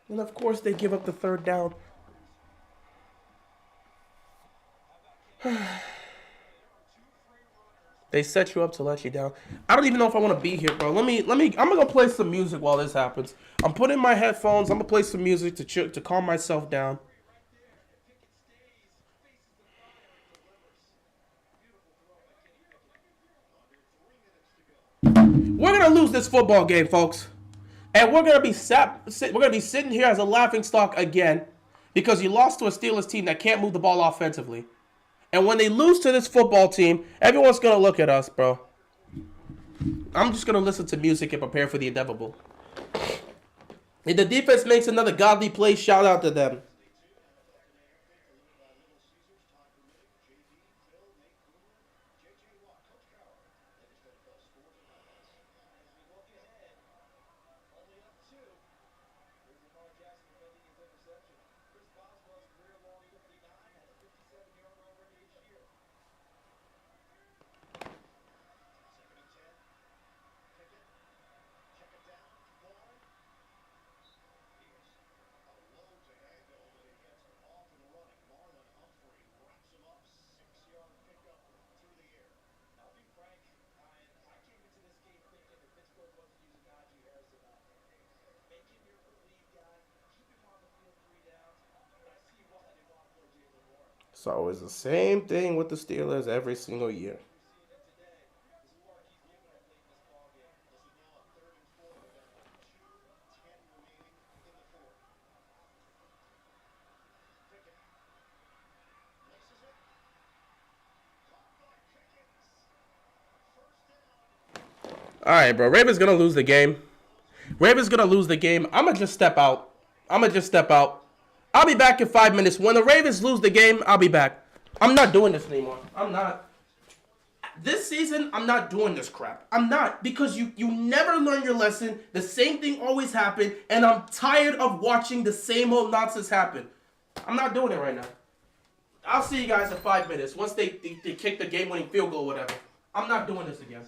And of course they give up the 3rd down. They set you up to let you down. I don't even know if I want to be here, bro. Let me. I'm gonna play some music while this happens. I'm putting my headphones. I'm gonna play some music to calm myself down. We're gonna lose this football game, folks, and we're gonna be sitting here as a laughing stock again because you lost to a Steelers team that can't move the ball offensively. And when they lose to this football team, everyone's gonna look at us, bro. I'm just gonna listen to music and prepare for the inevitable. If the defense makes another godly play, shout out to them. So it's the same thing with the Steelers every single year. All right, bro. Ravens gonna lose the game. Ravens gonna lose the game. I'm gonna just step out. I'm gonna just step out. I'll be back in 5 minutes. When the Ravens lose the game, I'll be back. I'm not doing this anymore. I'm not. This season, I'm not doing this crap. I'm not because you never learn your lesson. The same thing always happen, and I'm tired of watching the same old nonsense happen. I'm not doing it right now. I'll see you guys in 5 minutes once they kick the game-winning field goal, or whatever. I'm not doing this again.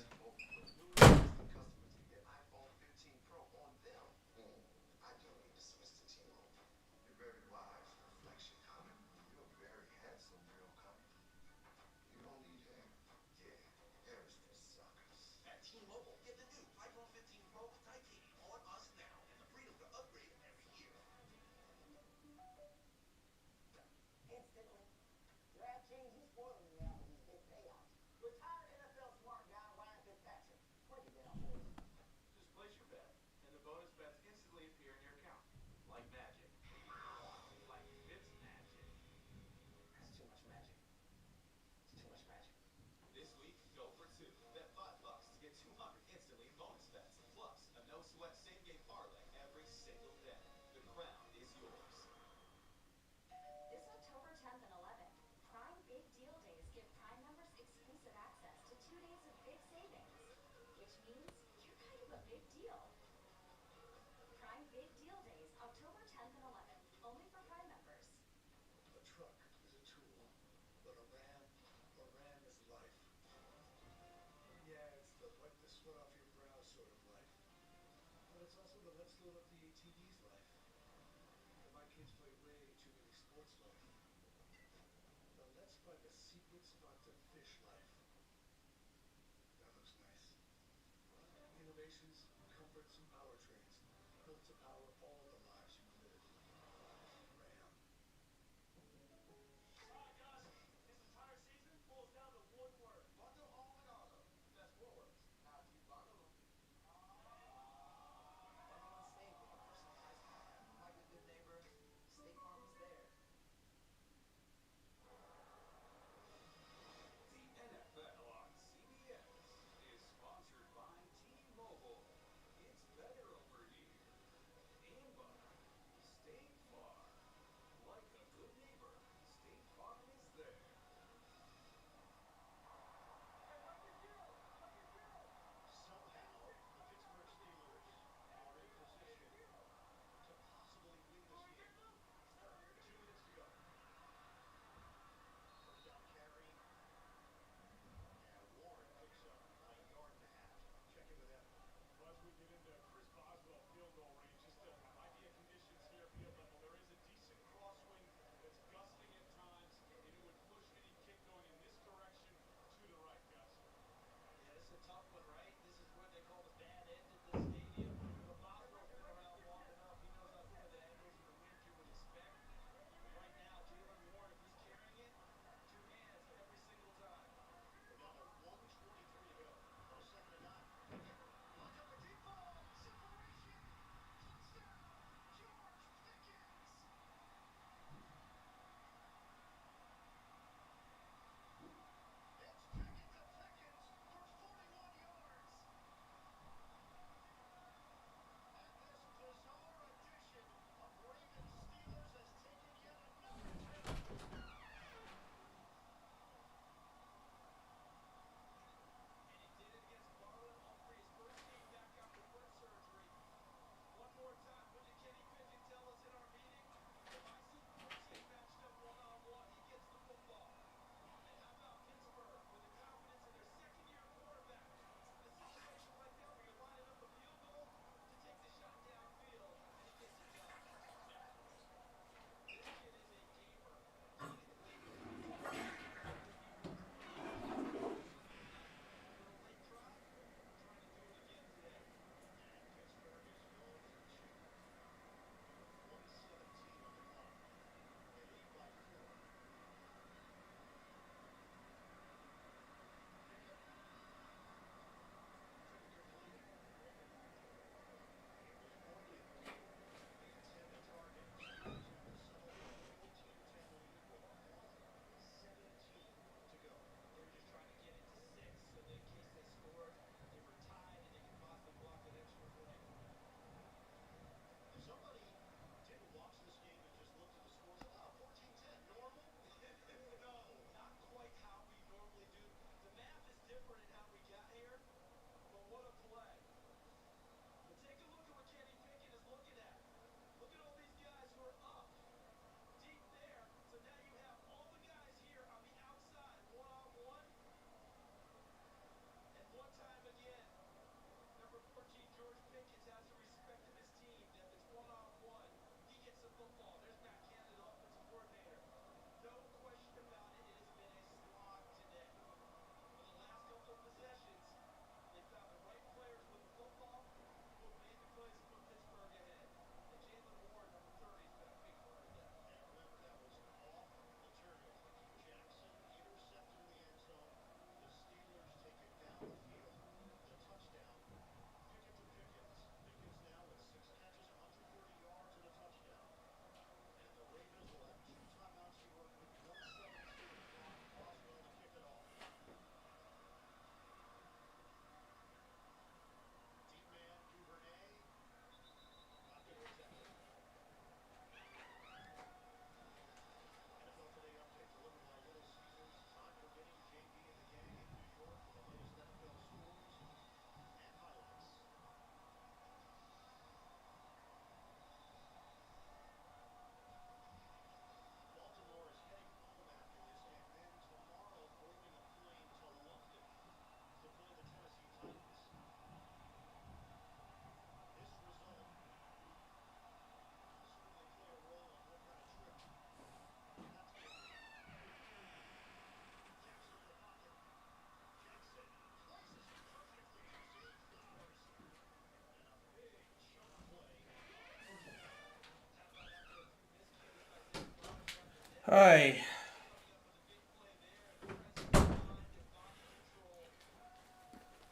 Hi.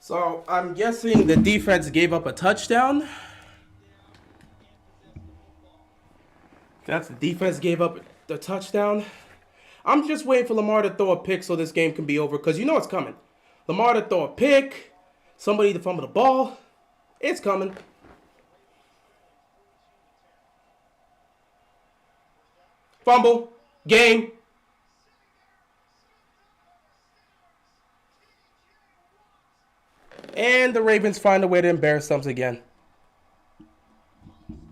So I'm guessing the defense gave up a touchdown. That's the defense gave up the touchdown. I'm just waiting for Lamar to throw a pick so this game can be over because you know it's coming. Lamar to throw a pick, somebody to fumble the ball. It's coming. Fumble. Game. And the Ravens find a way to embarrass themselves again.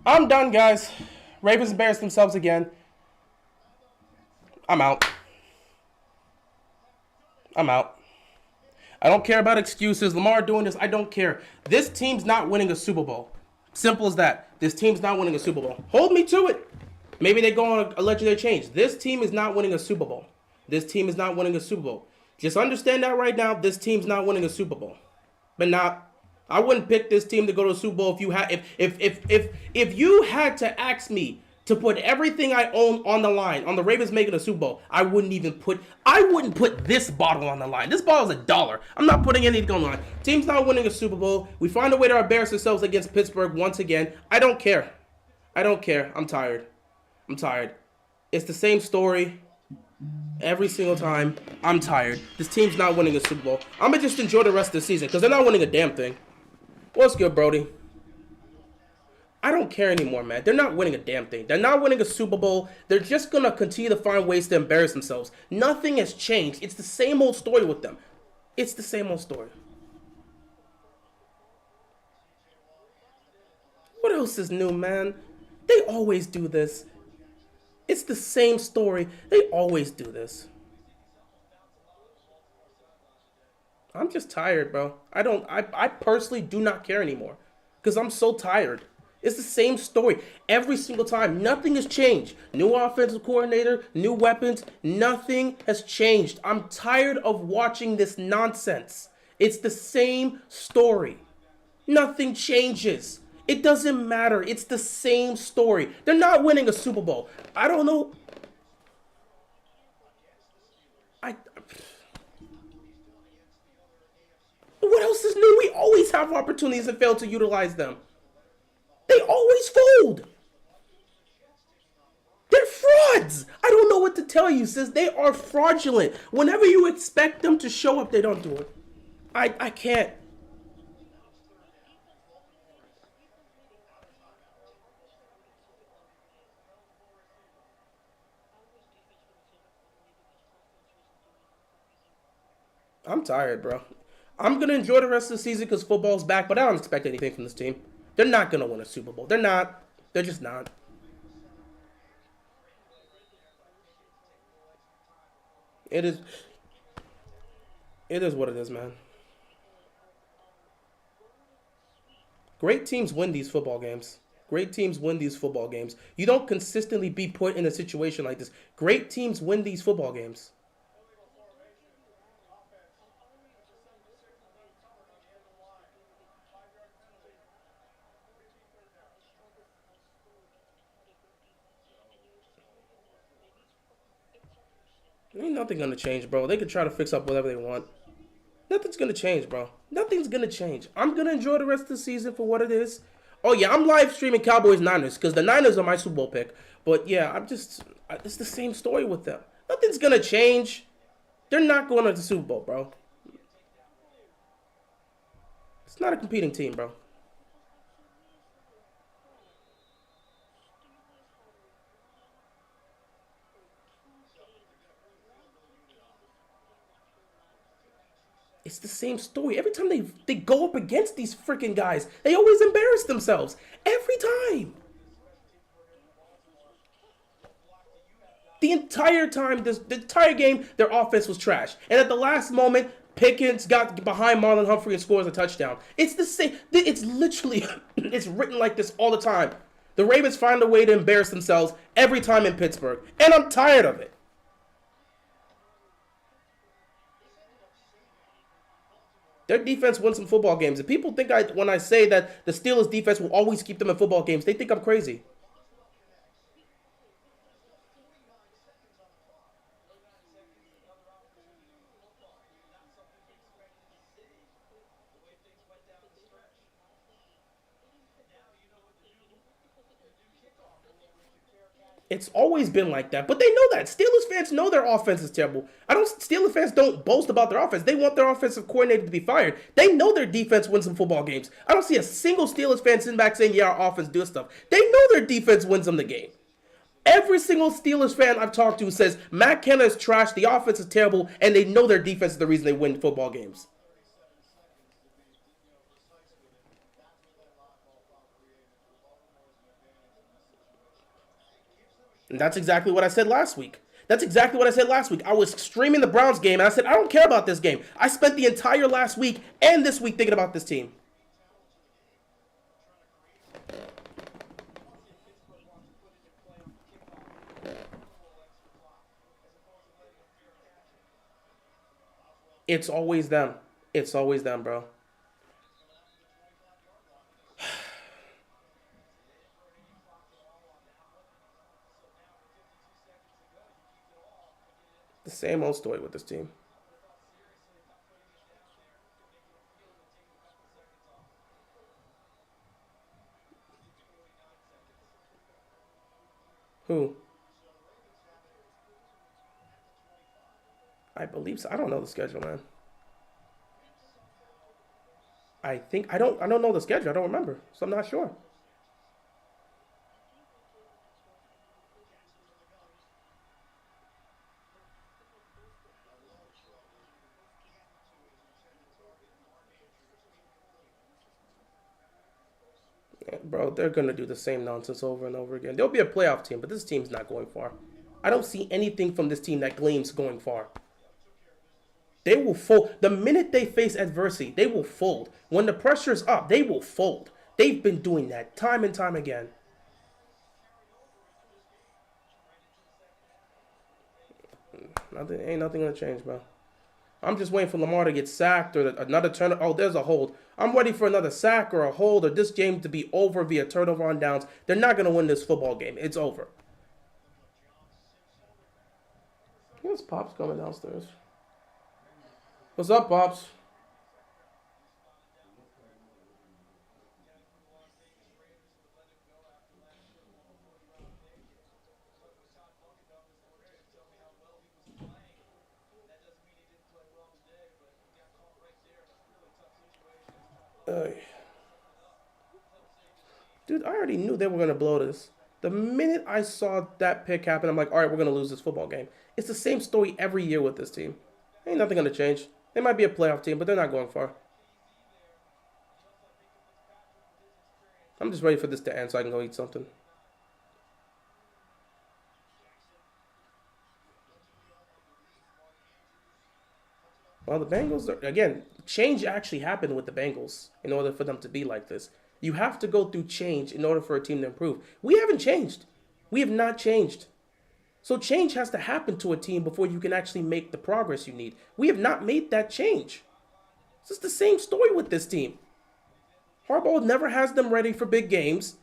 I'm done, guys. Ravens embarrass themselves again. I'm out. I'm out. I don't care about excuses. Lamar doing this, I don't care. This team's not winning a Super Bowl. Simple as that. This team's not winning a Super Bowl. Hold me to it. Maybe they go on a legendary change. This team is not winning a Super Bowl. This team is not winning a Super Bowl. Just understand that right now. This team's not winning a Super Bowl. But not. I wouldn't pick this team to go to a Super Bowl if you had if you had to ask me to put everything I own on the line on the Ravens making a Super Bowl. I wouldn't put this bottle on the line. This bottle is $1. I'm not putting anything on the line. Team's not winning a Super Bowl. We find a way to embarrass ourselves against Pittsburgh once again. I don't care. I don't care. I'm tired. I'm tired. It's the same story every single time. I'm tired. This team's not winning a Super Bowl. I'm going to just enjoy the rest of the season because they're not winning a damn thing. What's good, Brody? I don't care anymore, man. They're not winning a damn thing. They're not winning a Super Bowl. They're just going to continue to find ways to embarrass themselves. Nothing has changed. It's the same old story with them. It's the same old story. What else is new, man? They always do this. It's the same story. They always do this. I'm just tired, bro. I personally do not care anymore. Because I'm so tired. It's the same story every single time. Nothing has changed. New offensive coordinator, new weapons. Nothing has changed. I'm tired of watching this nonsense. It's the same story. Nothing changes. It doesn't matter. It's the same story. They're not winning a Super Bowl. I don't know. What else is new? We always have opportunities and fail to utilize them. They always fold. They're frauds. I don't know what to tell you, sis. They are fraudulent. Whenever you expect them to show up, they don't do it. I can't. I'm tired, bro. I'm going to enjoy the rest of the season because football's back, but I don't expect anything from this team. They're not going to win a Super Bowl. They're not. They're just not. It is. It is what it is, man. Great teams win these football games. Great teams win these football games. You don't consistently be put in a situation like this. Great teams win these football games. Ain't nothing gonna change, bro. They can try to fix up whatever they want. Nothing's gonna change, bro. Nothing's gonna change. I'm gonna enjoy the rest of the season for what it is. Oh yeah, I'm live streaming Cowboys Niners because the Niners are my Super Bowl pick. But yeah, it's the same story with them. Nothing's gonna change. They're not going to the Super Bowl, bro. It's not a competing team, bro. It's the same story. Every time they go up against these freaking guys, they always embarrass themselves. Every time. The entire time, the entire game, their offense was trash. And at the last moment, Pickens got behind Marlon Humphrey and scores a touchdown. It's the same. It's literally, it's written like this all the time. The Ravens find a way to embarrass themselves every time in Pittsburgh. And I'm tired of it. Their defense wins some football games. If people think when I say that the Steelers defense will always keep them in football games, they think I'm crazy. It's always been like that, but they know that. Steelers fans know their offense is terrible. Steelers fans don't boast about their offense. They want their offensive coordinator to be fired. They know their defense wins them football games. I don't see a single Steelers fan sitting back saying, yeah, our offense does stuff. They know their defense wins them the game. Every single Steelers fan I've talked to says Matt Canada is trash, the offense is terrible, and they know their defense is the reason they win football games. And that's exactly what I said last week. I was streaming the Browns game, and I said, I don't care about this game. I spent the entire last week and this week thinking about this team. It's always them. It's always them, bro. The same old story with this team. Who? I believe so. I don't know the schedule, man. I don't know the schedule. I don't remember. So I'm not sure. Bro, they're going to do the same nonsense over and over again. There'll be a playoff team, but this team's not going far. I don't see anything from this team that gleams going far. They will fold. The minute they face adversity, they will fold. When the pressure's up, they will fold. They've been doing that time and time again. Ain't nothing going to change, bro. I'm just waiting for Lamar to get sacked or another turnover. Oh, there's a hold. I'm ready for another sack or a hold or this game to be over via turnover on downs. They're not going to win this football game. It's over. Here's Pops coming downstairs. What's up, Pops? Dude, I already knew they were going to blow this. The minute I saw that pick happen, I'm like, all right, we're going to lose this football game. It's the same story every year with this team. Ain't nothing going to change. They might be a playoff team, but they're not going far. I'm just ready for this to end so I can go eat something. Well, the Bengals, again, change actually happened with the Bengals in order for them to be like this. You have to go through change in order for a team to improve. We haven't changed. We have not changed. So change has to happen to a team before you can actually make the progress you need. We have not made that change. It's just the same story with this team. Harbaugh never has them ready for big games.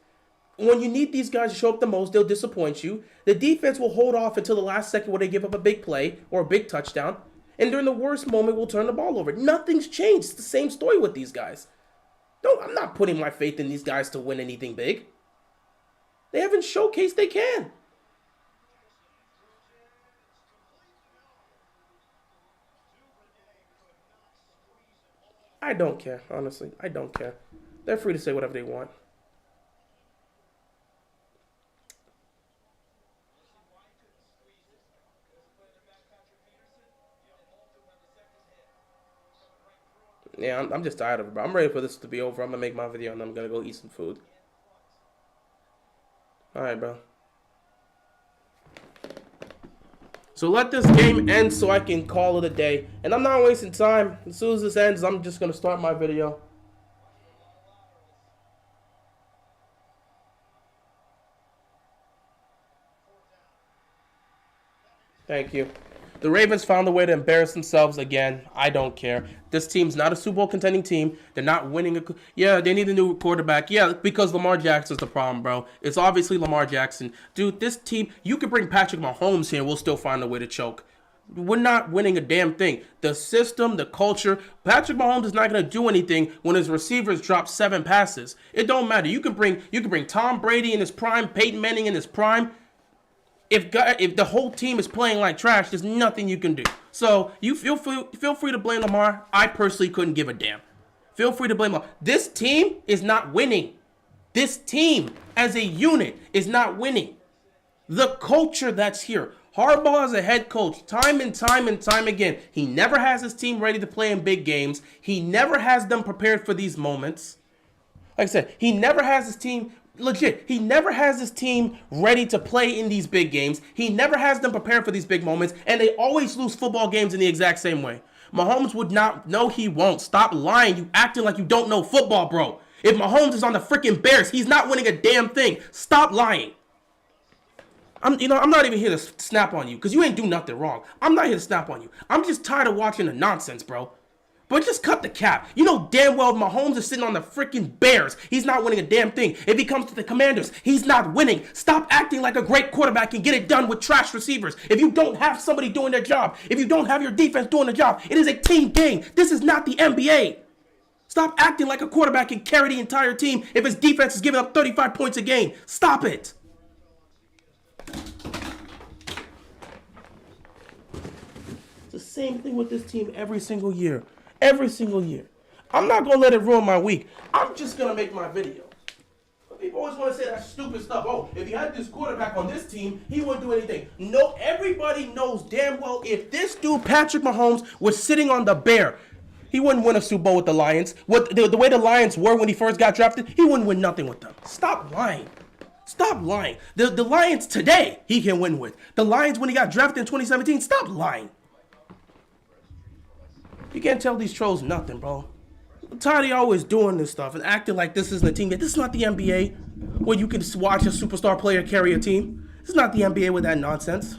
When you need these guys to show up the most, they'll disappoint you. The defense will hold off until the last second where they give up a big play or a big touchdown. And during the worst moment, we'll turn the ball over. Nothing's changed. It's the same story with these guys. No, I'm not putting my faith in these guys to win anything big. They haven't showcased they can. I don't care, honestly. I don't care. They're free to say whatever they want. Yeah, I'm just tired of it, bro. I'm ready for this to be over. I'm going to make my video and I'm going to go eat some food. Alright, bro. So let this game end so I can call it a day. And I'm not wasting time. As soon as this ends, I'm just going to start my video. Thank you. The Ravens found a way to embarrass themselves again. I don't care. This team's not a Super Bowl contending team. They're not winning. Yeah, they need a new quarterback. Yeah, because Lamar Jackson's the problem, bro. It's obviously Lamar Jackson. Dude, this team, you could bring Patrick Mahomes here and we'll still find a way to choke. We're not winning a damn thing. The system, the culture. Patrick Mahomes is not going to do anything when his receivers drop 7 passes. It don't matter. You can bring Tom Brady in his prime, Peyton Manning in his prime. if the whole team is playing like trash, there's nothing you can do. So you feel free to blame Lamar. I personally couldn't give a damn. Feel free to blame Lamar. This team is not winning. This team as a unit is not winning. The culture that's here. Harbaugh as a head coach, time and time again, he never has his team ready to play in big games. He never has them prepared for these moments. Like I said, he never has his team, legit, he never has his team ready to play in these big games. He never has them prepared for these big moments, and they always lose football games in the exact same way. Mahomes would not, no he won't. Stop lying, you acting like you don't know football, bro. If Mahomes is on the freaking Bears, he's not winning a damn thing. Stop lying. I'm not even here to snap on you because you ain't do nothing wrong. I'm not here to snap on you. I'm just tired of watching the nonsense, bro. But just cut the cap. You know damn well Mahomes is sitting on the freaking Bears. He's not winning a damn thing. If he comes to the Commanders, he's not winning. Stop acting like a great quarterback and get it done with trash receivers. If you don't have somebody doing their job, if you don't have your defense doing the job, it is a team game. This is not the NBA. Stop acting like a quarterback can carry the entire team if his defense is giving up 35 points a game. Stop it. The same thing with this team every single year. Every single year. I'm not going to let it ruin my week. I'm just going to make my video. People always want to say that stupid stuff. Oh, if you had this quarterback on this team, he wouldn't do anything. No, everybody knows damn well if this dude, Patrick Mahomes, was sitting on the Bear, he wouldn't win a Super Bowl with the Lions. The way the Lions were when he first got drafted, he wouldn't win nothing with them. Stop lying. Stop lying. The Lions today, he can win with. The Lions when he got drafted in 2017, stop lying. You can't tell these trolls nothing, bro. I'm tired of you always doing this stuff and acting like this isn't a team. This is not the NBA where you can watch a superstar player carry a team. This is not the NBA with that nonsense.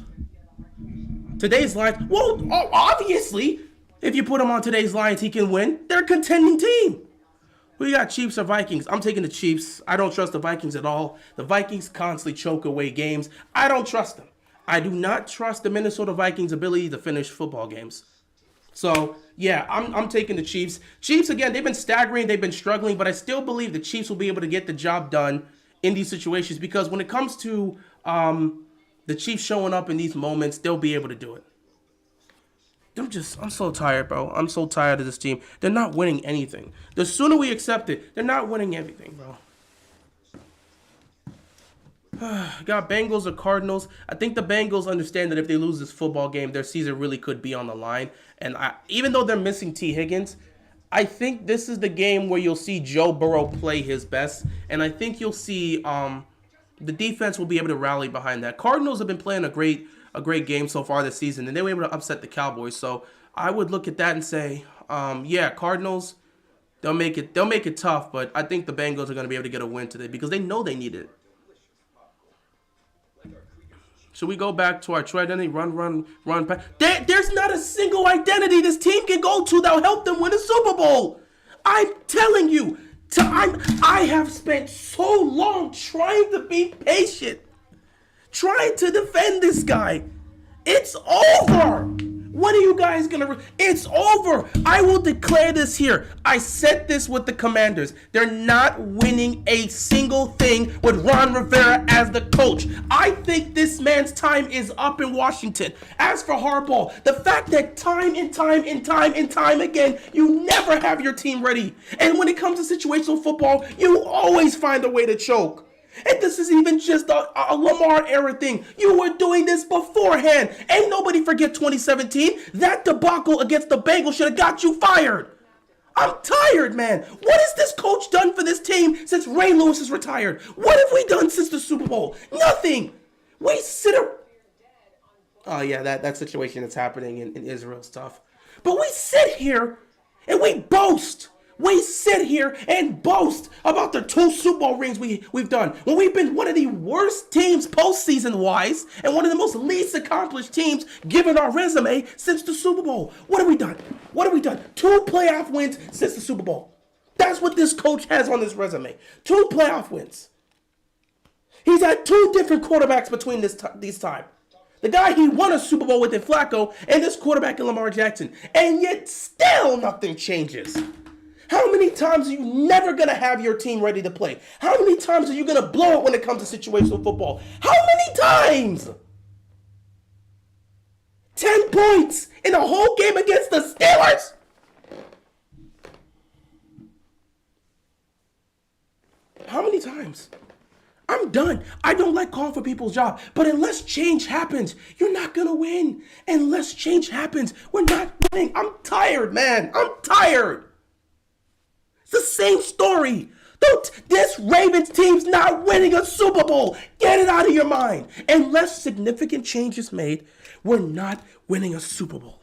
Today's Lions, well, obviously, if you put him on today's Lions, he can win. They're a contending team. We got Chiefs or Vikings. I'm taking the Chiefs. I don't trust the Vikings at all. The Vikings constantly choke away games. I don't trust them. I do not trust the Minnesota Vikings' ability to finish football games. So, yeah, I'm taking the Chiefs. Chiefs, again, they've been staggering, they've been struggling, but I still believe the Chiefs will be able to get the job done in these situations because when it comes to the Chiefs showing up in these moments, they'll be able to do it. I'm so tired, bro. I'm so tired of this team. They're not winning anything. The sooner we accept it, they're not winning everything, bro. Got Bengals or Cardinals. I think the Bengals understand that if they lose this football game, their season really could be on the line. And even though they're missing T. Higgins, I think this is the game where you'll see Joe Burrow play his best. And I think you'll see the defense will be able to rally behind that. Cardinals have been playing a great game so far this season, and they were able to upset the Cowboys. So I would look at that and say, yeah, Cardinals, they'll make it tough. But I think the Bengals are going to be able to get a win today because they know they need it. Should we go back to our true identity? Run, pass. There's not a single identity this team can go to that'll help them win a Super Bowl. I'm telling you, I have spent so long trying to be patient, trying to defend this guy. It's over. When are you guys gonna? It's over. I will declare this here. I said this with the Commanders. They're not winning a single thing with Ron Rivera as the coach. I think this man's time is up in Washington. As for Harbaugh, the fact that time and time again, you never have your team ready. And when it comes to situational football, you always find a way to choke. And this is even just a Lamar era thing. You were doing this beforehand. Ain't nobody forget 2017. That debacle against the Bengals should have got you fired. I'm tired, man. What has this coach done for this team since Ray Lewis has retired? What have we done since the Super Bowl? Nothing. We sit around. Oh, yeah, that situation that's happening in Israel stuff. But we sit here and we boast. We sit here and boast about the 2 Super Bowl rings we've done. When we've been one of the worst teams postseason-wise and one of the most least accomplished teams given our resume since the Super Bowl. What have we done? 2 playoff wins since the Super Bowl. That's what this coach has on his resume. 2 playoff wins. He's had 2 different quarterbacks between these time. The guy he won a Super Bowl with in Flacco and this quarterback in Lamar Jackson. And yet still nothing changes. How many times are you never going to have your team ready to play? How many times are you going to blow it when it comes to situational football? How many times? 10 points in a whole game against the Steelers. How many times? I'm done. I don't like calling for people's job. But unless change happens, you're not going to win. Unless change happens, we're not winning. I'm tired, man. I'm tired. It's the same story. This Ravens team's not winning a Super Bowl. Get it out of your mind. Unless significant change is made, we're not winning a Super Bowl.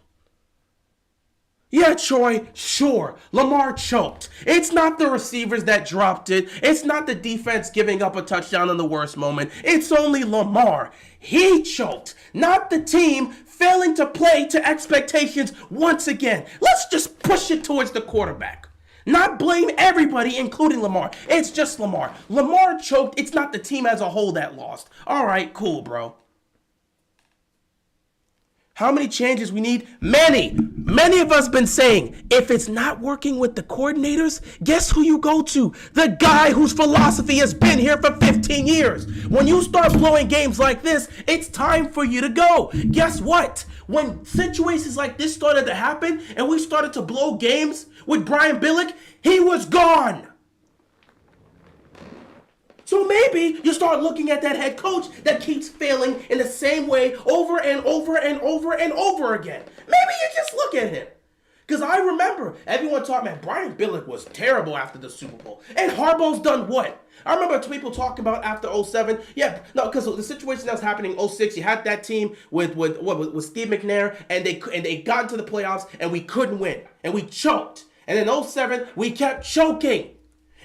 Yeah, Troy, sure, Lamar choked. It's not the receivers that dropped it. It's not the defense giving up a touchdown in the worst moment. It's only Lamar. He choked, not the team failing to play to expectations once again. Let's just push it towards the quarterback. Not blame everybody, including Lamar. It's just Lamar. Lamar choked. It's not the team as a whole that lost. All right, cool, bro. How many changes we need? Many. Many of us been saying, if it's not working with the coordinators, guess who you go to? The guy whose philosophy has been here for 15 years. When you start blowing games like this, it's time for you to go. Guess what? When situations like this started to happen and we started to blow games with Brian Billick, he was gone. So maybe you start looking at that head coach that keeps failing in the same way over and over and over and over again. Maybe you just look at him. Because I remember everyone talking, man, Brian Billick was terrible after the Super Bowl. And Harbaugh's done what? I remember people talking about after 07. Yeah, no, because the situation that was happening in 06, you had that team with Steve McNair, and they got into the playoffs, and we couldn't win. And we choked. And in 07, we kept choking.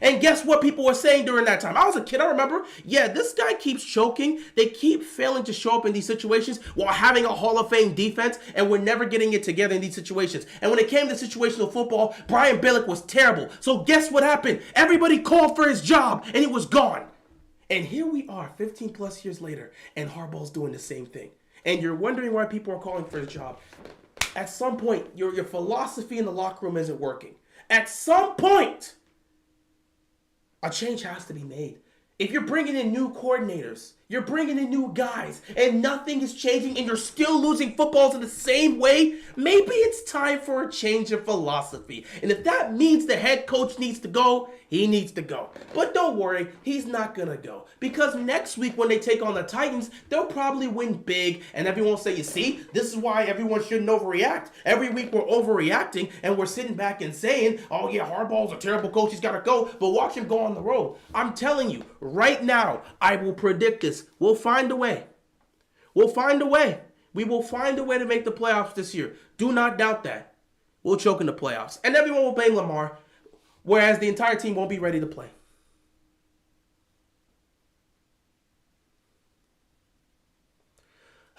And guess what people were saying during that time? I was a kid, I remember. Yeah, this guy keeps choking. They keep failing to show up in these situations while having a Hall of Fame defense, and we're never getting it together in these situations. And when it came to situational football, Brian Billick was terrible. So guess what happened? Everybody called for his job, and he was gone. And here we are, 15 plus years later, and Harbaugh's doing the same thing. And you're wondering why people are calling for his job. At some point, your philosophy in the locker room isn't working. At some point, a change has to be made. If you're bringing in new coordinators, you're bringing in new guys, and nothing is changing, and you're still losing footballs in the same way, maybe it's time for a change of philosophy. And if that means the head coach needs to go, he needs to go. But don't worry, he's not going to go. Because next week when they take on the Titans, they'll probably win big, and everyone will say, you see, this is why everyone shouldn't overreact. Every week we're overreacting, and we're sitting back and saying, oh yeah, Harbaugh's a terrible coach, he's got to go, but watch him go on the road. I'm telling you, right now, I will predict this. We'll find a way. We'll find a way. We will find a way to make the playoffs this year. Do not doubt that. We'll choke in the playoffs. And everyone will blame Lamar, whereas the entire team won't be ready to play.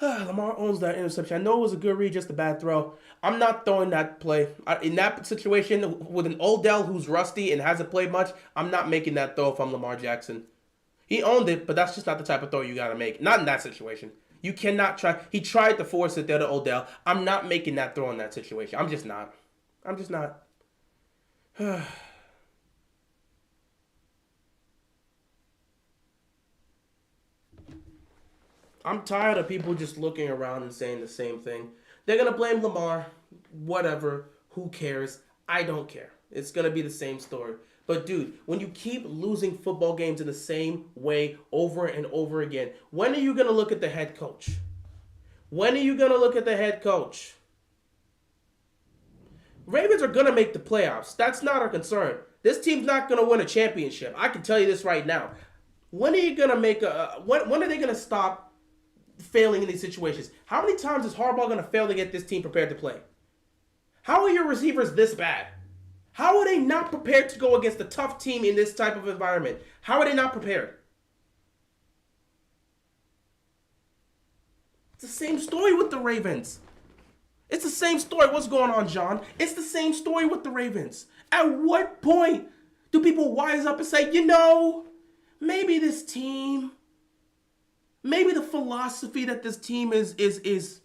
Lamar owns that interception. I know it was a good read, just a bad throw. I'm not throwing that play. In that situation, with an Odell who's rusty and hasn't played much, I'm not making that throw if I'm Lamar Jackson. He owned it, but that's just not the type of throw you got to make. Not in that situation. You cannot try. He tried to force it there to Odell. I'm not making that throw in that situation. I'm just not. I'm tired of people just looking around and saying the same thing. They're going to blame Lamar. Whatever. Who cares? I don't care. It's going to be the same story. But dude, when you keep losing football games in the same way over and over again, when are you going to look at the head coach? When are you going to look at the head coach? Ravens are going to make the playoffs. That's not our concern. This team's not going to win a championship. I can tell you this right now. When are you going to make when are they going to stop failing in these situations? How many times is Harbaugh going to fail to get this team prepared to play? How are your receivers this bad? How are they not prepared to go against a tough team in this type of environment? How are they not prepared? It's the same story with the Ravens. It's the same story. What's going on, John? It's the same story with the Ravens. At what point do people wise up and say, maybe this team, maybe the philosophy that this team is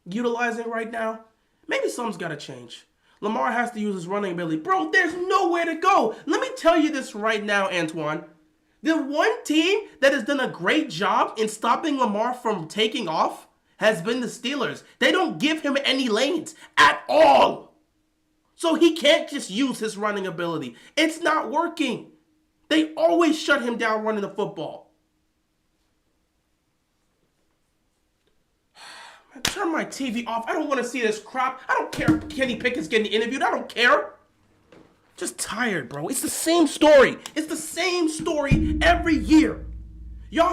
utilizing right now, maybe something's got to change. Lamar has to use his running ability. Bro, there's nowhere to go. Let me tell you this right now, Antoine. The one team that has done a great job in stopping Lamar from taking off has been the Steelers. They don't give him any lanes at all. So he can't just use his running ability. It's not working. They always shut him down running the football. Man, turn my TV off. I don't want to see this crap. I don't care if Kenny Pickett's getting interviewed. I don't care. Just tired, bro. It's the same story. It's the same story every year. Y'all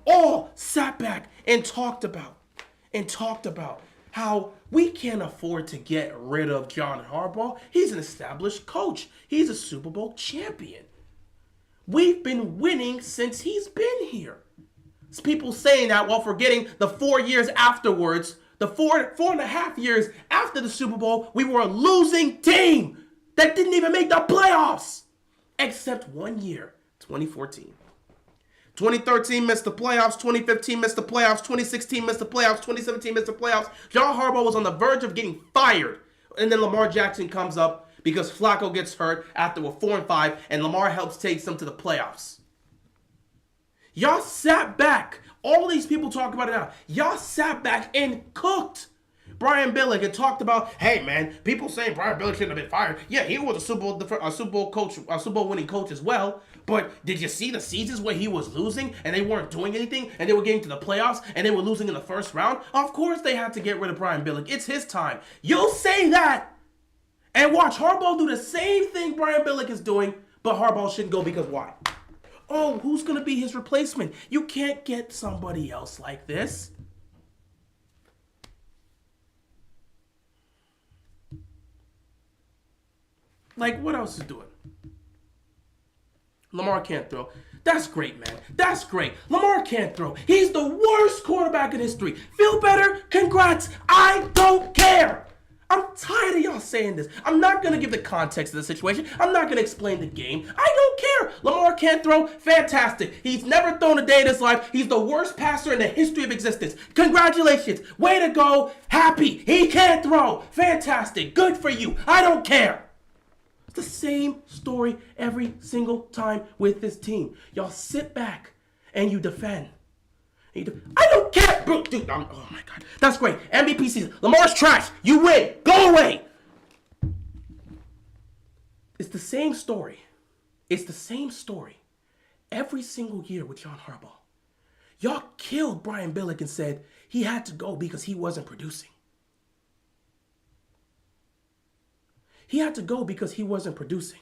all sat back and talked about how we can't afford to get rid of John Harbaugh. He's an established coach. He's a Super Bowl champion. We've been winning since he's been here. It's people saying that while forgetting the 4 years afterwards, the four and a half years after the Super Bowl, we were a losing team that didn't even make the playoffs. Except 1 year, 2014. 2013 missed the playoffs. 2015 missed the playoffs. 2016 missed the playoffs. 2017 missed the playoffs. John Harbaugh was on the verge of getting fired. And then Lamar Jackson comes up because Flacco gets hurt after we're 4-5, and Lamar helps take them to the playoffs. Y'all sat back. All these people talk about it now. Y'all sat back and cooked. Brian Billick had talked about, hey man, people saying Brian Billick shouldn't have been fired. Yeah, he was a Super Bowl coach, a Super Bowl winning coach as well. But did you see the seasons where he was losing and they weren't doing anything and they were getting to the playoffs and they were losing in the first round? Of course they had to get rid of Brian Billick. It's his time. You'll say that and watch Harbaugh do the same thing Brian Billick is doing, but Harbaugh shouldn't go because why? Oh, who's going to be his replacement? You can't get somebody else like this. Like, what else is doing? Lamar can't throw. That's great, man. That's great. Lamar can't throw. He's the worst quarterback in history. Feel better? Congrats. I don't care. I'm tired of y'all saying this. I'm not going to give the context of the situation. I'm not going to explain the game. I don't care. Lamar can't throw. Fantastic. He's never thrown a day in his life. He's the worst passer in the history of existence. Congratulations. Way to go. Happy. He can't throw. Fantastic. Good for you. I don't care. It's the same story every single time with this team. Y'all sit back and you defend. I don't care, bro. Dude, oh my God. That's great. MVP season. Lamar's trash. You win. Go away. It's the same story. It's the same story every single year with John Harbaugh. Y'all killed Brian Billick and said he had to go because he wasn't producing. He had to go because he wasn't producing.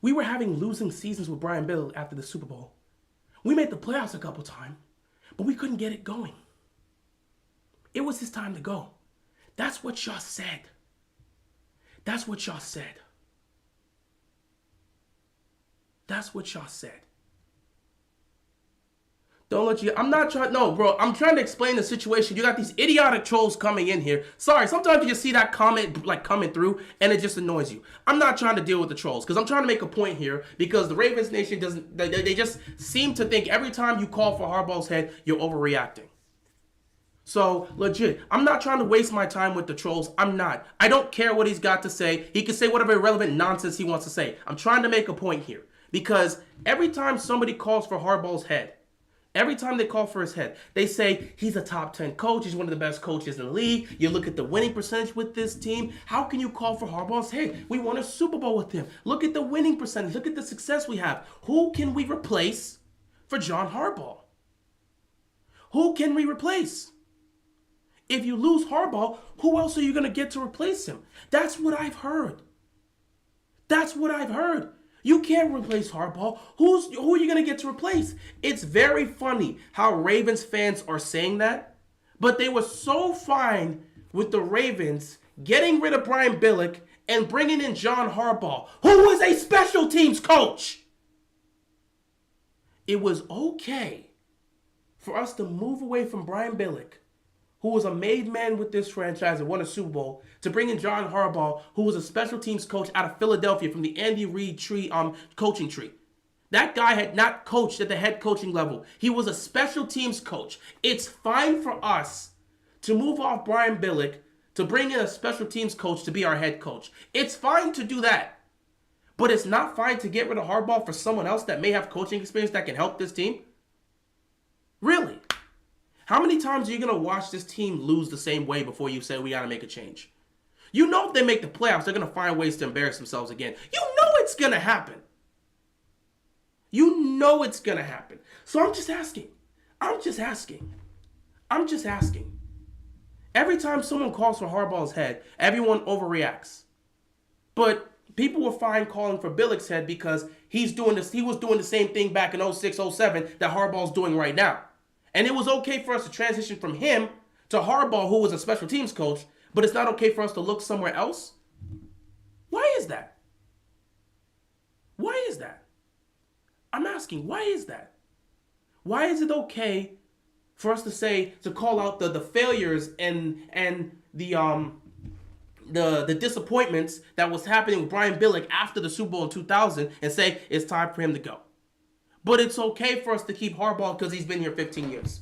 We were having losing seasons with Brian Billick after the Super Bowl. We made the playoffs a couple times, but we couldn't get it going. It was his time to go. That's what y'all said. That's what y'all said. That's what y'all said. Don't let you, I'm not trying, no, bro, I'm trying to explain the situation. You got these idiotic trolls coming in here. Sorry, sometimes you just see that comment like coming through and it just annoys you. I'm not trying to deal with the trolls because I'm trying to make a point here because the Ravens Nation doesn't, they just seem to think every time you call for Harbaugh's head, you're overreacting. So, legit, I'm not trying to waste my time with the trolls. I'm not. I don't care what he's got to say. He can say whatever irrelevant nonsense he wants to say. I'm trying to make a point here because every time somebody calls for Harbaugh's head, every time they call for his head, they say he's a top 10 coach. He's one of the best coaches in the league. You look at the winning percentage with this team. How can you call for Harbaugh's head? We won a Super Bowl with him. Look at the winning percentage. Look at the success we have. Who can we replace for John Harbaugh? Who can we replace? If you lose Harbaugh, who else are you going to get to replace him? That's what I've heard. That's what I've heard. You can't replace Harbaugh. Who are you going to get to replace? It's very funny how Ravens fans are saying that, but they were so fine with the Ravens getting rid of Brian Billick and bringing in John Harbaugh, who was a special teams coach. It was okay for us to move away from Brian Billick, who was a made man with this franchise and won a Super Bowl, to bring in John Harbaugh, who was a special teams coach out of Philadelphia from the Andy Reid coaching tree. That guy had not coached at the head coaching level. He was a special teams coach. It's fine for us to move off Brian Billick to bring in a special teams coach to be our head coach. It's fine to do that. But it's not fine to get rid of Harbaugh for someone else that may have coaching experience that can help this team. How many times are you going to watch this team lose the same way before you say we got to make a change? You know if they make the playoffs, they're going to find ways to embarrass themselves again. You know it's going to happen. You know it's going to happen. So I'm just asking. Every time someone calls for Harbaugh's head, everyone overreacts. But people were fine calling for Billick's head because he was doing the same thing back in 06, 07 that Harbaugh's doing right now. And it was okay for us to transition from him to Harbaugh, who was a special teams coach, but it's not okay for us to look somewhere else? Why is that? Why is that? I'm asking, why is that? Why is it okay for us to call out the failures and the disappointments that was happening with Brian Billick after the Super Bowl in 2000 and say it's time for him to go? But it's okay for us to keep Harbaugh because he's been here 15 years.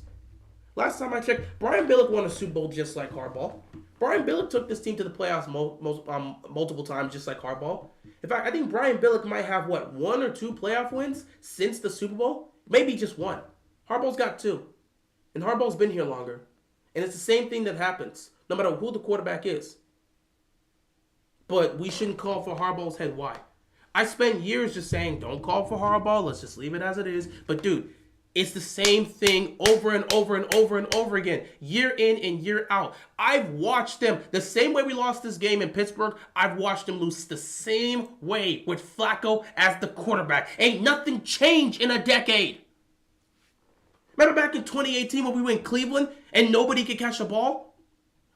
Last time I checked, Brian Billick won a Super Bowl just like Harbaugh. Brian Billick took this team to the playoffs multiple times just like Harbaugh. In fact, I think Brian Billick might have, 1 or 2 playoff wins since the Super Bowl? Maybe just 1. Harbaugh's got 2. And Harbaugh's been here longer. And it's the same thing that happens, no matter who the quarterback is. But we shouldn't call for Harbaugh's head. Why? I spent years just saying, don't call for Harbaugh. Let's just leave it as it is. But, dude, it's the same thing over and over and over and over again, year in and year out. I've watched them the same way we lost this game in Pittsburgh. I've watched them lose the same way with Flacco as the quarterback. Ain't nothing changed in a decade. Remember back in 2018 when we were in Cleveland and nobody could catch a ball?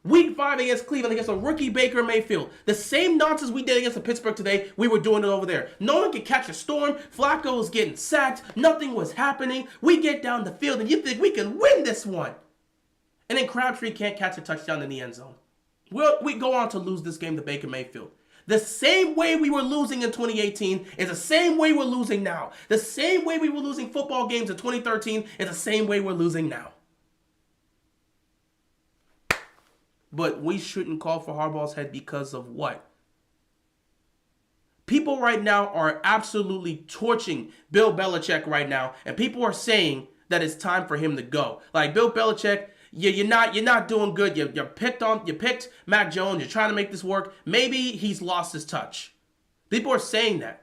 Week 5 against Cleveland against a rookie Baker Mayfield. The same nonsense we did against the Pittsburgh today, we were doing it over there. No one could catch a storm. Flacco was getting sacked. Nothing was happening. We get down the field and you think we can win this one. And then Crabtree can't catch a touchdown in the end zone. We go on to lose this game to Baker Mayfield. The same way we were losing in 2018 is the same way we're losing now. The same way we were losing football games in 2013 is the same way we're losing now. But we shouldn't call for Harbaugh's head because of what? People right now are absolutely torching Bill Belichick right now, and people are saying that it's time for him to go. Like, Bill Belichick, you're not doing good. You picked Mac Jones. You're trying to make this work. Maybe he's lost his touch. People are saying that.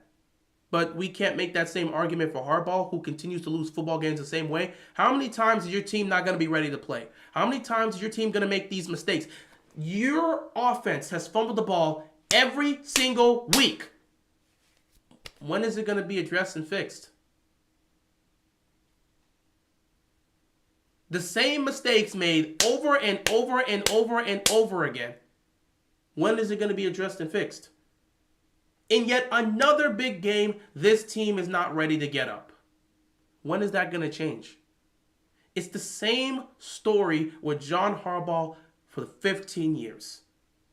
But we can't make that same argument for Harbaugh, who continues to lose football games the same way. How many times is your team not going to be ready to play? How many times is your team going to make these mistakes? Your offense has fumbled the ball every single week. When is it going to be addressed and fixed? The same mistakes made over and over and over and over again. When is it going to be addressed and fixed? In yet another big game, this team is not ready to get up. When is that going to change? It's the same story with John Harbaugh for 15 years.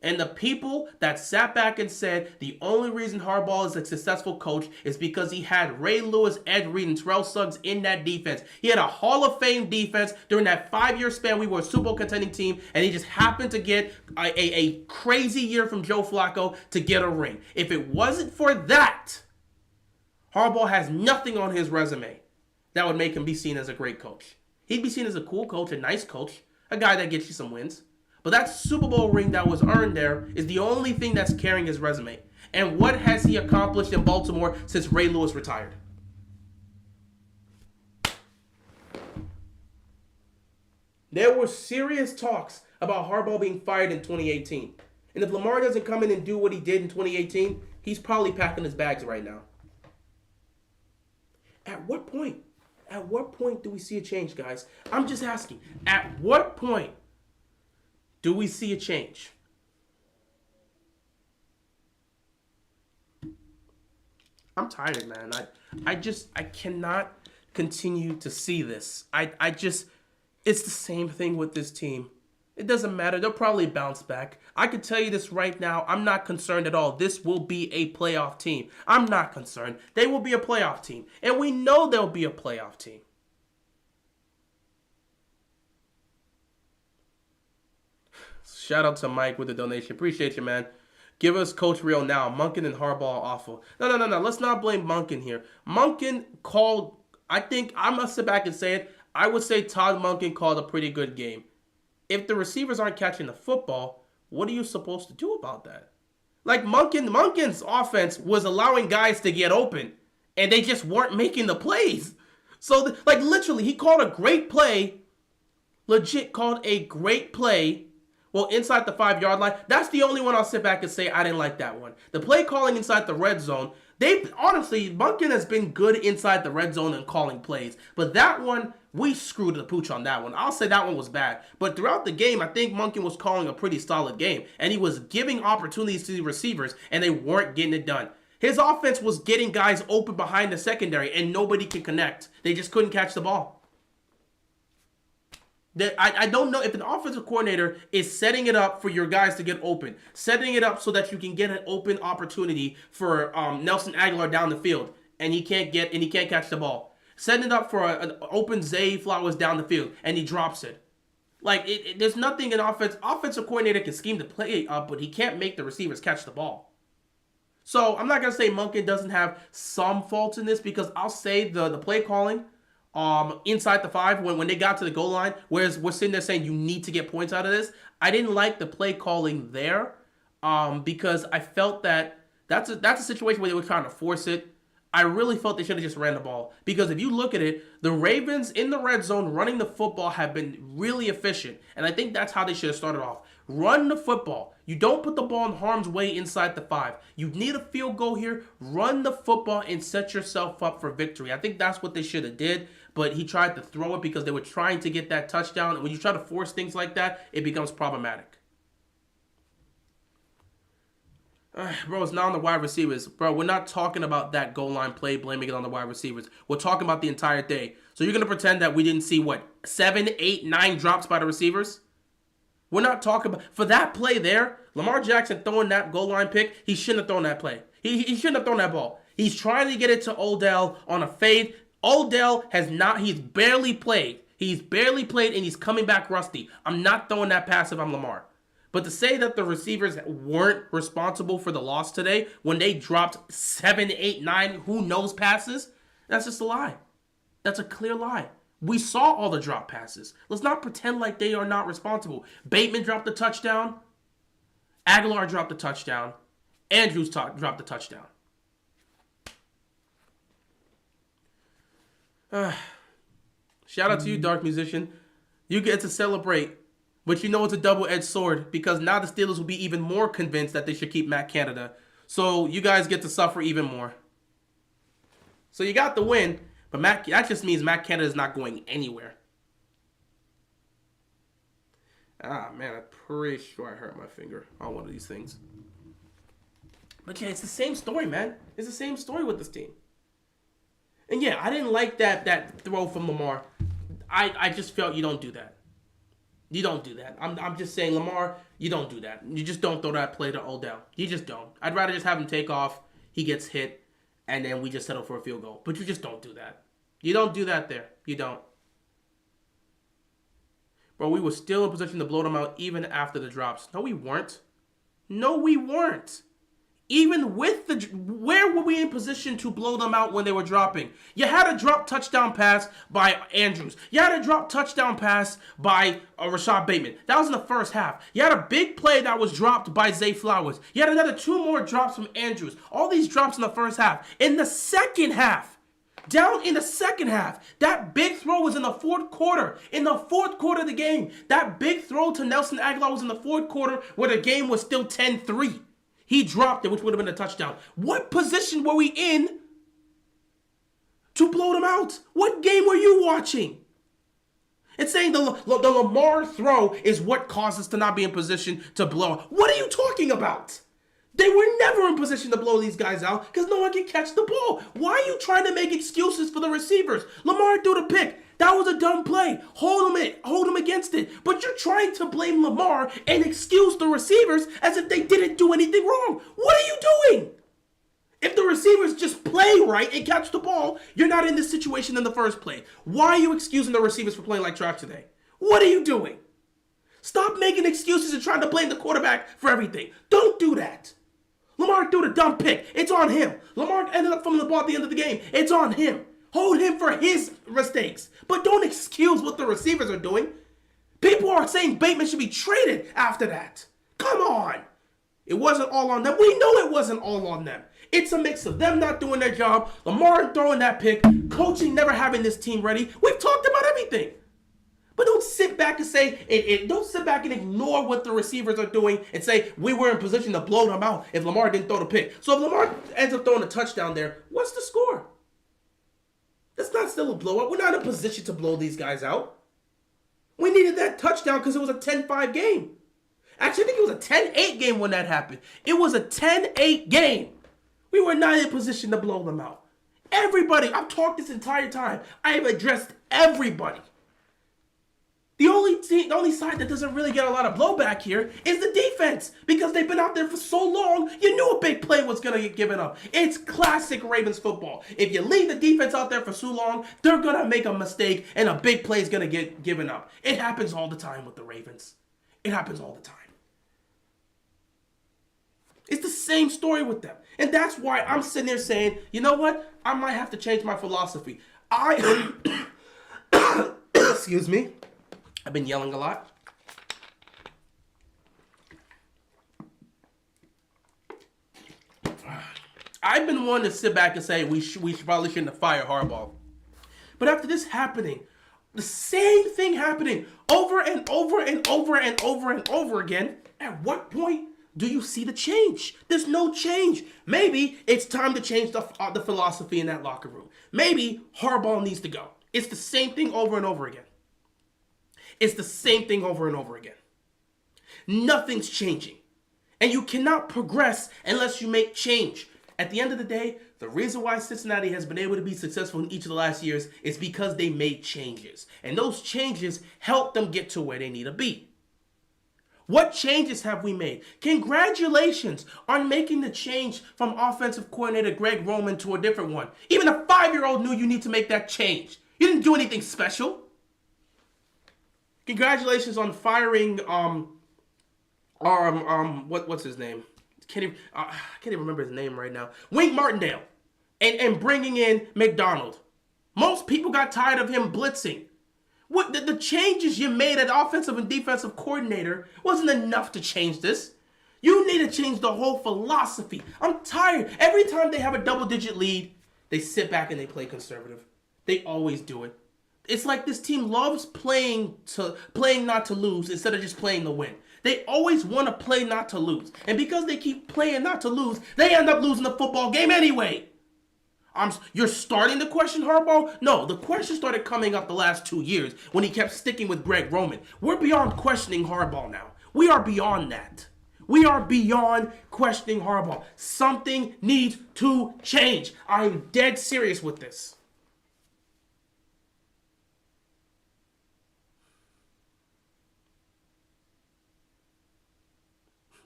And the people that sat back and said the only reason Harbaugh is a successful coach is because he had Ray Lewis, Ed Reed, and Terrell Suggs in that defense. He had a Hall of Fame defense during that 5-year span. We were a Super Bowl contending team, and he just happened to get a crazy year from Joe Flacco to get a ring. If it wasn't for that, Harbaugh has nothing on his resume that would make him be seen as a great coach. He'd be seen as a cool coach, a nice coach, a guy that gets you some wins. But that Super Bowl ring that was earned there is the only thing that's carrying his resume. And what has he accomplished in Baltimore since Ray Lewis retired? There were serious talks about Harbaugh being fired in 2018. And if Lamar doesn't come in and do what he did in 2018, he's probably packing his bags right now. At what point? At what point do we see a change, guys? I'm just asking. At what point do we see a change? I'm tired, man. I cannot continue to see this. It's the same thing with this team. It doesn't matter. They'll probably bounce back. I can tell you this right now. I'm not concerned at all. This will be a playoff team. I'm not concerned. They will be a playoff team. And we know they'll be a playoff team. Shout out to Mike with the donation. Appreciate you, man. Give us Coach Real now. Monken and Harbaugh awful. No. Let's not blame Monken here. Monken called, I think, I must sit back and say it. I would say Todd Monken called a pretty good game. If the receivers aren't catching the football, what are you supposed to do about that? Like Monken's offense was allowing guys to get open, and they just weren't making the plays. So, like, literally, he called a great play, legit called a great play, well, inside the 5-yard line. That's the only one I'll sit back and say I didn't like that one. The play calling inside the red zone, honestly, Monken has been good inside the red zone and calling plays. But that one, we screwed the pooch on that one. I'll say that one was bad. But throughout the game, I think Monken was calling a pretty solid game. And he was giving opportunities to the receivers, and they weren't getting it done. His offense was getting guys open behind the secondary, and nobody could connect. They just couldn't catch the ball. I don't know if an offensive coordinator is setting it up for your guys to get open, setting it up so that you can get an open opportunity for Nelson Aguilar down the field, and he can't catch the ball. Setting it up for an open Zay Flowers down the field, and he drops it. Like there's nothing an offensive coordinator can scheme to play up, but he can't make the receivers catch the ball. So I'm not gonna say Monken doesn't have some faults in this, because I'll say the play calling. Inside the 5 when they got to the goal line, whereas we're sitting there saying you need to get points out of this. I didn't like the play calling there, because I felt that that's a situation where they were trying to force it. I really felt they should have just ran the ball, because if you look at it, the Ravens in the red zone running the football have been really efficient, and I think that's how they should have started off. Run the football. You don't put the ball in harm's way inside the 5. You need a field goal here. Run the football and set yourself up for victory. I think that's what they should have did, but he tried to throw it because they were trying to get that touchdown, and when you try to force things like that, it becomes problematic. Bro, it's not on the wide receivers. Bro, we're not talking about that goal line play, blaming it on the wide receivers. We're talking about the entire day. So you're going to pretend that we didn't see, 7, 8, 9 drops by the receivers? We're not talking about... For that play there, Lamar Jackson throwing that goal line pick, he shouldn't have thrown that play. He shouldn't have thrown that ball. He's trying to get it to Odell on a fade. Odell he's barely played. He's barely played, and he's coming back rusty. I'm not throwing that pass if I'm Lamar. But to say that the receivers weren't responsible for the loss today when they dropped 7, 8, 9 who knows passes, that's just a lie. That's a clear lie. We saw all the drop passes. Let's not pretend like they are not responsible. Bateman dropped the touchdown. Aguilar dropped the touchdown. Andrews dropped the touchdown. Shout out to you, Dark Musician. You get to celebrate. But you know it's a double-edged sword, because now the Steelers will be even more convinced that they should keep Matt Canada. So you guys get to suffer even more. So you got the win, but that just means Matt Canada is not going anywhere. Ah, man, I'm pretty sure I hurt my finger on one of these things. But yeah, it's the same story, man. It's the same story with this team. And yeah, I didn't like that throw from Lamar. I just felt you don't do that. You don't do that. I'm just saying, Lamar, you don't do that. You just don't throw that play to Odell. You just don't. I'd rather just have him take off, he gets hit, and then we just settle for a field goal. But you just don't do that. You don't do that there. You don't. Bro, we were still in position to blow them out even after the drops. No, we weren't. No, we weren't. Even with where were we in position to blow them out when they were dropping? You had a drop touchdown pass by Andrews. You had a drop touchdown pass by Rashad Bateman. That was in the first half. You had a big play that was dropped by Zay Flowers. You had another 2 more drops from Andrews. All these drops in the first half. In the second half, down in the second half, that big throw was in the fourth quarter. In the fourth quarter of the game, that big throw to Nelson Aguilar was in the fourth quarter where the game was still 10-3. He dropped it, which would have been a touchdown. What position were we in to blow them out? What game were you watching? It's saying the Lamar throw is what caused us to not be in position to blow. What are you talking about? They were never in position to blow these guys out because no one can catch the ball. Why are you trying to make excuses for the receivers? Lamar threw the pick. That was a dumb play. Hold him against it. But you're trying to blame Lamar and excuse the receivers as if they didn't do anything wrong. What are you doing? If the receivers just play right and catch the ball, you're not in this situation in the first place. Why are you excusing the receivers for playing like trash today? What are you doing? Stop making excuses and trying to blame the quarterback for everything. Don't do that. Lamar threw the dumb pick. It's on him. Lamar ended up fumbling the ball at the end of the game. It's on him. Hold him for his mistakes. But don't excuse what the receivers are doing. People are saying Bateman should be traded after that. Come on. It wasn't all on them. We know it wasn't all on them. It's a mix of them not doing their job, Lamar throwing that pick, coaching never having this team ready. We've talked about everything. But don't sit back and say, don't sit back and ignore what the receivers are doing and say, we were in position to blow them out if Lamar didn't throw the pick. So if Lamar ends up throwing a touchdown there, what's the score? That's not still a blowout. We're not in a position to blow these guys out. We needed that touchdown because it was a 10-5 game. Actually, I think it was a 10-8 game when that happened. It was a 10-8 game. We were not in a position to blow them out. Everybody, I've talked this entire time. I have addressed everybody. The only side that doesn't really get a lot of blowback here is the defense, because they've been out there for so long, you knew a big play was going to get given up. It's classic Ravens football. If you leave the defense out there for so long, they're going to make a mistake and a big play is going to get given up. It happens all the time with the Ravens. It happens all the time. It's the same story with them. And that's why I'm sitting there saying, you know what? I might have to change my philosophy. Excuse me. I've been yelling a lot. I've been one to sit back and say we probably shouldn't have fired Harbaugh. But after this happening, the same thing happening over and over and over and over and over again, at what point do you see the change? There's no change. Maybe it's time to change the philosophy in that locker room. Maybe Harbaugh needs to go. It's the same thing over and over again. It's the same thing over and over again. Nothing's changing. And you cannot progress unless you make change. At the end of the day, the reason why Cincinnati has been able to be successful in each of the last years is because they made changes. And those changes help them get to where they need to be. What changes have we made? Congratulations on making the change from offensive coordinator Greg Roman to a different one. Even a 5-year-old knew you need to make that change. You didn't do anything special. Congratulations on firing what's his name? I can't even remember his name right now. Wink Martindale, and bringing in McDonald. Most people got tired of him blitzing. What the changes you made at offensive and defensive coordinator wasn't enough to change this. You need to change the whole philosophy. I'm tired. Every time they have a double-digit lead, they sit back and they play conservative. They always do it. It's like this team loves playing not to lose instead of just playing to win. They always want to play not to lose. And because they keep playing not to lose, they end up losing the football game anyway. You're starting to question Harbaugh? No, the question started coming up the last 2 years when he kept sticking with Greg Roman. We're beyond questioning Harbaugh now. We are beyond that. We are beyond questioning Harbaugh. Something needs to change. I'm dead serious with this.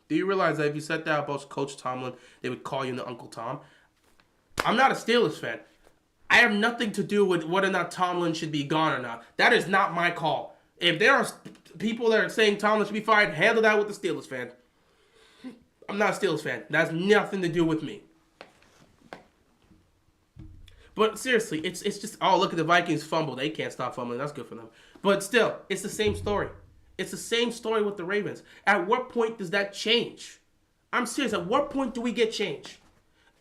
Do you realize that if you said that about Coach Tomlin, they would call you the Uncle Tom? I'm not a Steelers fan. I have nothing to do with whether or not Tomlin should be gone or not. That is not my call. If there are people that are saying Tomlin should be fired, handle that with the Steelers fan. I'm not a Steelers fan. That has nothing to do with me. But seriously, it's just, oh, look at the Vikings fumble. They can't stop fumbling. That's good for them. But still, it's the same story. It's the same story with the Ravens. At what point does that change? I'm serious. At what point do we get change?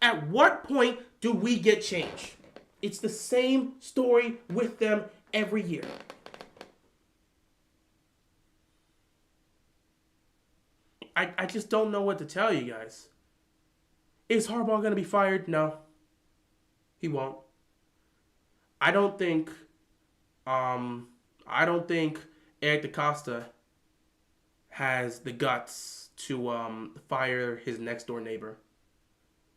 At what point do we get change? It's the same story with them every year. I just don't know what to tell you guys. Is Harbaugh going to be fired? No. He won't. I don't think Eric DaCosta has the guts to fire his next door neighbor.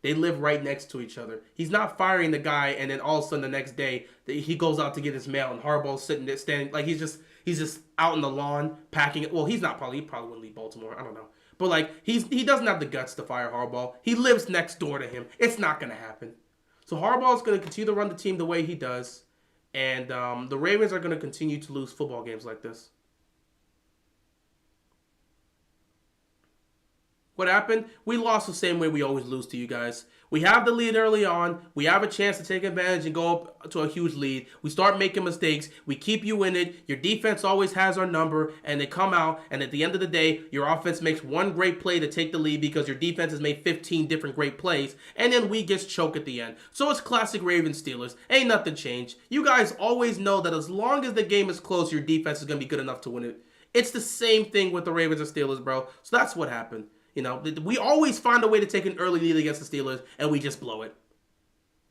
They live right next to each other. He's not firing the guy and then all of a sudden the next day he goes out to get his mail and Harbaugh's sitting there standing like he's just out in the lawn packing it. Well, he probably wouldn't leave Baltimore. I don't know. But like he doesn't have the guts to fire Harbaugh. He lives next door to him. It's not going to happen. So Harbaugh's going to continue to run the team the way he does. And the Ravens are going to continue to lose football games like this. What happened? We lost the same way we always lose to you guys. We have the lead early on. We have a chance to take advantage and go up to a huge lead. We start making mistakes. We keep you in it. Your defense always has our number, and they come out, and at the end of the day, your offense makes one great play to take the lead because your defense has made 15 different great plays, and then we get choked at the end. So it's classic Ravens Steelers. Ain't nothing changed. You guys always know that as long as the game is close, your defense is going to be good enough to win it. It's the same thing with the Ravens and Steelers, bro. So that's what happened. You know, we always find a way to take an early lead against the Steelers, and we just blow it.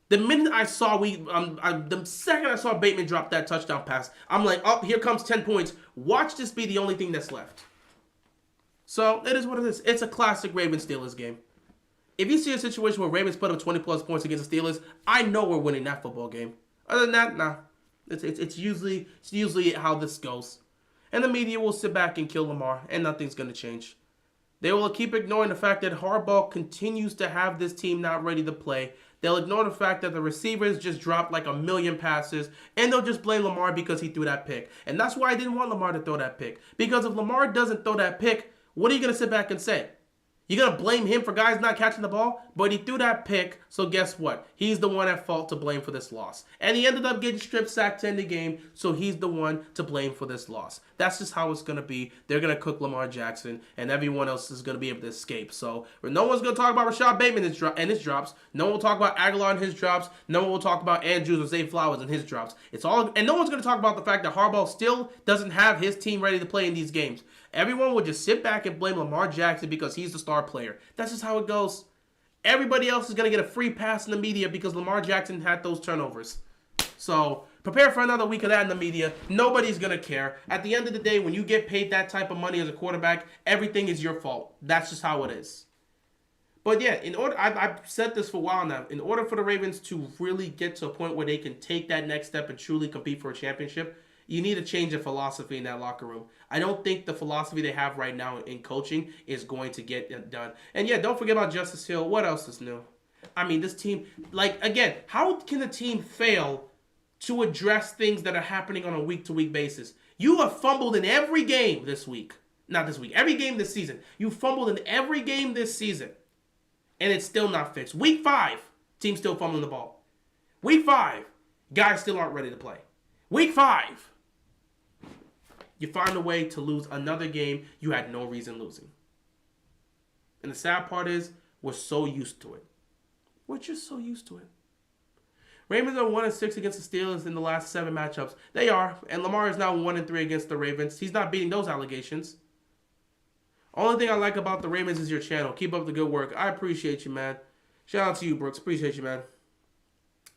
The minute I saw the second I saw Bateman drop that touchdown pass, I'm like, oh, here comes 10 points. Watch this be the only thing that's left. So it is what it is. It's a classic Ravens-Steelers game. If you see a situation where Ravens put up 20-plus points against the Steelers, I know we're winning that football game. Other than that, nah. It's usually how this goes. And the media will sit back and kill Lamar, and nothing's going to change. They will keep ignoring the fact that Harbaugh continues to have this team not ready to play. They'll ignore the fact that the receivers just dropped like 1,000,000 passes, and they'll just blame Lamar because he threw that pick. And that's why I didn't want Lamar to throw that pick. Because if Lamar doesn't throw that pick, what are you going to sit back and say? You're going to blame him for guys not catching the ball? But he threw that pick, so guess what? He's the one at fault to blame for this loss. And he ended up getting strip sacked to end the game, so he's the one to blame for this loss. That's just how it's going to be. They're going to cook Lamar Jackson, and everyone else is going to be able to escape. So no one's going to talk about Rashad Bateman and his drops. No one will talk about Aguilar and his drops. No one will talk about Andrews or Zay Flowers and his drops. And no one's going to talk about the fact that Harbaugh still doesn't have his team ready to play in these games. Everyone will just sit back and blame Lamar Jackson because he's the star player. That's just how it goes. Everybody else is going to get a free pass in the media because Lamar Jackson had those turnovers. So prepare for another week of that in the media. Nobody's going to care. At the end of the day, when you get paid that type of money as a quarterback, everything is your fault. That's just how it is. But yeah, I've said this for a while now. In order for the Ravens to really get to a point where they can take that next step and truly compete for a championship, you need a change of philosophy in that locker room. I don't think the philosophy they have right now in coaching is going to get done. And yeah, don't forget about Justice Hill. What else is new? I mean, this team, again, how can a team fail to address things that are happening on a week-to-week basis? You have fumbled in every game this week. Not this week. Every game this season. You fumbled in every game this season. And it's still not fixed. Week 5, team still fumbling the ball. Week 5, guys still aren't ready to play. Week 5. You find a way to lose another game you had no reason losing. And the sad part is, we're so used to it. We're just so used to it. Ravens are 1-6 against the Steelers in the last 7 matchups. They are, and Lamar is now 1-3 against the Ravens. He's not beating those allegations. Only thing I like about the Ravens is your channel. Keep up the good work. I appreciate you, man. Shout out to you, Brooks. Appreciate you, man.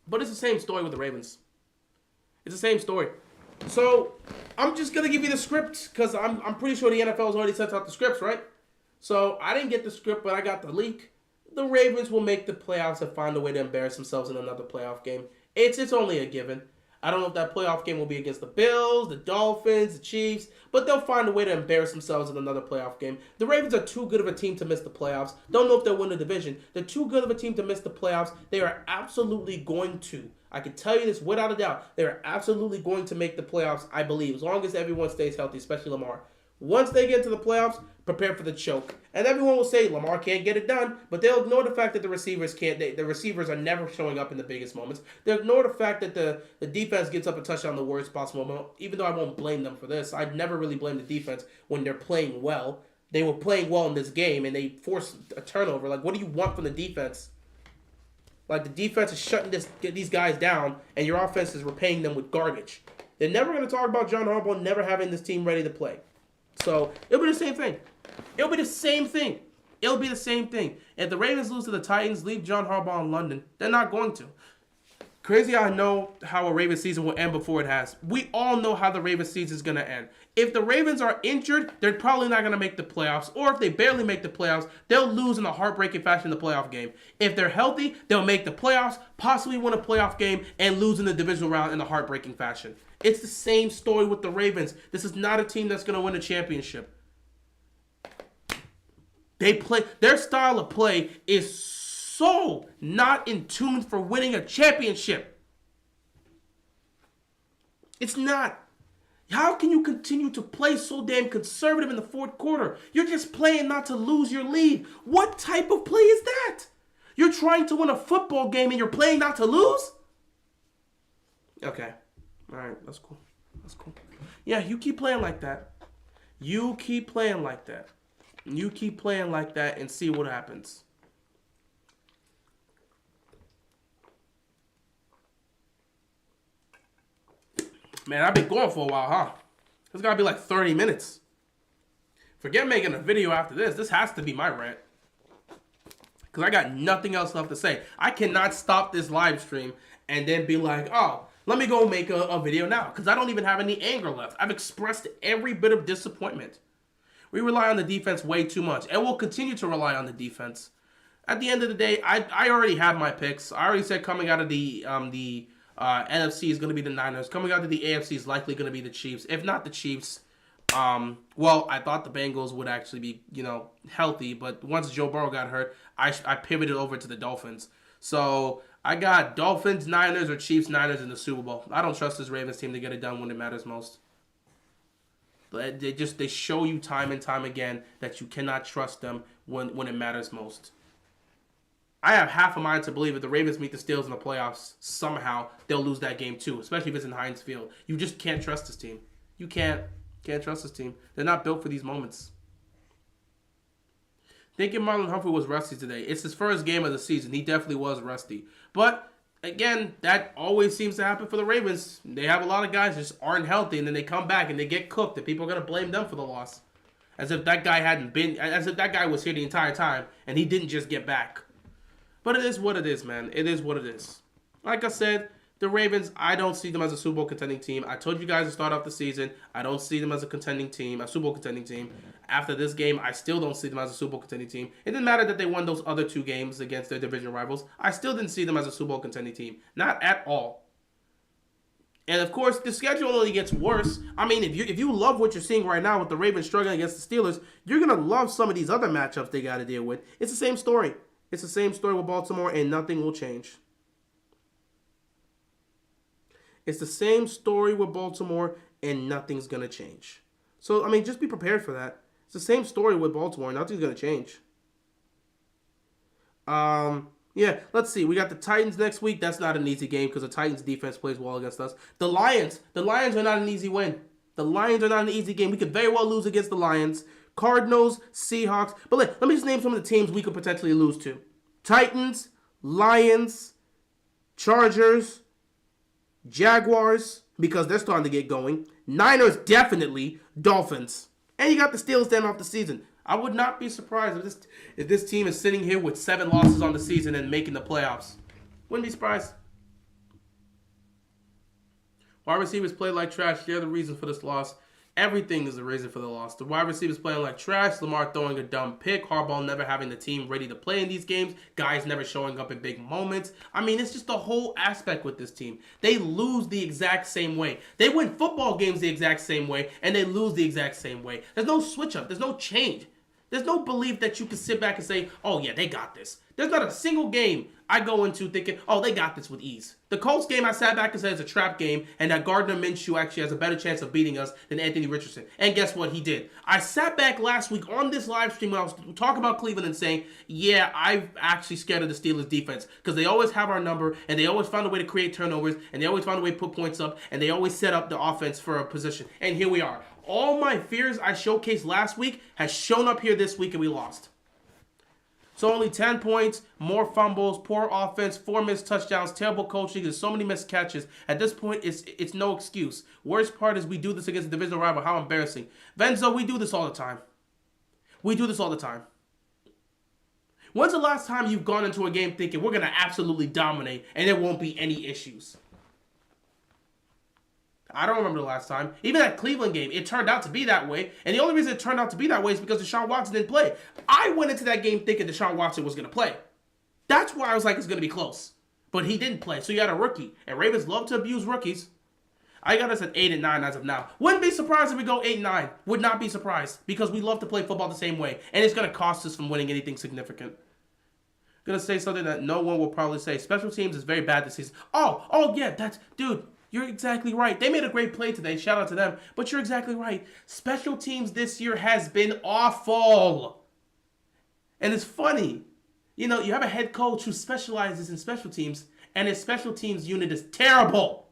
But it's the same story with the Ravens. It's the same story. So, I'm just going to give you the script because I'm pretty sure the NFL has already sent out the scripts, right? So, I didn't get the script, but I got the leak. The Ravens will make the playoffs and find a way to embarrass themselves in another playoff game. It's only a given. I don't know if that playoff game will be against the Bills, the Dolphins, the Chiefs, but they'll find a way to embarrass themselves in another playoff game. The Ravens are too good of a team to miss the playoffs. Don't know if they'll win the division. They're too good of a team to miss the playoffs. They are absolutely going to. I can tell you this without a doubt. They are absolutely going to make the playoffs, I believe, as long as everyone stays healthy, especially Lamar. Once they get to the playoffs, prepare for the choke. And everyone will say Lamar can't get it done, but they'll ignore the fact that the receivers can't. The receivers are never showing up in the biggest moments. They'll ignore the fact that the defense gets up a touchdown the worst possible moment, even though I won't blame them for this. I'd never really blame the defense when they're playing well. They were playing well in this game, and they forced a turnover. Like, what do you want from the defense? Like, the defense is shutting these guys down, and your offense is repaying them with garbage. They're never going to talk about John Harbaugh never having this team ready to play. So, it'll be the same thing. It'll be the same thing. It'll be the same thing. If the Ravens lose to the Titans, leave John Harbaugh in London. They're not going to. Crazy, I know how a Ravens season will end before it has. We all know how the Ravens season is going to end. If the Ravens are injured, they're probably not going to make the playoffs. Or if they barely make the playoffs, they'll lose in a heartbreaking fashion in the playoff game. If they're healthy, they'll make the playoffs, possibly win a playoff game, and lose in the divisional round in a heartbreaking fashion. It's the same story with the Ravens. This is not a team that's going to win a championship. Their style of play is so not in tune for winning a championship. It's not. How can you continue to play so damn conservative in the fourth quarter? You're just playing not to lose your lead. What type of play is that? You're trying to win a football game and you're playing not to lose? Okay. All right, that's cool. That's cool. Yeah, you keep playing like that. You keep playing like that. You keep playing like that and see what happens. Man, I've been going for a while, huh? It's gotta be like 30 minutes. Forget making a video after this. This has to be my rant. Because I got nothing else left to say. I cannot stop this live stream and then be like, oh, let me go make a video now. Because I don't even have any anger left. I've expressed every bit of disappointment. We rely on the defense way too much. And we'll continue to rely on the defense. At the end of the day, I already have my picks. I already said coming out of the NFC is going to be the Niners. Coming out of the AFC is likely going to be the Chiefs. If not the Chiefs, well, I thought the Bengals would actually be, healthy. But once Joe Burrow got hurt, I pivoted over to the Dolphins. So I got Dolphins, Niners, or Chiefs, Niners in the Super Bowl. I don't trust this Ravens team to get it done when it matters most. But they show you time and time again that you cannot trust them when it matters most. I have half a mind to believe if the Ravens meet the Steelers in the playoffs, somehow they'll lose that game too, especially if it's in Heinz Field. You just can't trust this team. You can't trust this team. They're not built for these moments. Thinking Marlon Humphrey was rusty today. It's his first game of the season. He definitely was rusty. But, again, that always seems to happen for the Ravens. They have a lot of guys that just aren't healthy, and then they come back and they get cooked, and people are going to blame them for the loss. As if that guy was here the entire time, and he didn't just get back. But it is what it is, man. It is what it is. Like I said, the Ravens, I don't see them as a Super Bowl contending team. I told you guys to start off the season, I don't see them as a contending team, a Super Bowl contending team. After this game, I still don't see them as a Super Bowl contending team. It didn't matter that they won those other two games against their division rivals. I still didn't see them as a Super Bowl contending team. Not at all. And of course, the schedule only gets worse. I mean, if you love what you're seeing right now with the Ravens struggling against the Steelers, you're going to love some of these other matchups they got to deal with. It's the same story. It's the same story with Baltimore, and nothing will change. It's the same story with Baltimore, and nothing's going to change. So, I mean, just be prepared for that. It's the same story with Baltimore. Nothing's going to change. Yeah, let's see. We got the Titans next week. That's not an easy game because the Titans defense plays well against us. The Lions are not an easy win. The Lions are not an easy game. We could very well lose against the Lions. Cardinals, Seahawks. But let me just name some of the teams we could potentially lose to. Titans, Lions, Chargers, Jaguars, because they're starting to get going. Niners, definitely. Dolphins. And you got the Steelers standing off the season. I would not be surprised if this team is sitting here with 7 losses on the season and making the playoffs. Wouldn't be surprised. Wide receivers play like trash. They're the reason for this loss. Everything is the reason for the loss. The wide receivers playing like trash. Lamar throwing a dumb pick. Harbaugh never having the team ready to play in these games. Guys never showing up in big moments. I mean, it's just the whole aspect with this team. They lose the exact same way. They win football games the exact same way, and they lose the exact same way. There's no switch up. There's no change. There's no belief that you can sit back and say, oh, yeah, they got this. There's not a single game I go into thinking, oh, they got this with ease. The Colts game, I sat back and said it's a trap game, and that Gardner Minshew actually has a better chance of beating us than Anthony Richardson. And guess what? He did. I sat back last week on this live stream when I was talking about Cleveland and saying, yeah, I'm actually scared of the Steelers defense because they always have our number, and they always find a way to create turnovers, and they always find a way to put points up, and they always set up the offense for a position. And here we are. All my fears I showcased last week has shown up here this week, and we lost. So only 10 points, more fumbles, poor offense, 4 missed touchdowns, terrible coaching, and so many missed catches. At this point, it's no excuse. Worst part is we do this against a divisional rival. How embarrassing. Venzo, we do this all the time. We do this all the time. When's the last time you've gone into a game thinking we're going to absolutely dominate and there won't be any issues? I don't remember the last time. Even that Cleveland game, it turned out to be that way. And the only reason it turned out to be that way is because Deshaun Watson didn't play. I went into that game thinking Deshaun Watson was going to play. That's why I was like, it's going to be close. But he didn't play, so you had a rookie. And Ravens love to abuse rookies. I got us at 8-9 as of now. Wouldn't be surprised if we go 8-9. Would not be surprised. Because we love to play football the same way. And it's going to cost us from winning anything significant. I'm going to say something that no one will probably say. Special teams is very bad this season. Oh, yeah, dude. You're exactly right. They made a great play today. Shout out to them. But you're exactly right. Special teams this year has been awful. And it's funny. You know, you have a head coach who specializes in special teams, and his special teams unit is terrible.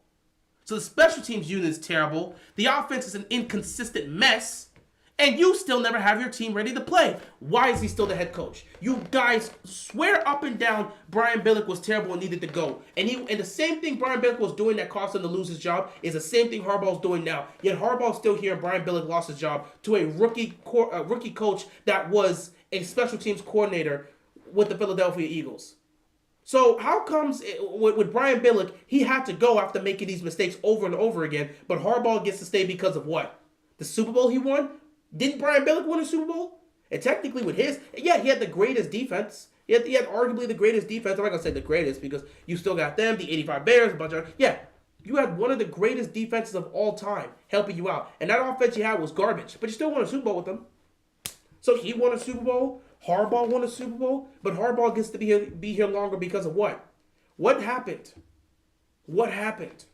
So the special teams unit is terrible. The offense is an inconsistent mess. And you still never have your team ready to play. Why is he still the head coach? You guys swear up and down Brian Billick was terrible and needed to go. And the same thing Brian Billick was doing that caused him to lose his job is the same thing Harbaugh's doing now. Yet Harbaugh's still here and Brian Billick lost his job to a rookie coach that was a special teams coordinator with the Philadelphia Eagles. So how comes with Brian Billick, he had to go after making these mistakes over and over again, but Harbaugh gets to stay because of what? The Super Bowl he won? Didn't Brian Billick win a Super Bowl? And technically with his, yeah, he had the greatest defense. He had arguably the greatest defense. I'm not going to say the greatest because you still got them, the 85 Bears, a bunch of, yeah. You had one of the greatest defenses of all time helping you out. And that offense you had was garbage. But you still won a Super Bowl with them. So he won a Super Bowl. Harbaugh won a Super Bowl. But Harbaugh gets to be here longer because of what? What happened? What happened?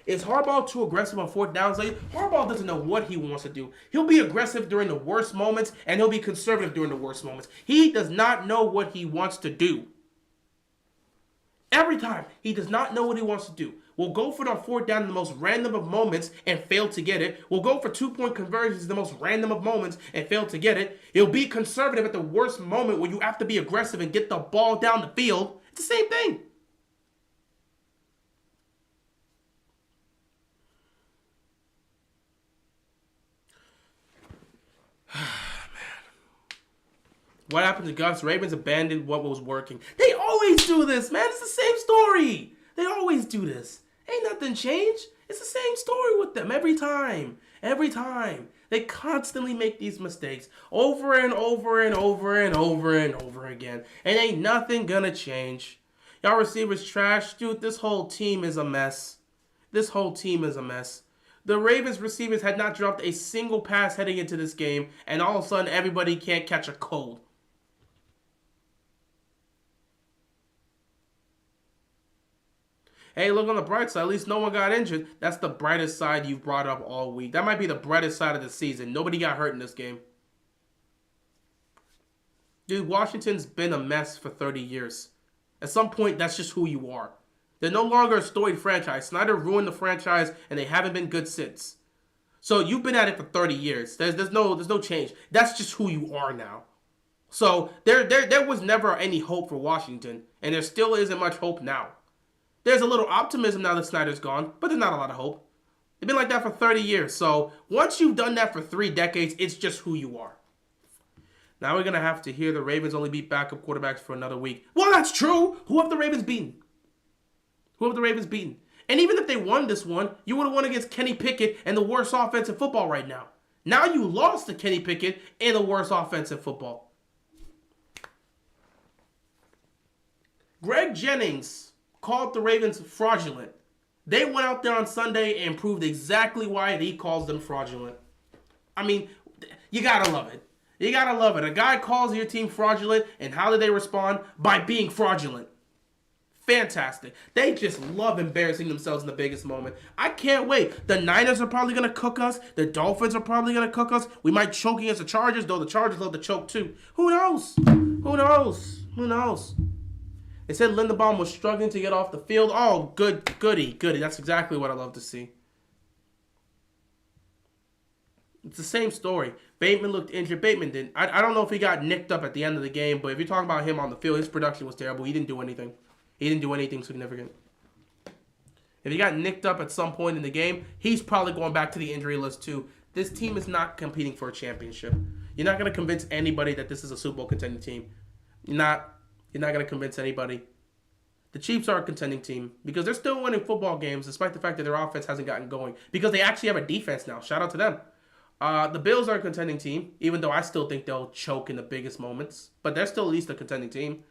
Is Harbaugh too aggressive on fourth downs? Harbaugh doesn't know what he wants to do. He'll be aggressive during the worst moments, and he'll be conservative during the worst moments. He does not know what he wants to do. Every time, he does not know what he wants to do. We'll go for it on fourth down in the most random of moments and fail to get it. We'll go for 2-point conversions in the most random of moments and fail to get it. He'll be conservative at the worst moment where you have to be aggressive and get the ball down the field. It's the same thing. What happened to Gus? Ravens abandoned what was working. They always do this, man. It's the same story. They always do this. Ain't nothing changed. It's the same story with them every time. Every time. They constantly make these mistakes over and over and over and over and over again. And ain't nothing gonna change. Y'all receivers trash. Dude, this whole team is a mess. This whole team is a mess. The Ravens receivers had not dropped a single pass heading into this game, and all of a sudden everybody can't catch a cold. Hey, look on the bright side. At least no one got injured. That's the brightest side you've brought up all week. That might be the brightest side of the season. Nobody got hurt in this game. Dude, Washington's been a mess for 30 years. At some point, that's just who you are. They're no longer a storied franchise. Snyder ruined the franchise, and they haven't been good since. So you've been at it for 30 years. There's no change. That's just who you are now. So there was never any hope for Washington, and there still isn't much hope now. There's a little optimism now that Snyder's gone, but there's not a lot of hope. They've been like that for 30 years. So once you've done that for 3 decades, it's just who you are. Now we're going to have to hear the Ravens only beat backup quarterbacks for another week. Well, that's true. Who have the Ravens beaten? Who have the Ravens beaten? And even if they won this one, you would have won against Kenny Pickett and the worst offense in football right now. Now you lost to Kenny Pickett and the worst offense in football. Greg Jennings called the Ravens fraudulent. They went out there on Sunday and proved exactly why he calls them fraudulent. I mean, you gotta love it. You gotta love it. A guy calls your team fraudulent, and how do they respond? By being fraudulent. Fantastic. They just love embarrassing themselves in the biggest moment. I can't wait. The Niners are probably going to cook us. The Dolphins are probably going to cook us. We might choke against the Chargers, though the Chargers love to choke too. Who knows? Who knows? Who knows? They said Linderbaum was struggling to get off the field. Oh, goody. That's exactly what I love to see. It's the same story. Bateman looked injured. Bateman didn't. I don't know if he got nicked up at the end of the game, but if you're talking about him on the field, his production was terrible. He didn't do anything. He didn't do anything significant. If he got nicked up at some point in the game, he's probably going back to the injury list too. This team is not competing for a championship. You're not going to convince anybody that this is a Super Bowl contending team. You're not going to convince anybody. The Chiefs are a contending team because they're still winning football games despite the fact that their offense hasn't gotten going because they actually have a defense now. Shout out to them. The Bills are a contending team, even though I still think they'll choke in the biggest moments. But they're still at least a contending team.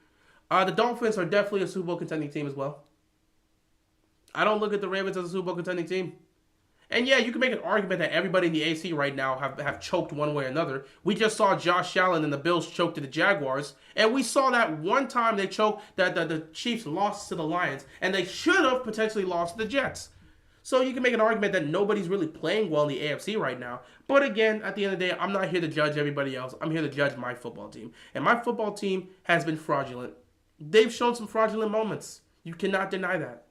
The Dolphins are definitely a Super Bowl contending team as well. I don't look at the Ravens as a Super Bowl contending team. And yeah, you can make an argument that everybody in the AC right now have choked one way or another. We just saw Josh Allen and the Bills choke to the Jaguars. And we saw that one time they choked, that the Chiefs lost to the Lions. And they should have potentially lost to the Jets. So you can make an argument that nobody's really playing well in the AFC right now. But again, at the end of the day, I'm not here to judge everybody else. I'm here to judge my football team. And my football team has been fraudulent. They've shown some fraudulent moments. You cannot deny that.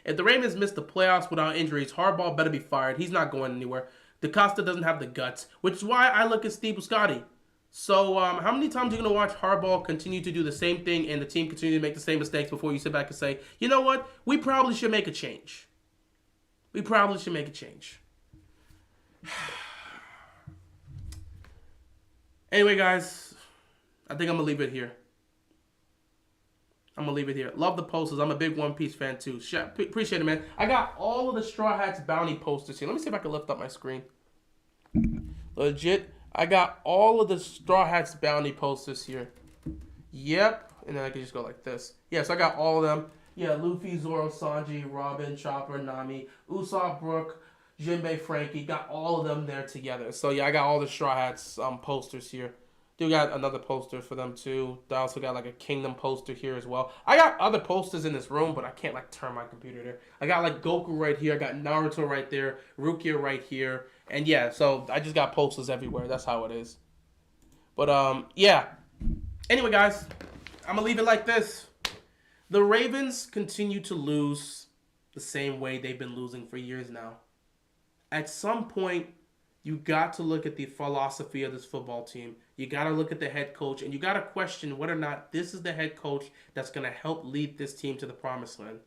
If the Ravens miss the playoffs without injuries, Harbaugh better be fired. He's not going anywhere. DeCosta doesn't have the guts, which is why I look at Steve Buscaglia. So how many times are you going to watch Harbaugh continue to do the same thing and the team continue to make the same mistakes before you sit back and say, you know what, we probably should make a change. We probably should make a change. Anyway, guys, I think I'm going to leave it here. Love the posters. I'm a big One Piece fan too. Appreciate it, man. I got all of the Straw Hats Bounty posters here. Let me see if I can lift up my screen. Legit, I got all of the Straw Hats Bounty posters here. Yep. And then I can just go like this. Yeah, so I got all of them. Yeah, Luffy, Zoro, Sanji, Robin, Chopper, Nami, Usopp, Brook, Jinbei, Frankie. Got all of them there together. So yeah, I got all the Straw Hats posters here. Do got another poster for them too. I also got like a Kingdom poster here as well. I got other posters in this room, but I can't like turn my computer there. I got like Goku right here. I got Naruto right there. Rukia right here. And yeah, so I just got posters everywhere. That's how it is. But yeah. Anyway, guys, I'm gonna leave it like this. The Ravens continue to lose the same way they've been losing for years now. At some point, you got to look at the philosophy of this football team. You got to look at the head coach, and you got to question whether or not this is the head coach that's going to help lead this team to the promised land.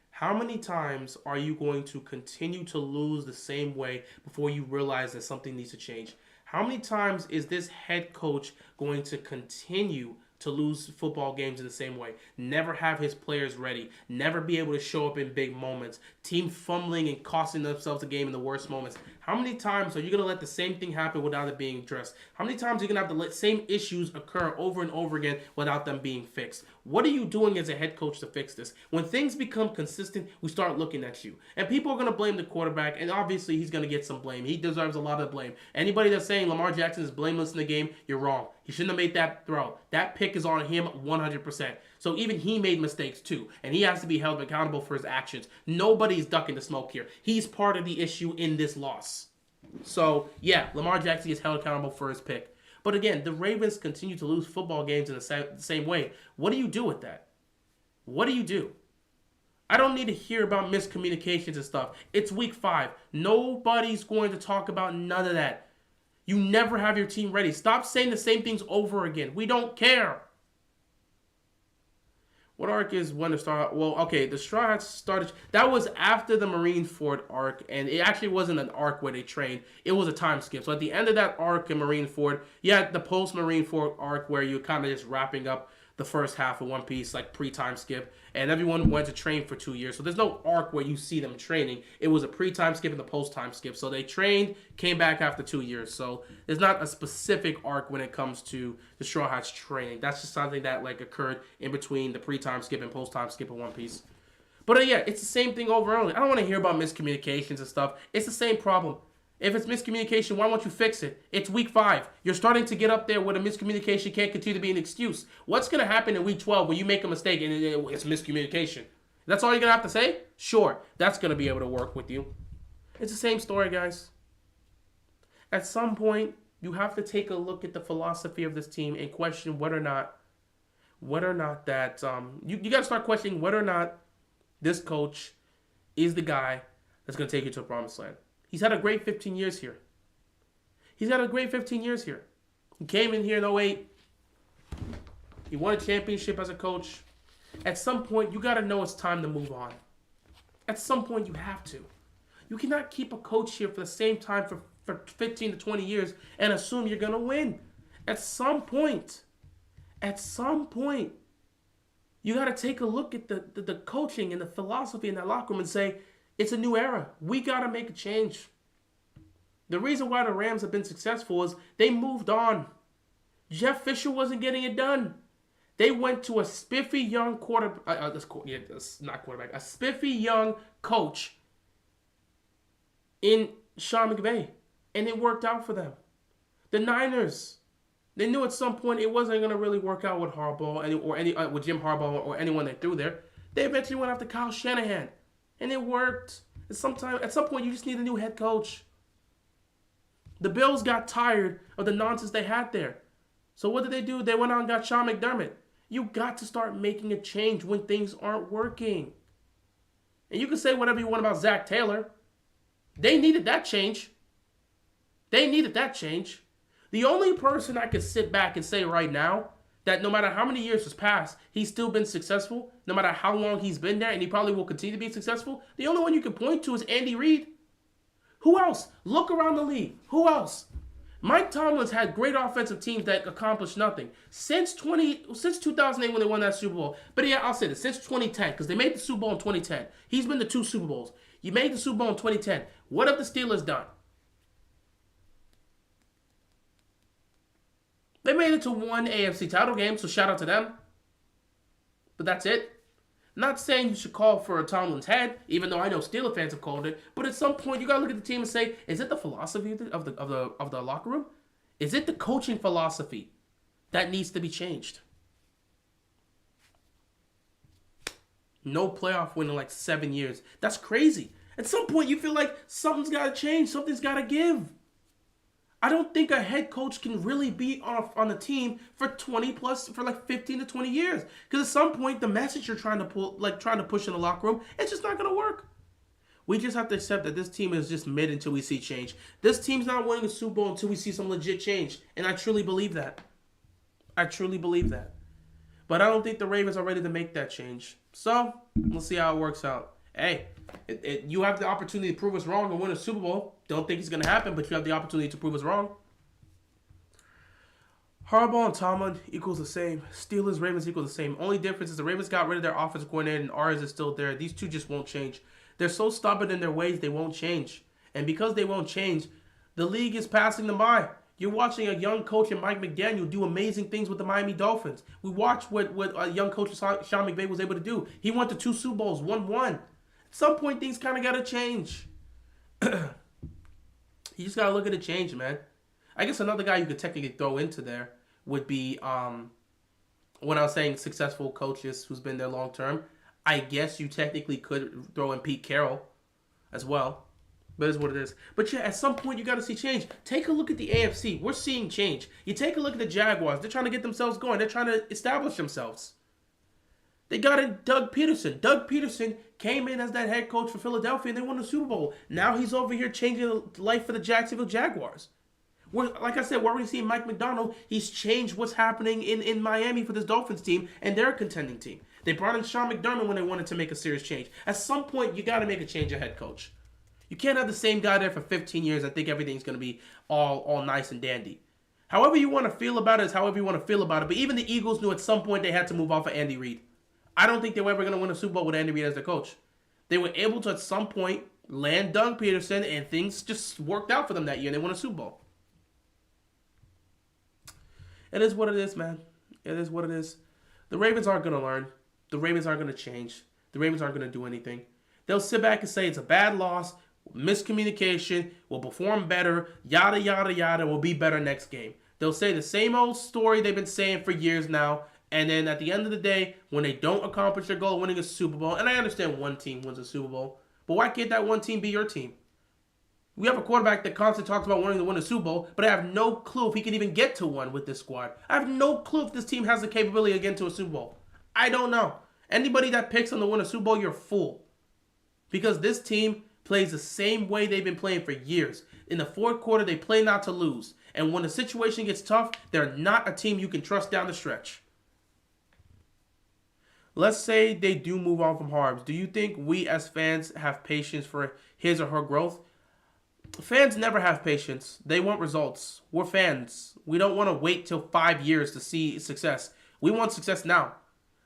How many times are you going to continue to lose the same way before you realize that something needs to change? How many times is this head coach going to continue to lose football games in the same way? Never have his players ready. Never be able to show up in big moments. Team fumbling and costing themselves a game in the worst moments. How many times are you going to let the same thing happen without it being addressed? How many times are you going to have to let same issues occur over and over again without them being fixed? What are you doing as a head coach to fix this? When things become consistent, we start looking at you. And people are going to blame the quarterback, and obviously he's going to get some blame. He deserves a lot of blame. Anybody that's saying Lamar Jackson is blameless in the game, you're wrong. He shouldn't have made that throw. That pick is on him 100%. So even he made mistakes too, and he has to be held accountable for his actions. Nobody's ducking the smoke here. He's part of the issue in this loss. So yeah, Lamar Jackson is held accountable for his pick. But again, the Ravens continue to lose football games in the same way. What do you do with that? What do you do? I don't need to hear about miscommunications and stuff. It's week 5. Nobody's going to talk about none of that. You never have your team ready. Stop saying the same things over again. We don't care. What arc is when to start? Well, okay, the Straw Hats started. That was after the Marineford arc, and it actually wasn't an arc where they trained. It was a time skip. So at the end of that arc in Marineford, you had the post-Marineford arc where you're kind of just wrapping up the first half of One Piece, like pre-time skip, and everyone went to train for 2 years. So there's no arc where you see them training. It was a pre-time skip and a post-time skip. So they trained, came back after 2 years. So there's not a specific arc when it comes to the Straw Hats training. That's just something that like occurred in between the pre-time skip and post-time skip of One Piece. But yeah, it's the same thing overall. I don't want to hear about miscommunications and stuff. It's the same problem. If it's miscommunication, why won't you fix it? It's week 5. You're starting to get up there where the miscommunication can't continue to be an excuse. What's going to happen in week 12 when you make a mistake and it's miscommunication? That's all you're going to have to say? Sure, that's going to be able to work with you. It's the same story, guys. At some point, you have to take a look at the philosophy of this team and question whether or not that you got to start questioning whether or not this coach is the guy that's going to take you to the promised land. He's had a great 15 years here. He came in here in 2008. He won a championship as a coach. At some point, you got to know it's time to move on. At some point, you have to. You cannot keep a coach here for the same time for 15 to 20 years and assume you're going to win. At some point, you got to take a look at the coaching and the philosophy in that locker room and say, it's a new era. We got to make a change. The reason why the Rams have been successful is they moved on. Jeff Fisher wasn't getting it done. They went to a spiffy young a spiffy young coach in Sean McVay, and it worked out for them. The Niners, they knew at some point it wasn't going to really work out with Harbaugh with Jim Harbaugh or anyone they threw there. They eventually went after Kyle Shanahan, and it worked. At some point, you just need a new head coach. The Bills got tired of the nonsense they had there. So what did they do? They went out and got Sean McDermott. You got to start making a change when things aren't working. And you can say whatever you want about Zach Taylor. They needed that change. They needed that change. The only person I could sit back and say right now that no matter how many years has passed, he's still been successful, no matter how long he's been there, and he probably will continue to be successful, the only one you can point to is Andy Reid. Who else? Look around the league. Who else? Mike Tomlin's had great offensive teams that accomplished nothing. Since 2008 when they won that Super Bowl. But yeah, I'll say this. Since 2010, because they made the Super Bowl in 2010. He's been to 2 Super Bowls. You made the Super Bowl in 2010. What have the Steelers done? They made it to 1 AFC title game, so shout out to them. But that's it. Not saying you should call for a Tomlin's head, even though I know Steelers fans have called it. But at some point, you gotta look at the team and say, is it the philosophy of the locker room? Is it the coaching philosophy that needs to be changed? No playoff win in like 7 years. That's crazy. At some point, you feel like something's gotta change. Something's gotta give. I don't think a head coach can really be on the team for 15 to 20 years. Because at some point, the message you're trying to push in the locker room, it's just not going to work. We just have to accept that this team is just mid until we see change. This team's not winning a Super Bowl until we see some legit change. And I truly believe that. I truly believe that. But I don't think the Ravens are ready to make that change. So, we'll see how it works out. Hey, you have the opportunity to prove us wrong and win a Super Bowl. Don't think it's going to happen, but you have the opportunity to prove us wrong. Harbaugh and Tomlin equals the same. Steelers, Ravens equals the same. Only difference is the Ravens got rid of their offensive coordinator and ours is still there. These two just won't change. They're so stubborn in their ways, they won't change. And because they won't change, the league is passing them by. You're watching a young coach in Mike McDaniel do amazing things with the Miami Dolphins. We watched what a young coach Sean McVay was able to do. He went to 2 Super Bowls, won 1. At some point, things kind of got to change. You just got to look at the change, man. I guess another guy you could technically throw into there would be, when I was saying successful coaches who's been there long term, I guess you technically could throw in Pete Carroll as well. But it's what it is. But yeah, at some point you got to see change. Take a look at the AFC. We're seeing change. You take a look at the Jaguars. They're trying to get themselves going. They're trying to establish themselves. They got in Doug Peterson. Doug Peterson came in as that head coach for Philadelphia and they won the Super Bowl. Now he's over here changing life for the Jacksonville Jaguars. Like I said, we're already seeing Mike Macdonald. He's changed what's happening in Miami for this Dolphins team, and they're a contending team. They brought in Sean McDermott when they wanted to make a serious change. At some point, you got to make a change of head coach. You can't have the same guy there for 15 years and think everything's going to be all nice and dandy. However you want to feel about it is however you want to feel about it. But even the Eagles knew at some point they had to move off of Andy Reid. I don't think they were ever going to win a Super Bowl with Andy Reid as their coach. They were able to, at some point, land Doug Peterson, and things just worked out for them that year, and they won a Super Bowl. It is what it is, man. It is what it is. The Ravens aren't going to learn. The Ravens aren't going to change. The Ravens aren't going to do anything. They'll sit back and say it's a bad loss, miscommunication, we'll perform better, yada, yada, yada, we'll be better next game. They'll say the same old story they've been saying for years now. And then at the end of the day, when they don't accomplish their goal of winning a Super Bowl, and I understand one team wins a Super Bowl, but why can't that one team be your team? We have a quarterback that constantly talks about wanting to win a Super Bowl, but I have no clue if he can even get to one with this squad. I have no clue if this team has the capability of getting to a Super Bowl. I don't know. Anybody that picks them to win a Super Bowl, you're a fool. Because this team plays the same way they've been playing for years. In the fourth quarter, they play not to lose. And when the situation gets tough, they're not a team you can trust down the stretch. Let's say they do move on from Harbs. Do you think we as fans have patience for his or her growth? Fans never have patience. They want results. We're fans. We don't want to wait till 5 years to see success. We want success now.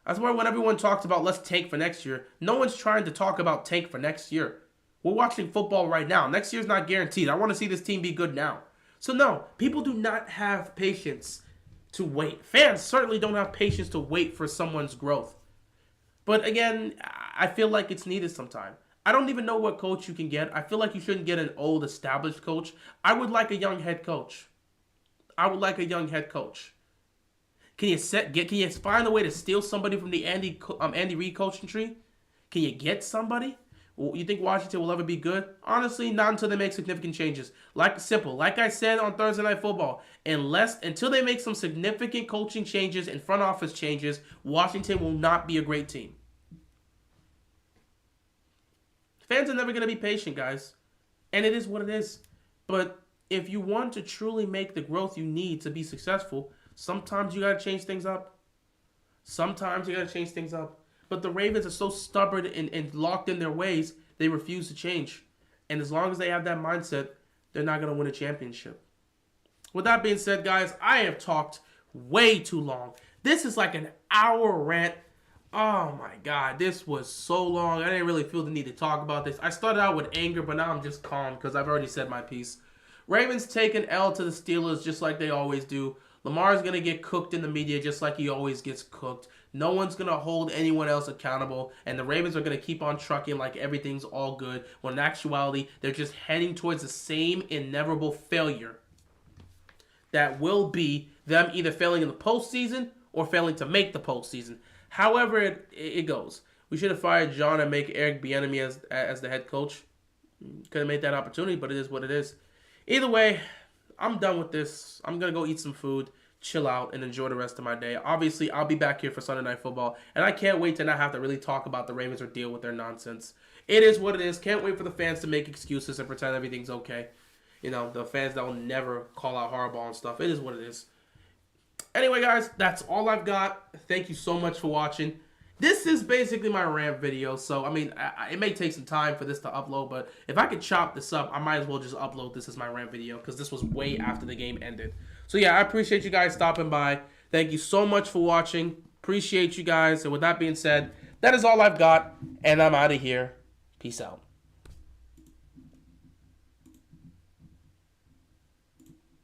That's why when everyone talks about let's tank for next year, no one's trying to talk about tank for next year. We're watching football right now. Next year's not guaranteed. I want to see this team be good now. So no, people do not have patience to wait. Fans certainly don't have patience to wait for someone's growth. But again, I feel like it's needed sometime. I don't even know what coach you can get. I feel like you shouldn't get an old established coach. I would like a young head coach. Can you find a way to steal somebody from the Andy Reid coaching tree? Can you get somebody? Well, you think Washington will ever be good? Honestly, not until they make significant changes. Like I said on Thursday Night Football, until they make some significant coaching changes and front office changes, Washington will not be a great team. Fans are never going to be patient, guys. And it is what it is. But if you want to truly make the growth you need to be successful, sometimes you got to change things up. But the Ravens are so stubborn and locked in their ways, they refuse to change. And as long as they have that mindset, they're not going to win a championship. With that being said, guys, I have talked way too long. This is like an hour rant. Oh my God, this was so long. I didn't really feel the need to talk about this. I started out with anger, but now I'm just calm because I've already said my piece. Ravens take an L to the Steelers just like they always do. Lamar's going to get cooked in the media just like he always gets cooked. No one's going to hold anyone else accountable, and the Ravens are going to keep on trucking like everything's all good, when in actuality, they're just heading towards the same inevitable failure that will be them either failing in the postseason or failing to make the postseason. However it goes. We should have fired John and make Eric Bieniemy as the head coach. Could have made that opportunity, but it is what it is. Either way, I'm done with this. I'm going to go eat some food, chill out, and enjoy the rest of my day. Obviously, I'll be back here for Sunday Night Football, and I can't wait to not have to really talk about the Ravens or deal with their nonsense. It is what it is. Can't wait for the fans to make excuses and pretend everything's okay. You know, the fans that will never call out Harbaugh and stuff. It is what it is. Anyway, guys, that's all I've got. Thank you so much for watching. This is basically my rant video, so, I mean, it may take some time for this to upload, but if I could chop this up, I might as well just upload this as my rant video, because this was way after the game ended. So, yeah, I appreciate you guys stopping by. Thank you so much for watching. Appreciate you guys, and with that being said, that is all I've got, and I'm out of here. Peace out.